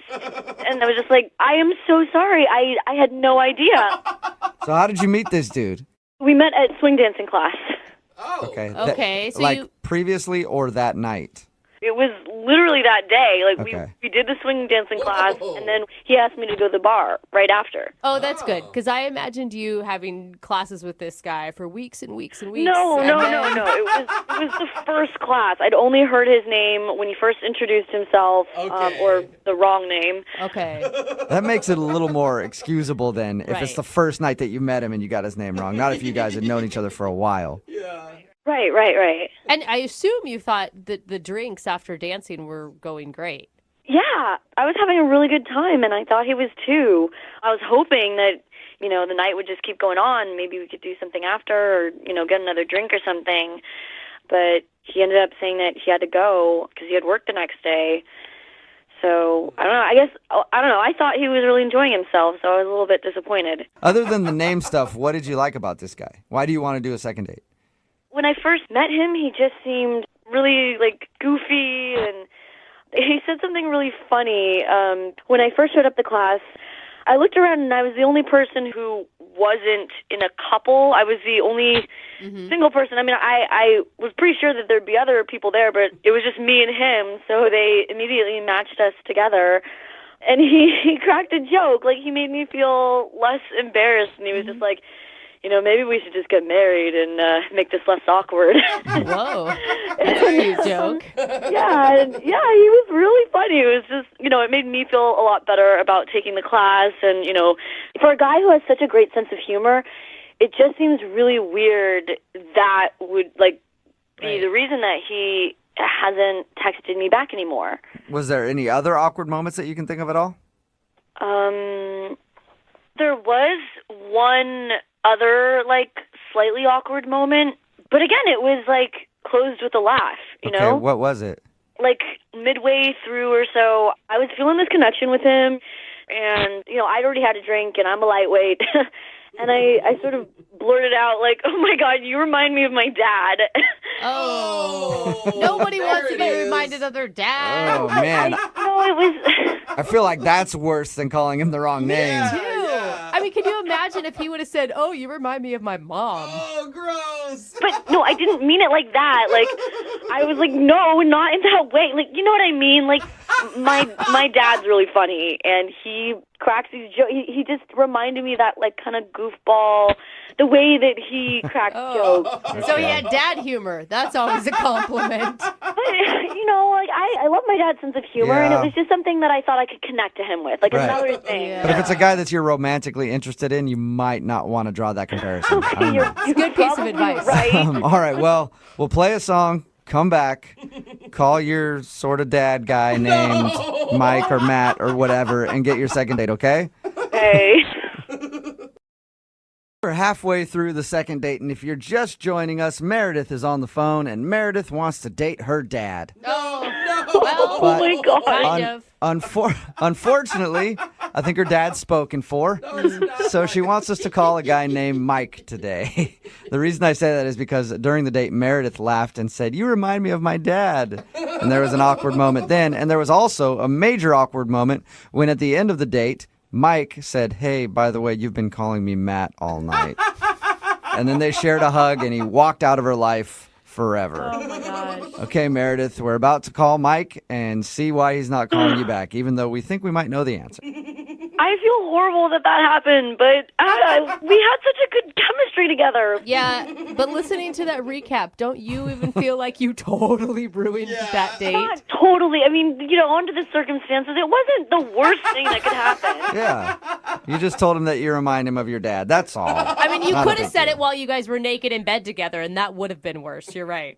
And I was just like, I am so sorry. I had no idea. So how did you meet this dude? We met at swing dancing class. Oh. Okay. Okay, so like you- previously or that night? It was literally that day. Like Okay. we did the swing dancing class, and then he asked me to go to the bar right after. Oh, that's good. Because I imagined you having classes with this guy for weeks and weeks and weeks. No. and then- It was the first class. I'd only heard his name when he first introduced himself, or the wrong name. Okay. That makes it a little more excusable then if it's Right. the first night that you met him and you got his name wrong. Not if you guys had known each other for a while. Right. And I assume you thought that the drinks after dancing were going great. Yeah, I was having a really good time, and I thought he was too. I was hoping that, you know, the night would just keep going on. Maybe we could do something after, or, you know, get another drink or something. But he ended up saying that he had to go because he had work the next day. So, I don't know. I thought he was really enjoying himself, so I was a little bit disappointed. Other than the name stuff, what did you like about this guy? Why do you want to do a second date? When I first met him, he just seemed really, like, goofy, and He said something really funny. When I first showed up to class, I looked around and I was the only person who wasn't in a couple. I was the only single person. I mean, I was pretty sure that there'd be other people there, but it was just me and him, so they immediately matched us together. And he cracked a joke. Like, he made me feel less embarrassed, and he was just like, maybe we should just get married and make this less awkward. Whoa. That's a new joke. Yeah, he was really funny. It was just, it made me feel a lot better about taking the class. And, for a guy who has such a great sense of humor, it just seems really weird that would, be the reason that he hasn't texted me back anymore. Was there any other awkward moments that you can think of at all? There was one other, slightly awkward moment. But again, it was, closed with a laugh, you know? Okay, what was it? Midway through or so, I was feeling this connection with him. And, I'd already had a drink, and I'm a lightweight. And I sort of blurted out, oh, my God, you remind me of my dad. Oh. Nobody wants to be reminded of their dad. Oh, man. It was... I feel like that's worse than calling him the wrong name. I mean, can you imagine if he would have said, "Oh, you remind me of my mom"? Oh, gross. But no, I didn't mean it like that. I was like, no, not in that way. You know what I mean? My dad's really funny, and he cracks these jokes. He just reminded me of that, kind of goofball, the way that he cracked jokes. So he had dad humor. That's always a compliment. But, I love my dad's sense of humor, and it was just something that I thought I could connect to him with, another thing. Yeah. But if it's a guy that you're romantically interested in, you might not want to draw that comparison. Okay, it's a good piece of advice. Right. All right, well, we'll play a song, come back, call your sort of dad guy named Mike or Matt or whatever, and get your second date, okay? Hey. We're halfway through the second date, and if you're just joining us, Meredith is on the phone, and Meredith wants to date her dad. Well, oh my God. Kind of. Unfortunately, I think her dad's spoken for, so she wants us to call a guy named Mike today. The reason I say that is because during the date, Meredith laughed and said, "You remind me of my dad." And there was an awkward moment then, and there was also a major awkward moment when at the end of the date, Mike said, "Hey, by the way, you've been calling me Matt all night." And then they shared a hug, and he walked out of her life forever. Oh my gosh. Okay, Meredith, we're about to call Mike and see why he's not calling you back, even though we think we might know the answer. I feel horrible that happened, but we had such a good chemistry together. Yeah, but listening to that recap, don't you even feel like you totally ruined that date? Not totally. I mean, under the circumstances, it wasn't the worst thing that could happen. Yeah. You just told him that you remind him of your dad. That's all. I mean, you could have said it while you guys were naked in bed together, and that would have been worse. You're right.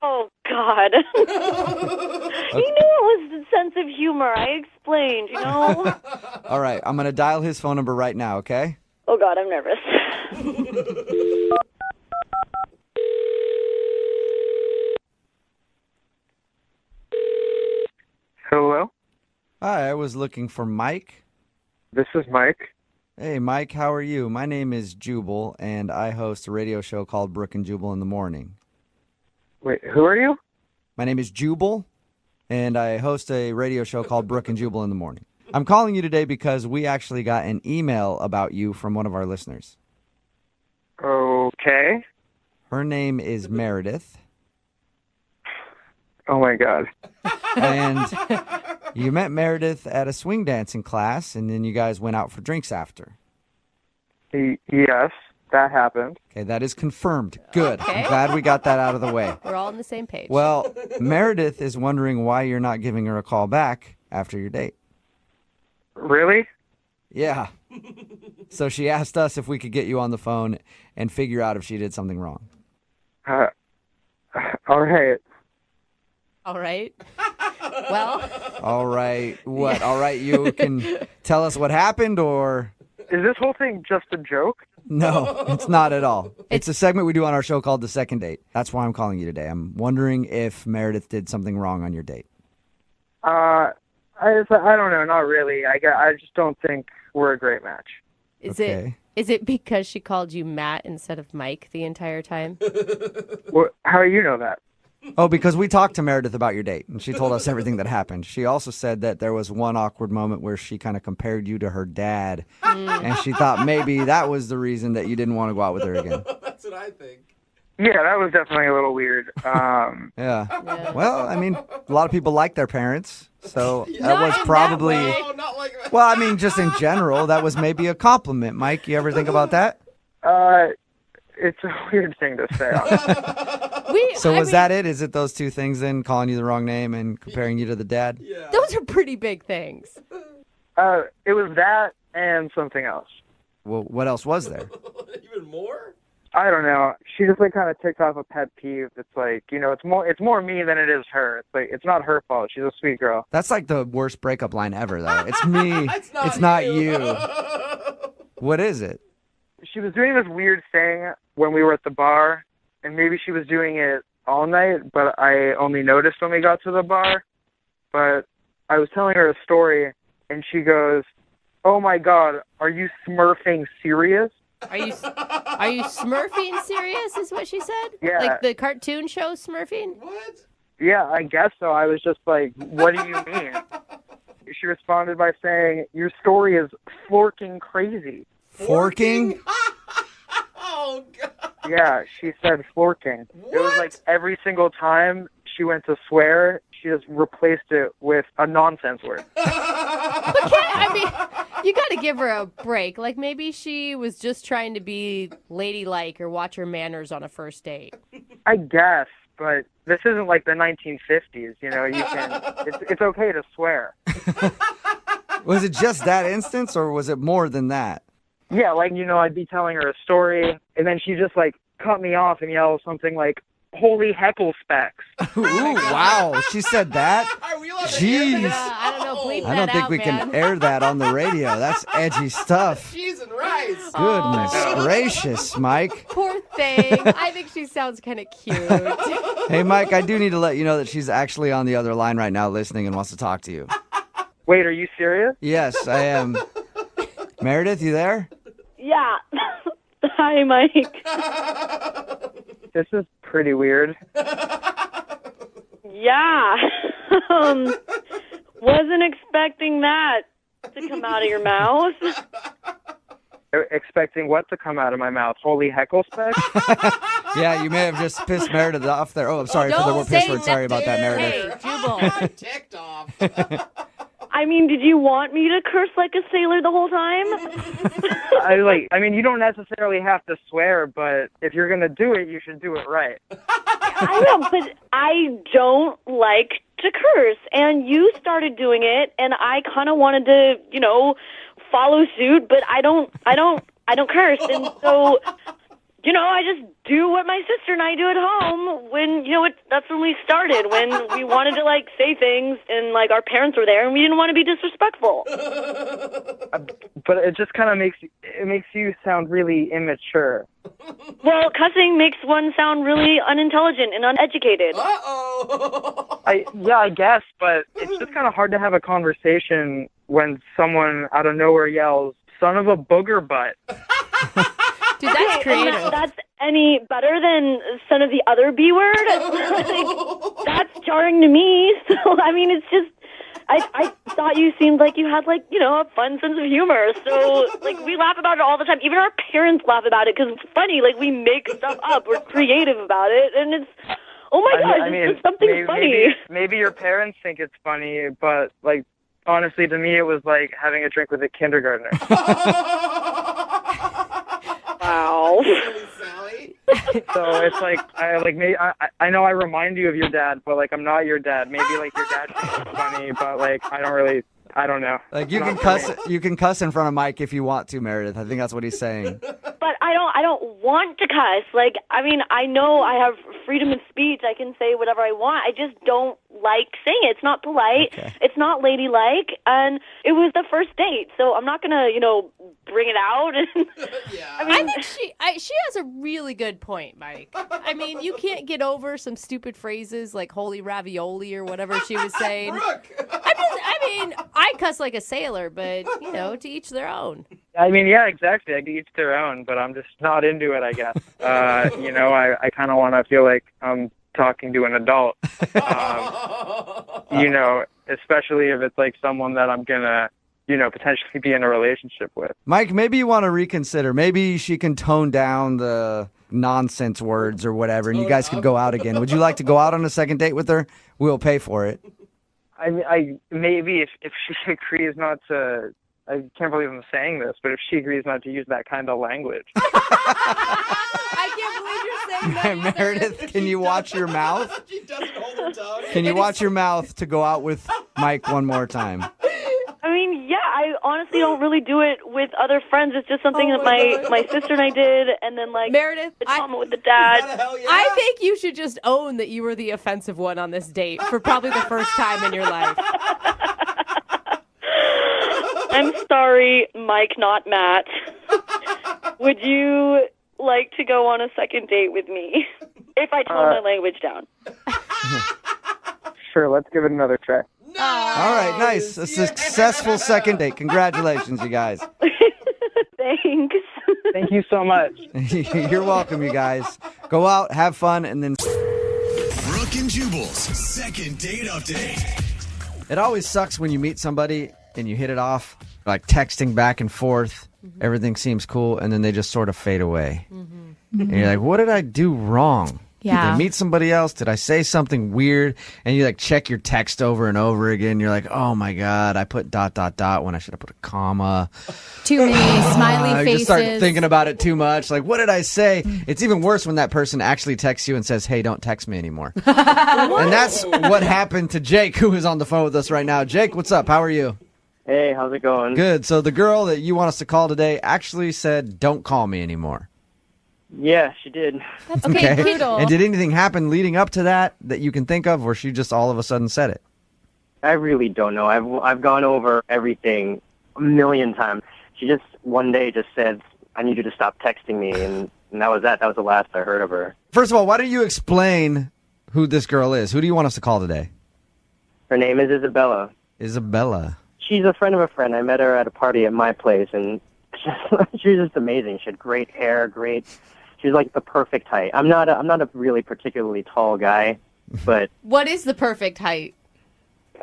Oh, God. You knew it was the sense of humor. I explained, All right, I'm going to dial his phone number right now, okay? Oh, God, I'm nervous. Hello? Hi, I was looking for Mike. This is Mike. Hey, Mike, how are you? My name is Jubal, and I host a radio show called Brooke and Jubal in the Morning. Wait, who are you? My name is Jubal, and I host a radio show called Brooke and Jubal in the Morning. I'm calling you today because we actually got an email about you from one of our listeners. Okay. Her name is Meredith. Oh, my God. And you met Meredith at a swing dancing class, and then you guys went out for drinks after. Yes, that happened. Okay, that is confirmed. Good. Okay. I'm glad we got that out of the way. We're all on the same page. Well, Meredith is wondering why you're not giving her a call back after your date. Really? Yeah. So she asked us if we could get you on the phone and figure out if she did something wrong. All right. All right. Well. All right. What? All right, you can tell us what happened, or? Is this whole thing just a joke? No, it's not at all. It's a segment we do on our show called The Second Date. That's why I'm calling you today. I'm wondering if Meredith did something wrong on your date. I don't know. Not really. I just don't think we're a great match. Is it because she called you Matt instead of Mike the entire time? How do you know that? Oh, because we talked to Meredith about your date, and she told us everything that happened. She also said that there was one awkward moment where she kind of compared you to her dad, and she thought maybe that was the reason that you didn't want to go out with her again. That's what I think. Yeah, that was definitely a little weird. Yeah. Well, I mean, a lot of people like their parents, so that was probably. Well, I mean, just in general, that was maybe a compliment. Mike, you ever think about that? It's a weird thing to say. So was that it? Is it those two things then, calling you the wrong name and comparing you to the dad? Those are pretty big things. It was that and something else. Well, what else was there? Even more? I don't know. She just like kind of ticked off a pet peeve. It's like, it's more me than it is her. It's like it's not her fault. She's a sweet girl. That's like the worst breakup line ever, though. It's me. It's not you. What is it? She was doing this weird thing when we were at the bar, and maybe she was doing it all night, but I only noticed when we got to the bar. But I was telling her a story, and she goes, "Oh my God, are you smurfing serious?" Are you Smurfing serious is what she said? Yeah. Like the cartoon show Smurfing? What? Yeah, I guess so. I was just like, what do you mean? She responded by saying, "Your story is forking crazy." Forking? Oh, God. Yeah, she said forking. What? It was like every single time she went to swear, she just replaced it with a nonsense word. You got to give her a break. Like maybe she was just trying to be ladylike or watch her manners on a first date. I guess, but this isn't like the 1950s. It's okay to swear. Was it just that instance, or was it more than that? Yeah, like, I'd be telling her a story, and then she just, like, cut me off and yell something like, "Holy heckle specs." Ooh, wow. She said that? Are we allowed to Jeez. hear this? I don't know. Bleep I don't that think out, we man. can air that on the radio. That's edgy stuff. Cheese and rice. Goodness gracious, Mike. Poor thing. I think she sounds kind of cute. Hey, Mike, I do need to let you know that she's actually on the other line right now listening and wants to talk to you. Wait, are you serious? Yes, I am. Meredith, you there? Yeah. Hi, Mike. This is pretty weird. Yeah. Wasn't expecting that to come out of your mouth. Expecting what to come out of my mouth? Holy heckle specs? Yeah, you may have just pissed Meredith off there. Oh, I'm sorry for the word piss word. Sorry about that, Meredith. Hey, Jubal. I'm ticked off. I mean, did you want me to curse like a sailor the whole time? You don't necessarily have to swear, but if you're going to do it, you should do it right. I know, but I don't like to curse, and you started doing it, and I kind of wanted to, follow suit, but I don't curse, and so, I just do what my sister and I do at home when, that's when we started, when we wanted to, say things, and, our parents were there, and we didn't want to be disrespectful. But it just kind of makes you sound really immature. Well, cussing makes one sound really unintelligent and uneducated. Uh-oh. I guess, but it's just kind of hard to have a conversation when someone out of nowhere yells, "Son of a booger butt." Dude, that's creative. That's any better than some of the other B word? That's jarring to me. So, it's just, I thought you seemed like you had, a fun sense of humor. So, we laugh about it all the time. Even our parents laugh about it because it's funny. We make stuff up. We're creative about it. And it's, oh my gosh, it's just something funny. Maybe your parents think it's funny, but, honestly, to me, it was like having a drink with a kindergartner. Wow. So it's I know I remind you of your dad, but I'm not your dad. Maybe your dad thinks it's funny, but I don't know. You can cuss in front of Mike if you want to, Meredith. I think that's what he's saying. But I don't want to cuss. I know I have freedom of speech. I can say whatever I want. I just don't like saying it. It's not polite. Okay. It's not ladylike. And it was the first date, so I'm not gonna, bring it out. Yeah. I think she has a really good point, Mike. You can't get over some stupid phrases like "holy ravioli" or whatever she was saying. Brooke. I cuss like a sailor, but to each their own. Yeah, exactly. I each their own, but I'm just not into it, I guess. I kind of want to feel like I'm talking to an adult. You know, especially if it's like someone that I'm gonna, you know, potentially be in a relationship with. Mike, maybe you want to reconsider. Maybe she can tone down the nonsense words or whatever, and you guys could go out again. Would you like to go out on a second date with her? We'll pay for it. I maybe if she agrees not to. I can't believe I'm saying this, but if she agrees not to use that kind of language. I can't believe you're saying that. Meredith, can you watch your mouth? She doesn't hold her tongue. Can you watch your mouth to go out with Mike one more time? I mean, yeah, I honestly don't really do it with other friends. It's just something that my sister and I did, and then like Meredith, the trauma with the dad. I think you should just own that you were the offensive one on this date for probably the first time in your life. I'm sorry, Mike, not Matt. Would you like to go on a second date with me if I tone my language down? Sure, let's give it another try. All right, nice. A successful second date. Congratulations, you guys. Thanks. Thank you so much. You're welcome, you guys. Go out, have fun, and then... Brooke and Jubal's second date update. It always sucks when you meet somebody and you hit it off, like texting back and forth. Everything seems cool, and then they just sort of fade away. And you're like, what did I do wrong? Yeah. Did I meet somebody else? Did I say something weird? And you like check your text over and over again. You're like, oh my God, I put ... when I should have put a comma. Too many smiley You faces. just start thinking about it too much. Like, what did I say? It's even worse when that person actually texts you and says, hey, don't text me anymore. And that's what happened to Jake, who is on the phone with us right now. Jake, what's up? How are you? Hey, how's it going? Good. So the girl that you want us to call today actually said, don't call me anymore. Yeah, she did. That's okay. Brutal. And did anything happen leading up to that you can think of, or she just all of a sudden said it? I really don't know. I've gone over everything a million times. She just one day just said, I need you to stop texting me, and that was that. That was the last I heard of her. First of all, why don't you explain who this girl is? Who do you want us to call today? Her name is Isabella. Isabella. She's a friend of a friend. I met her at a party at my place, and she was just amazing. She had great hair, She's like the perfect height. I'm not a really particularly tall guy, but What is the perfect height?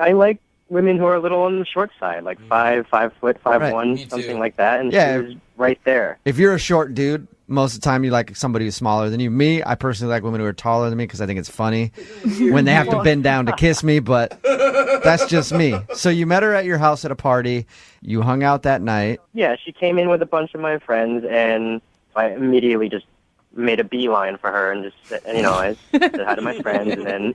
I like women who are a little on the short side, like 5 foot, 5'1", something like that. And Yeah. she was right there. If you're a short dude, most of the time you like somebody who's smaller than you. Me, I personally like women who are taller than me because I think it's funny when they have to bend down to kiss me, but that's just me. So you met her at your house at a party. You hung out that night. Yeah, she came in with a bunch of my friends, and I immediately just made a beeline for her and just said, I said hi to my friends, and then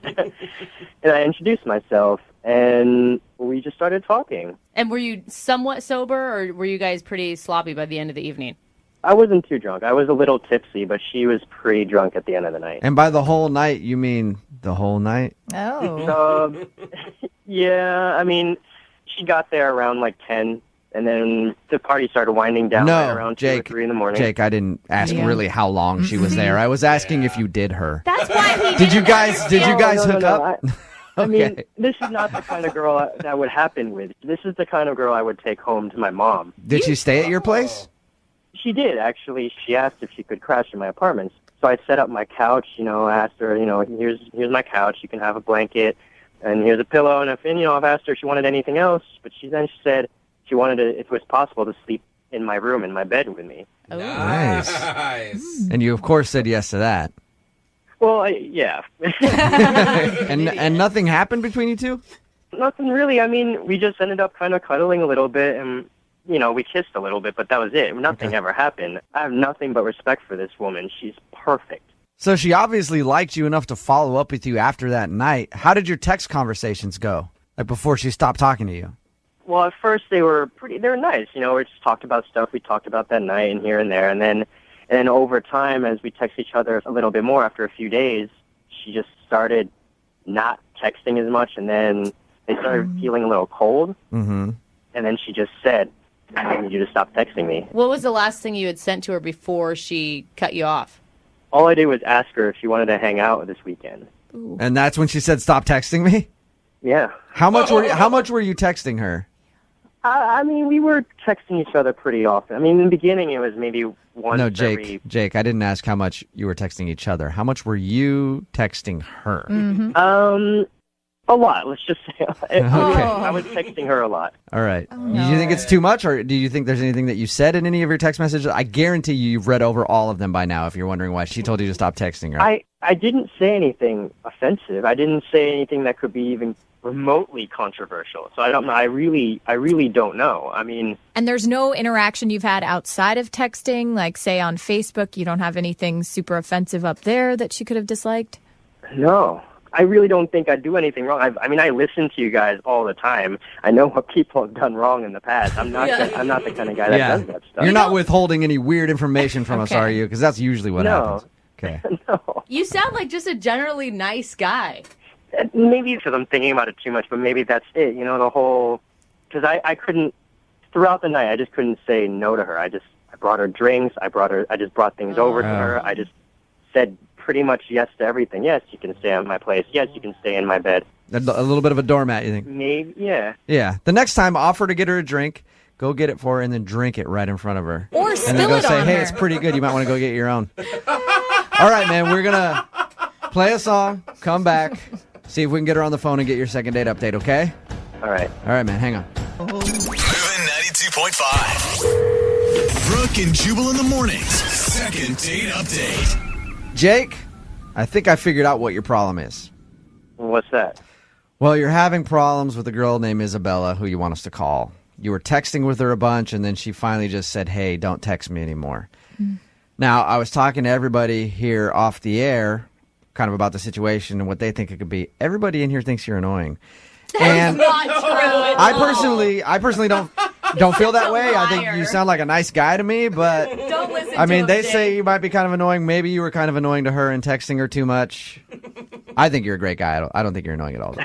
and I introduced myself, and we just started talking. And were you somewhat sober, or were you guys pretty sloppy by the end of the evening? I wasn't too drunk. I was a little tipsy, but she was pretty drunk at the end of the night. And by the whole night, you mean the whole night? Oh. Yeah, I mean, she got there around like 10, and then the party started winding down right around 2 or 3 in the morning. Jake, I didn't ask really how long she was there. I was asking if you did her. That's why he Did you guys hook up? I mean, this is not the kind of girl that would happen with. This is the kind of girl I would take home to my mom. Did she stay at your place? She did, actually. She asked if she could crash in my apartment. So I set up my couch, asked her, here's my couch. You can have a blanket, and here's a pillow. And I've asked her if she wanted anything else, but she said she wanted to, if it was possible, to sleep in my room, in my bed with me. Oh. Nice. And you, of course, said yes to that. Well, yeah. And nothing happened between you two? Nothing really. I mean, we just ended up kind of cuddling a little bit, and we kissed a little bit, but that was it. Nothing ever happened. I have nothing but respect for this woman. She's perfect. So she obviously liked you enough to follow up with you after that night. How did your text conversations go? Like before she stopped talking to you? Well, at first they were nice. We just talked about stuff we talked about that night and here and there. And then over time, as we text each other a little bit more after a few days, she just started not texting as much. And then they started feeling a little cold. Mm-hmm. And then she just said, I need you to stop texting me. What was the last thing you had sent to her before she cut you off? All I did was ask her if she wanted to hang out this weekend. Ooh. And that's when she said, stop texting me? Yeah. How much were you texting her? I mean, we were texting each other pretty often. I mean, in the beginning, it was maybe once. No, Jake, I didn't ask how much you were texting each other. How much were you texting her? A lot. Let's just say I was texting her a lot. All right. Do you think it's too much, or do you think there's anything that you said in any of your text messages? I guarantee you've read over all of them by now if you're wondering why she told you to stop texting her. I didn't say anything offensive. I didn't say anything that could be even remotely controversial. So I don't know. I really don't know. I mean... And there's no interaction you've had outside of texting? Like, say, on Facebook, you don't have anything super offensive up there that she could have disliked? No. I really don't think I do anything wrong. I mean, I listen to you guys all the time. I know what people have done wrong in the past. I'm not the kind of guy that does that stuff. You're not withholding any weird information from us, are you? Because that's usually what happens. Okay. You sound like just a generally nice guy. Maybe because I'm thinking about it too much, but maybe that's it. You know, the whole... Because I couldn't... Throughout the night, I just couldn't say no to her. I brought her drinks. I just brought things over to her. I just said pretty much yes to everything. Yes, you can stay at my place. Yes, you can stay in my bed. A little bit of a doormat, you think? Maybe, yeah. Yeah. The next time, offer to get her a drink. Go get it for her and then drink it right in front of her. Or spill and then go it say, on hey, her. it's pretty good. You might want to go get your own. All right, man. We're going to play a song, come back, see if we can get her on the phone and get your second date update, okay? All right. All right, man. Hang on. Moving 92.5. Brooke and Jubal in the mornings. Second date update. Jake, I think I figured out what your problem is. What's that? Well, you're having problems with a girl named Isabella who you want us to call. You were texting with her a bunch, and then she finally just said, hey, don't text me anymore. Now, I was talking to everybody here off the air kind of about the situation and what they think it could be. Everybody in here thinks you're annoying. And I personally don't feel that way. I think you sound like a nice guy to me, but Don't listen I mean, to him, they say Jake. you might be kind of annoying. Maybe you were kind of annoying to her and texting her too much. I think you're a great guy. I don't think you're annoying at all.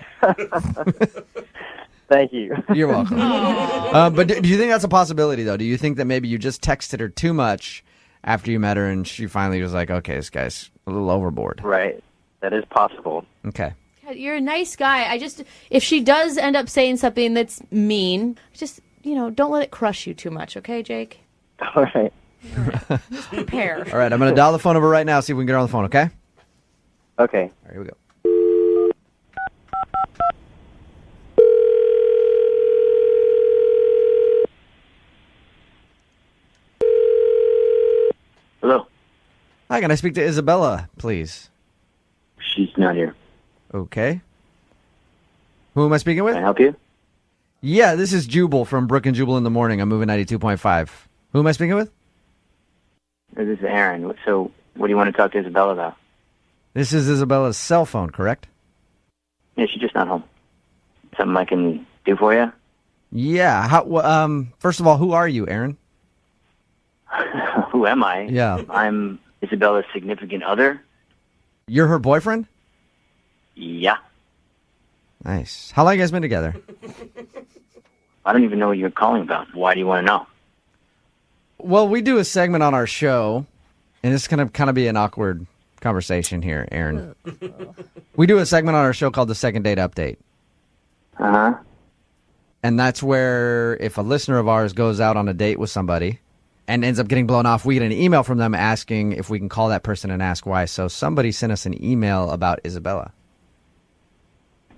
Thank you. You're welcome. But do you think that's a possibility, though? Do you think that maybe you just texted her too much after you met her and she finally was like, okay, this guy's a little overboard? Right. That is possible. Okay. God, you're a nice guy. If she does end up saying something that's mean, just, don't let it crush you too much, okay, Jake? All right. Just prepare. All right, I'm going to dial the phone over right now, see if we can get her on the phone, okay? Okay. All right, here we go. Hello. Hi, can I speak to Isabella, please? She's not here. Okay. Who am I speaking with? Can I help you? Yeah, this is Jubal from Brooke and Jubal in the Morning. I'm moving 92.5. Who am I speaking with? This is Aaron. So, what do you want to talk to Isabella about? This is Isabella's cell phone, correct? Yeah, she's just not home. Something I can do for you? Yeah. First of all, who are you, Aaron? Who am I? Yeah. I'm Isabella's significant other. You're her boyfriend? Yeah. Nice. How long have you guys been together? I don't even know what you're calling about. Why do you want to know? Well, we do a segment on our show, and it's going to kind of be an awkward conversation here, Aaron. We do a segment on our show called the Second Date Update. Uh-huh. And that's where if a listener of ours goes out on a date with somebody and ends up getting blown off, we get an email from them asking if we can call that person and ask why. So somebody sent us an email about Isabella.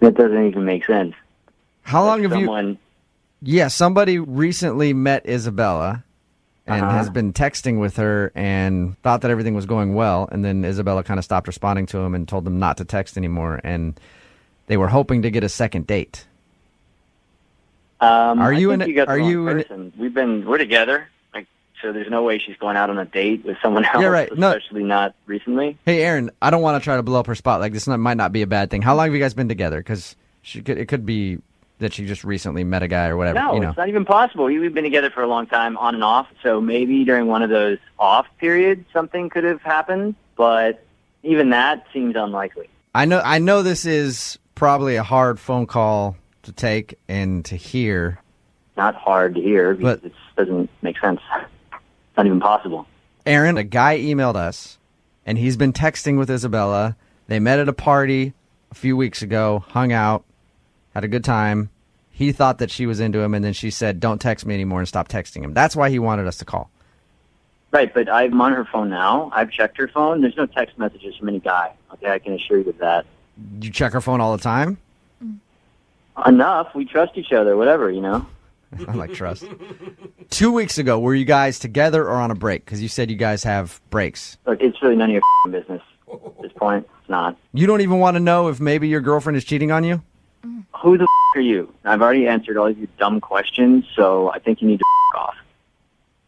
That doesn't even make sense. How long have someone... you... Yeah, somebody recently met Isabella and has been texting with her and thought that everything was going well. And then Isabella kind of stopped responding to him and told them not to text anymore. And they were hoping to get a second date. Are you in person? We're together. So there's no way she's going out on a date with someone else, Yeah, right. No. especially not recently. Hey, Aaron, I don't want to try to blow up her spot. Like, might not be a bad thing. How long have you guys been together? Because it could be that she just recently met a guy or whatever. No, it's not even possible. We've been together for a long time, on and off. So maybe during one of those off periods, something could have happened. But even that seems unlikely. I know this is probably a hard phone call to take and to hear. Not hard to hear because it doesn't make sense. It's not even possible. Aaron, a guy emailed us, and he's been texting with Isabella. They met at a party a few weeks ago, hung out, had a good time. He thought that she was into him, and then she said, don't text me anymore, and stop texting him. That's why he wanted us to call. Right, but I'm on her phone now. I've checked her phone. There's no text messages from any guy. Okay, I can assure you of that. You check her phone all the time? Enough. We trust each other, whatever, you know? I like trust. 2 weeks ago, were you guys together or on a break? Because you said you guys have breaks. Look, it's really none of your business at this point. It's not. You don't even want to know if maybe your girlfriend is cheating on you? Who the are you? I've already answered all of your dumb questions, so I think you need to off.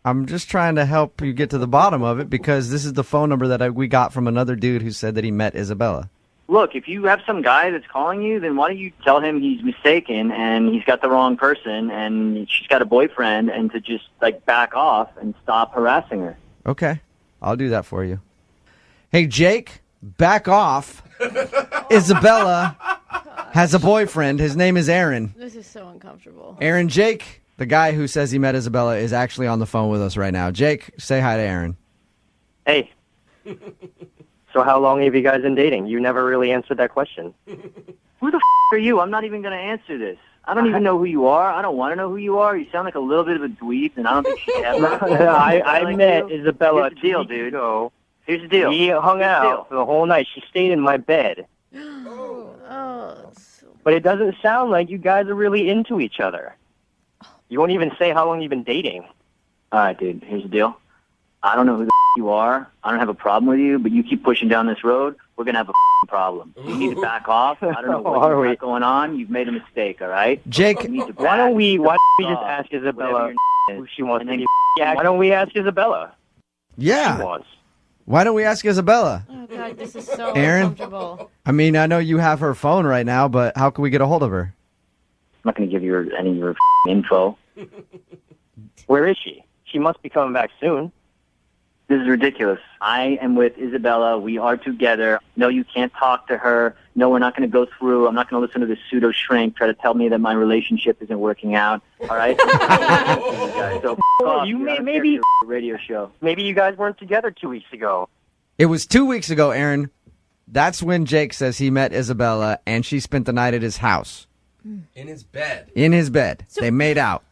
I'm just trying to help you get to the bottom of it because this is the phone number that we got from another dude who said that he met Isabella. Look, if you have some guy that's calling you, then why don't you tell him he's mistaken and he's got the wrong person and she's got a boyfriend and to just, like, back off and stop harassing her. Okay. I'll do that for you. Hey, Jake, back off. Isabella has a boyfriend. His name is Aaron. This is so uncomfortable. Aaron, Jake, the guy who says he met Isabella, is actually on the phone with us right now. Jake, say hi to Aaron. Hey. So how long have you guys been dating? You never really answered that question. Who the are you? I'm not even going to answer this. I don't even know who you are. I don't want to know who you are. You sound like a little bit of a dweeb, and I don't think she ever. I met Isabella Here's the deal, dude. Here's the deal. We hung out for the whole night. She stayed in my bed. But it doesn't sound like you guys are really into each other. You won't even say how long you've been dating. All right, dude. Here's the deal. I don't know who the you are. I don't have a problem with you, but you keep pushing down this road, we're going to have a problem. You need to back off. I don't know what you've got going on. You've made a mistake, all right? Jake, why don't we just ask Isabella who she wants to be? Yeah, why don't we ask Isabella? Yeah. She wants. Why don't we ask Isabella? Oh, God, this is so Aaron? uncomfortable. I mean, I know you have her phone right now, but how can we get a hold of her? I'm not going to give you any of your info. Where is she? She must be coming back soon. This is ridiculous. I am with Isabella. We are together. No, you can't talk to her. No, we're not going to go through. I'm not going to listen to this pseudo shrink try to tell me that my relationship isn't working out. All right? So off. You maybe radio show. Maybe you guys weren't together 2 weeks ago. It was 2 weeks ago, Aaron. That's when Jake says he met Isabella and she spent the night at his house. In his bed. In his bed. They made out.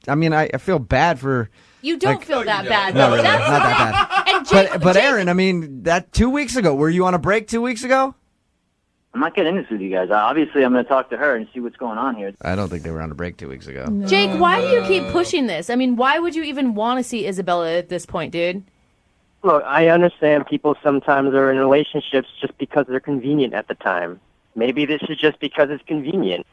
I mean, I feel bad for... You don't feel that bad. No, really, not that bad. And Jake, but Aaron, I mean, that 2 weeks ago, were you on a break 2 weeks ago? I'm not getting into this with you guys. Obviously, I'm going to talk to her and see what's going on here. I don't think they were on a break 2 weeks ago. No. Jake, why do you keep pushing this? I mean, why would you even want to see Isabella at this point, dude? Look, I understand people sometimes are in relationships just because they're convenient at the time. Maybe this is just because it's convenient.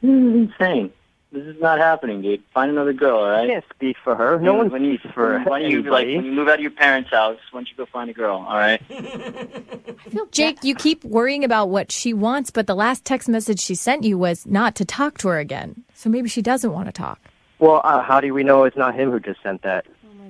This is insane. This is not happening, dude. Find another girl, all right? I can't speak for her. No one speaks for anybody. When you move out of your parents' house, why don't you go find a girl, all right? Jake, you keep worrying about what she wants, but the last text message she sent you was not to talk to her again. So maybe she doesn't want to talk. Well, how do we know it's not him who just sent that?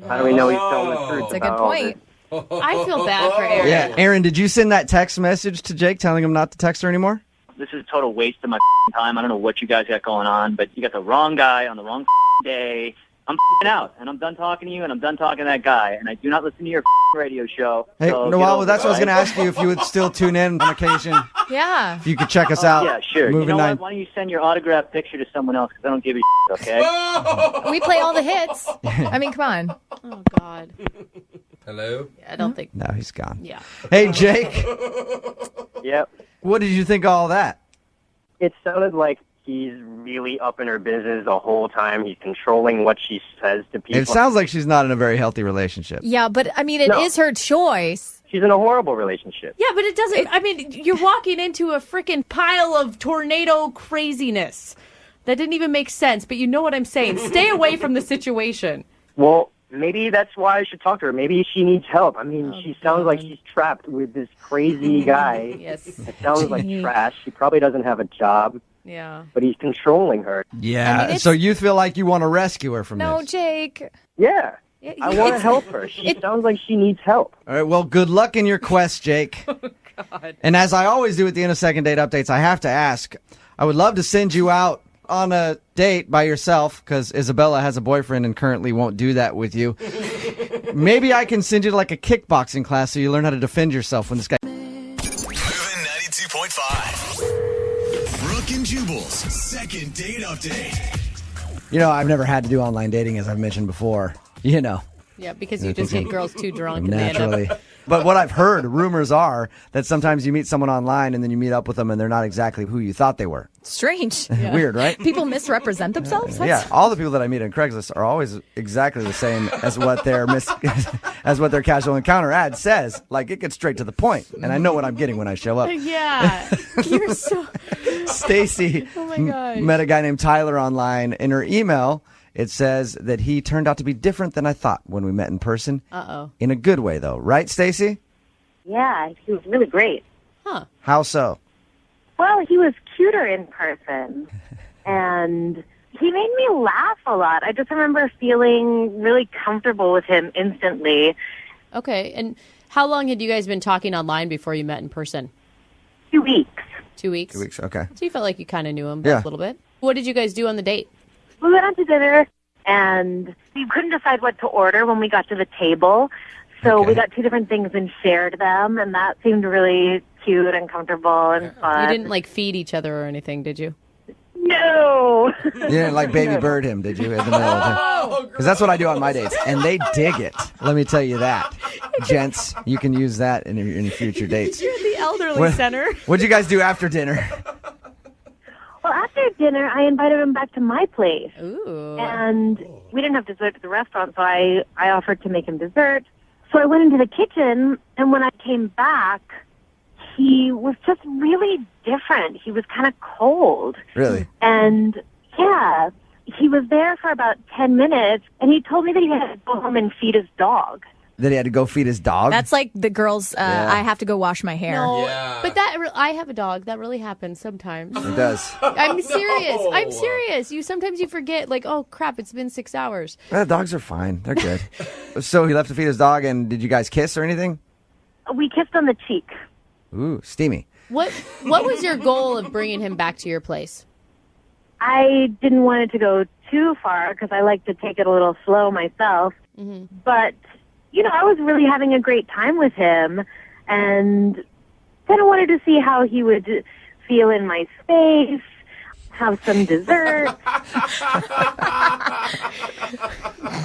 How do we know he's telling the truth? That's a good point. I feel bad for Aaron. Yeah, Aaron, did you send that text message to Jake telling him not to text her anymore? This is a total waste of my time. I don't know what you guys got going on, but you got the wrong guy on the wrong day. I'm out, and I'm done talking to you, and I'm done talking to that guy, and I do not listen to your radio show. Hey, so well, that's what I was going to ask you, if you would still tune in on occasion. Yeah. If you could check us out. Yeah, sure. Moving you know 9. what? Why don't you send your autographed picture to someone else, because I don't give a okay? We play all the hits. I mean, come on. Oh, God. Hello? I don't think... No, he's gone. Yeah. Hey, Jake. Yep. What did you think of all that? It sounded like he's really up in her business the whole time. He's controlling what she says to people. It sounds like she's not in a very healthy relationship. Yeah, but I mean, it is her choice. She's in a horrible relationship. Yeah, but it doesn't... I mean, you're walking into a freaking pile of tornado craziness. That didn't even make sense, but you know what I'm saying. Stay away from the situation. Well, maybe that's why I should talk to her. Maybe she needs help. I mean, she sounds like she's trapped with this crazy guy. Yes. It sounds like trash. She probably doesn't have a job. Yeah. But he's controlling her. Yeah, I mean, so you feel like you want to rescue her from No, this? Jake. Yeah. I want to help her. She sounds like she needs help. All right, well, good luck in your quest, Jake. Oh, God. And as I always do at the end of Second Date Updates, I have to ask, I would love to send you out on a date by yourself, because Isabella has a boyfriend and currently won't do that with you. Maybe I can send you to like a kickboxing class so you learn how to defend yourself when this guy... Moving 92.5. Brooke and Jubal's Second Date Update. You know, I've never had to do online dating, as I've mentioned before. You know, Yeah, because you just get girls too drunk. And they end up- Naturally. But what I've heard, rumors are that sometimes you meet someone online and then you meet up with them and they're not exactly who you thought they were. Strange. Weird, right? People misrepresent themselves? Yeah, all the people that I meet on Craigslist are always exactly the same as what their as what their casual encounter ad says. Like, it gets straight to the point, and I know what I'm getting when I show up. Yeah. You're so... Stacy Oh, my gosh. met a guy named Tyler online. In her email, it says that he turned out to be different than I thought when we met in person. Uh-oh. In a good way, though. Right, Stacy? Yeah, he was really great. Huh. How so? Well, he was cuter in person, and he made me laugh a lot. I just remember feeling really comfortable with him instantly. Okay, and how long had you guys been talking online before you met in person? 2 weeks. 2 weeks? 2 weeks, okay. So you felt like you kind of knew him Yeah. a little bit. What did you guys do on the date? We went out to dinner, and we couldn't decide what to order when we got to the table. So we got 2 different things and shared them, and that seemed really cute and comfortable and fun. You didn't, like, feed each other or anything, did you? No. You didn't like baby bird him, did you? In the middle of because that's what I do on my dates, and they dig it. Let me tell you that, gents. You can use that in your future dates. You're the elderly center. What'd you guys do after dinner? Well, after dinner, I invited him back to my place. Ooh. And we didn't have dessert at the restaurant, so I offered to make him dessert. So I went into the kitchen, and when I came back, he was just really different. He was kind of cold. Really? And, yeah, he was there for about 10 minutes, and he told me that he had to go home and feed his dog. That he had to go feed his dog? That's like the girls, I have to go wash my hair. No, but I have a dog. That really happens sometimes. It does. I'm serious. I'm serious. Sometimes you forget, like, oh, crap, it's been 6 hours. Dogs are fine. They're good. So he left to feed his dog, and did you guys kiss or anything? We kissed on the cheek. Ooh, steamy. What was your goal of bringing him back to your place? I didn't want it to go too far because I like to take it a little slow myself. Mm-hmm. But, I was really having a great time with him, and kind of wanted to see how he would feel in my space, have some dessert.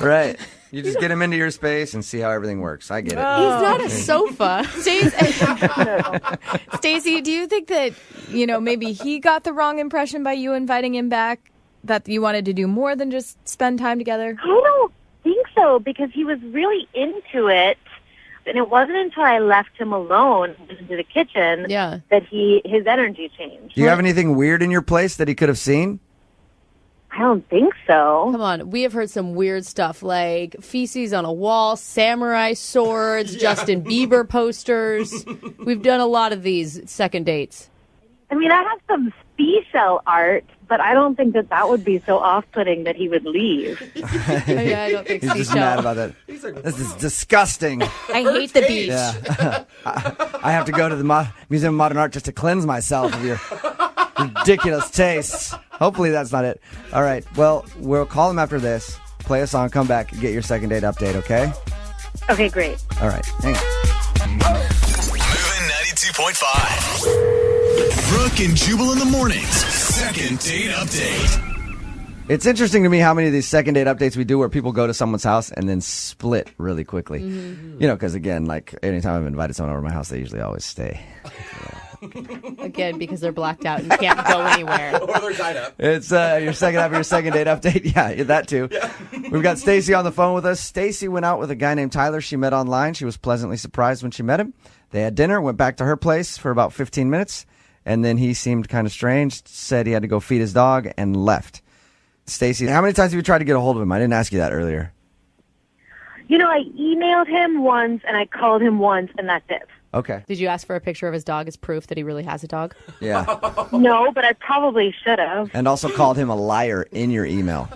Right. You just get him into your space and see how everything works. I get it. He's not a sofa. Stacey, do you think that, maybe he got the wrong impression by you inviting him back? That you wanted to do more than just spend time together? I don't think so, because he was really into it. And it wasn't until I left him alone into the kitchen that his energy changed. Do you have anything weird in your place that he could have seen? I don't think so. Come on, we have heard some weird stuff like feces on a wall, samurai swords, Justin Bieber posters. We've done a lot of these second dates. I mean, I have some seashell art, but I don't think that would be so off-putting that he would leave. Yeah, I don't think He's just mad about that. This is disgusting. I hate the beach. Yeah. I have to go to the Museum of Modern Art just to cleanse myself of your ridiculous tastes. Hopefully that's not it. All right. Well, we'll call him after this. Play a song, come back, get your second date update, okay? Okay, great. All right. Hang on. Moving 92.5. Brooke and Jubal in the mornings. Second date update. It's interesting to me how many of these second date updates we do where people go to someone's house and then split really quickly. Mm-hmm. Because again, like anytime I've invited someone over to my house, they usually always stay. Again, because they're blacked out and can't go anywhere. Or they're tied up. It's your second half of your second date update. Yeah, that too. Yeah. We've got Stacy on the phone with us. Stacy went out with a guy named Tyler she met online. She was pleasantly surprised when she met him. They had dinner, went back to her place for about 15 minutes, and then he seemed kind of strange, said he had to go feed his dog, and left. Stacy, how many times have you tried to get a hold of him? I didn't ask you that earlier. I emailed him once, and I called him once, and that's it. Okay. Did you ask for a picture of his dog as proof that he really has a dog? Yeah. No, but I probably should have. And also called him a liar in your email.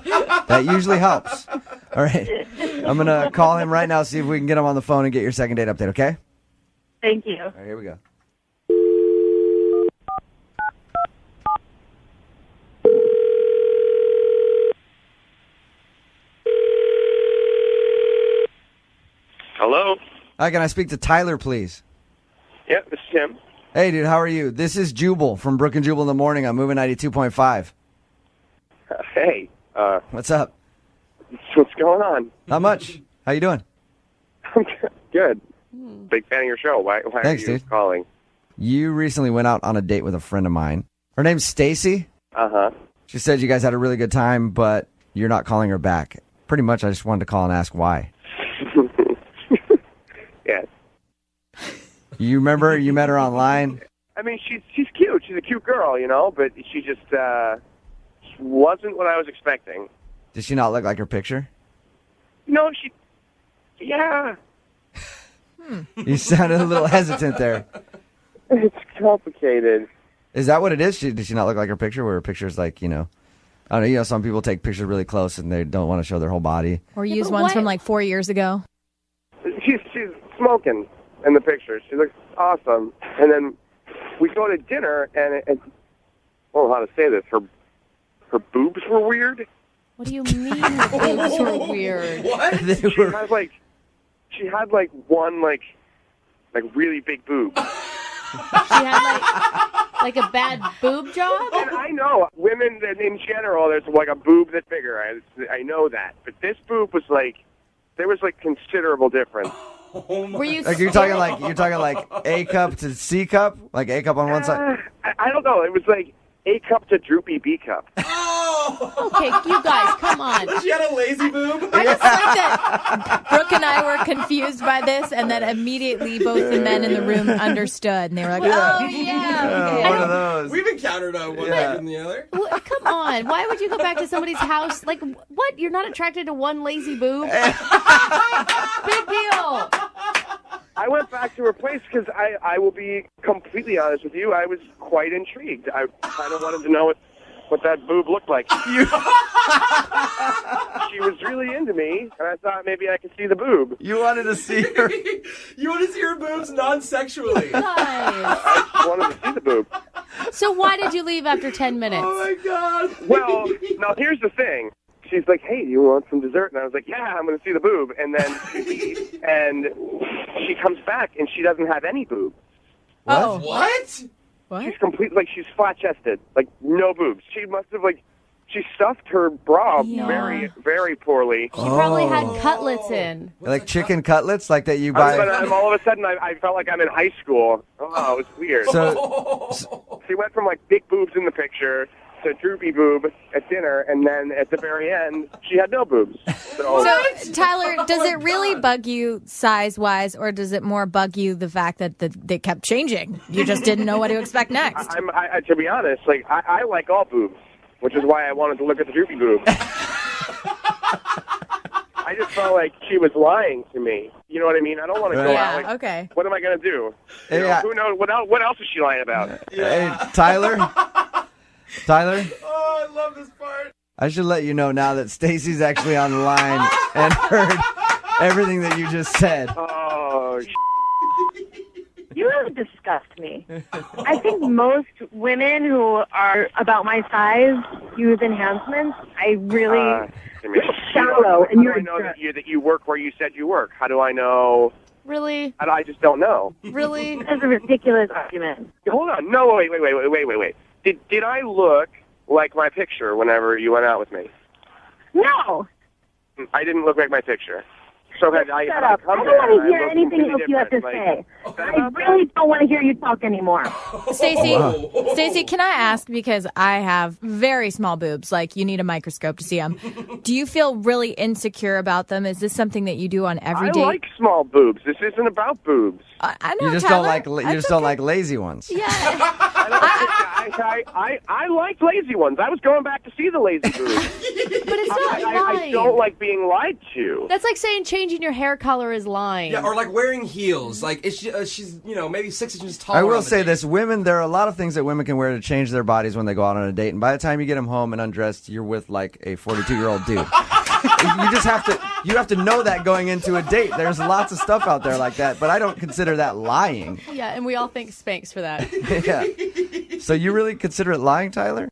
That usually helps. All right. I'm going to call him right now, see if we can get him on the phone and get your second date update, okay? Thank you. All right, here we go. Hello? Hi, can I speak to Tyler, please? Yep, this is him. Hey, dude, how are you? This is Jubal from Brooke and Jubal in the morning. I'm moving 92.5. Hey. What's up? What's going on? Not much. How you doing? Good. Big fan of your show. Why Thanks, are you dude. calling? You recently went out on a date with a friend of mine. Her name's Stacy. Uh-huh. She said you guys had a really good time, but you're not calling her back. Pretty much, I just wanted to call and ask why. Yes. You remember you met her online? I mean, she's cute. She's a cute girl, but she just wasn't what I was expecting. Did she not look like her picture? No, yeah. You sounded a little hesitant there. It's complicated. Is that what it is? Did she not look like her picture? Where her picture's like, I don't know, some people take pictures really close and they don't want to show their whole body. Or use ones from like 4 years ago. She's smoking in the picture. She looks awesome. And then we go to dinner, and I don't know how to say this. Her boobs were weird. What do you mean the boobs were weird? What? She had one really big boob. She had like a bad boob job? And I know women in general, there's like a boob that's bigger. I know that, but this boob was there was considerable difference. Were you? You're talking like A cup to C cup, like A cup on one side. I don't know. It was like A cup to droopy B cup. Okay, you guys, come on. She had a lazy boob. I just like that Brooke and I were confused by this, and that immediately both the men in the room understood, and they were like, "Oh yeah, okay." One of those. We've encountered one better than the other. Well, come on. Why would you go back to somebody's house? Like, what? You're not attracted to one lazy boob? Big deal. I went back to her place because I will be completely honest with you. I was quite intrigued. I kind of wanted to know what that boob looked like. She was really into me, and I thought maybe I could see the boob. You wanted to see her. You want to see her boobs non-sexually. I just wanted to see the boob. So why did you leave after 10 minutes? Oh, my God. Well, now here's the thing. She's like, hey, do you want some dessert? And I was like, yeah, I'm going to see the boob. And then she leaves, and she comes back, and she doesn't have any boobs. Oh, what? What? She's she's flat-chested, no boobs. She must have, she stuffed her bra very, very poorly. She probably had cutlets in. Like chicken cutlets, like that you buy. All of a sudden, I felt like I'm in high school. Oh, it was weird. So she went from, big boobs in the picture to droopy boob at dinner, and then at the very end, she had no boobs. So Tyler, does it really bug you size-wise, or does it more bug you the fact that they kept changing? You just didn't know what to expect next. To be honest, I like all boobs, which is why I wanted to look at the droopy boob. I just felt like she was lying to me. You know what I mean? I don't want to go out. Okay. What am I going to do? Yeah. Who knows? What else is she lying about? Hey, Tyler? Oh, I love this part. I should let you know now that Stacy's actually on the line and heard everything that you just said. Oh, You really disgust me. I think most women who are about my size use enhancements. I really you're shallow, and you're. How do I know that you work where you said you work? How do I know? Really? I just don't know. Really? That's a ridiculous argument. Hold on. No, wait. Did I look like my picture whenever you went out with me? No. I didn't look like my picture. So Shut up. I don't want to hear anything else you have to say. I really don't want to hear you talk anymore. Stacey, can I ask, because I have very small boobs, you need a microscope to see them. Do you feel really insecure about them? Is this something that you do on every date? I like small boobs. This isn't about boobs. I know, You just Tyler. don't like lazy ones. Yeah. I like lazy ones. I was going back to see the lazy boobs. But it's not lying. I don't like being lied to. That's like saying changing your hair color is lying. Yeah, or wearing heels. She's maybe 6 inches taller. I will say this: there are a lot of things that women can wear to change their bodies when they go out on a date, and by the time you get them home and undressed, you're with a 42-year-old dude. You have to know that going into a date. There's lots of stuff out there like that, but I don't consider that lying. Yeah, and we all thank Spanx for that. Yeah. So you really consider it lying, Tyler?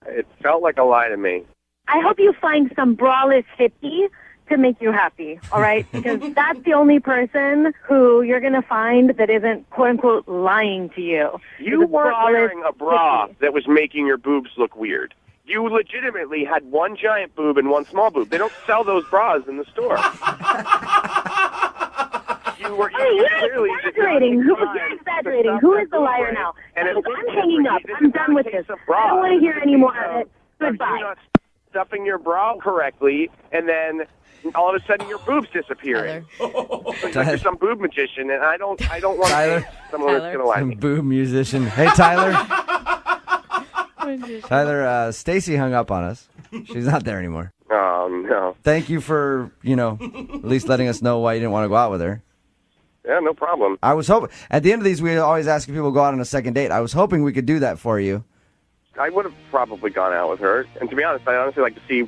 It felt like a lie to me. I hope you find some braless hippie to make you happy, all right? Because that's the only person who you're going to find that isn't, quote-unquote, lying to you. You weren't wearing a bra that was making your boobs look weird. You legitimately had one giant boob and one small boob. They don't sell those bras in the store. were clearly exaggerating. You're exaggerating. Who is the liar now? And I'm hanging up. I'm done with this. I don't want to hear any more of it. Goodbye. You're not stuffing your bra correctly, and then all of a sudden your boobs disappearing. It's like you're some boob magician, and I don't want to be someone that's gonna lie. Some boob musician. Hey, Tyler. Tyler, Stacy hung up on us. She's not there anymore. Oh, no. Thank you for, at least letting us know why you didn't want to go out with her. Yeah, no problem. I was hoping, at the end of these, we always ask if people go out on a second date. I was hoping we could do that for you. I would have probably gone out with her. And to be honest, I'd honestly like to see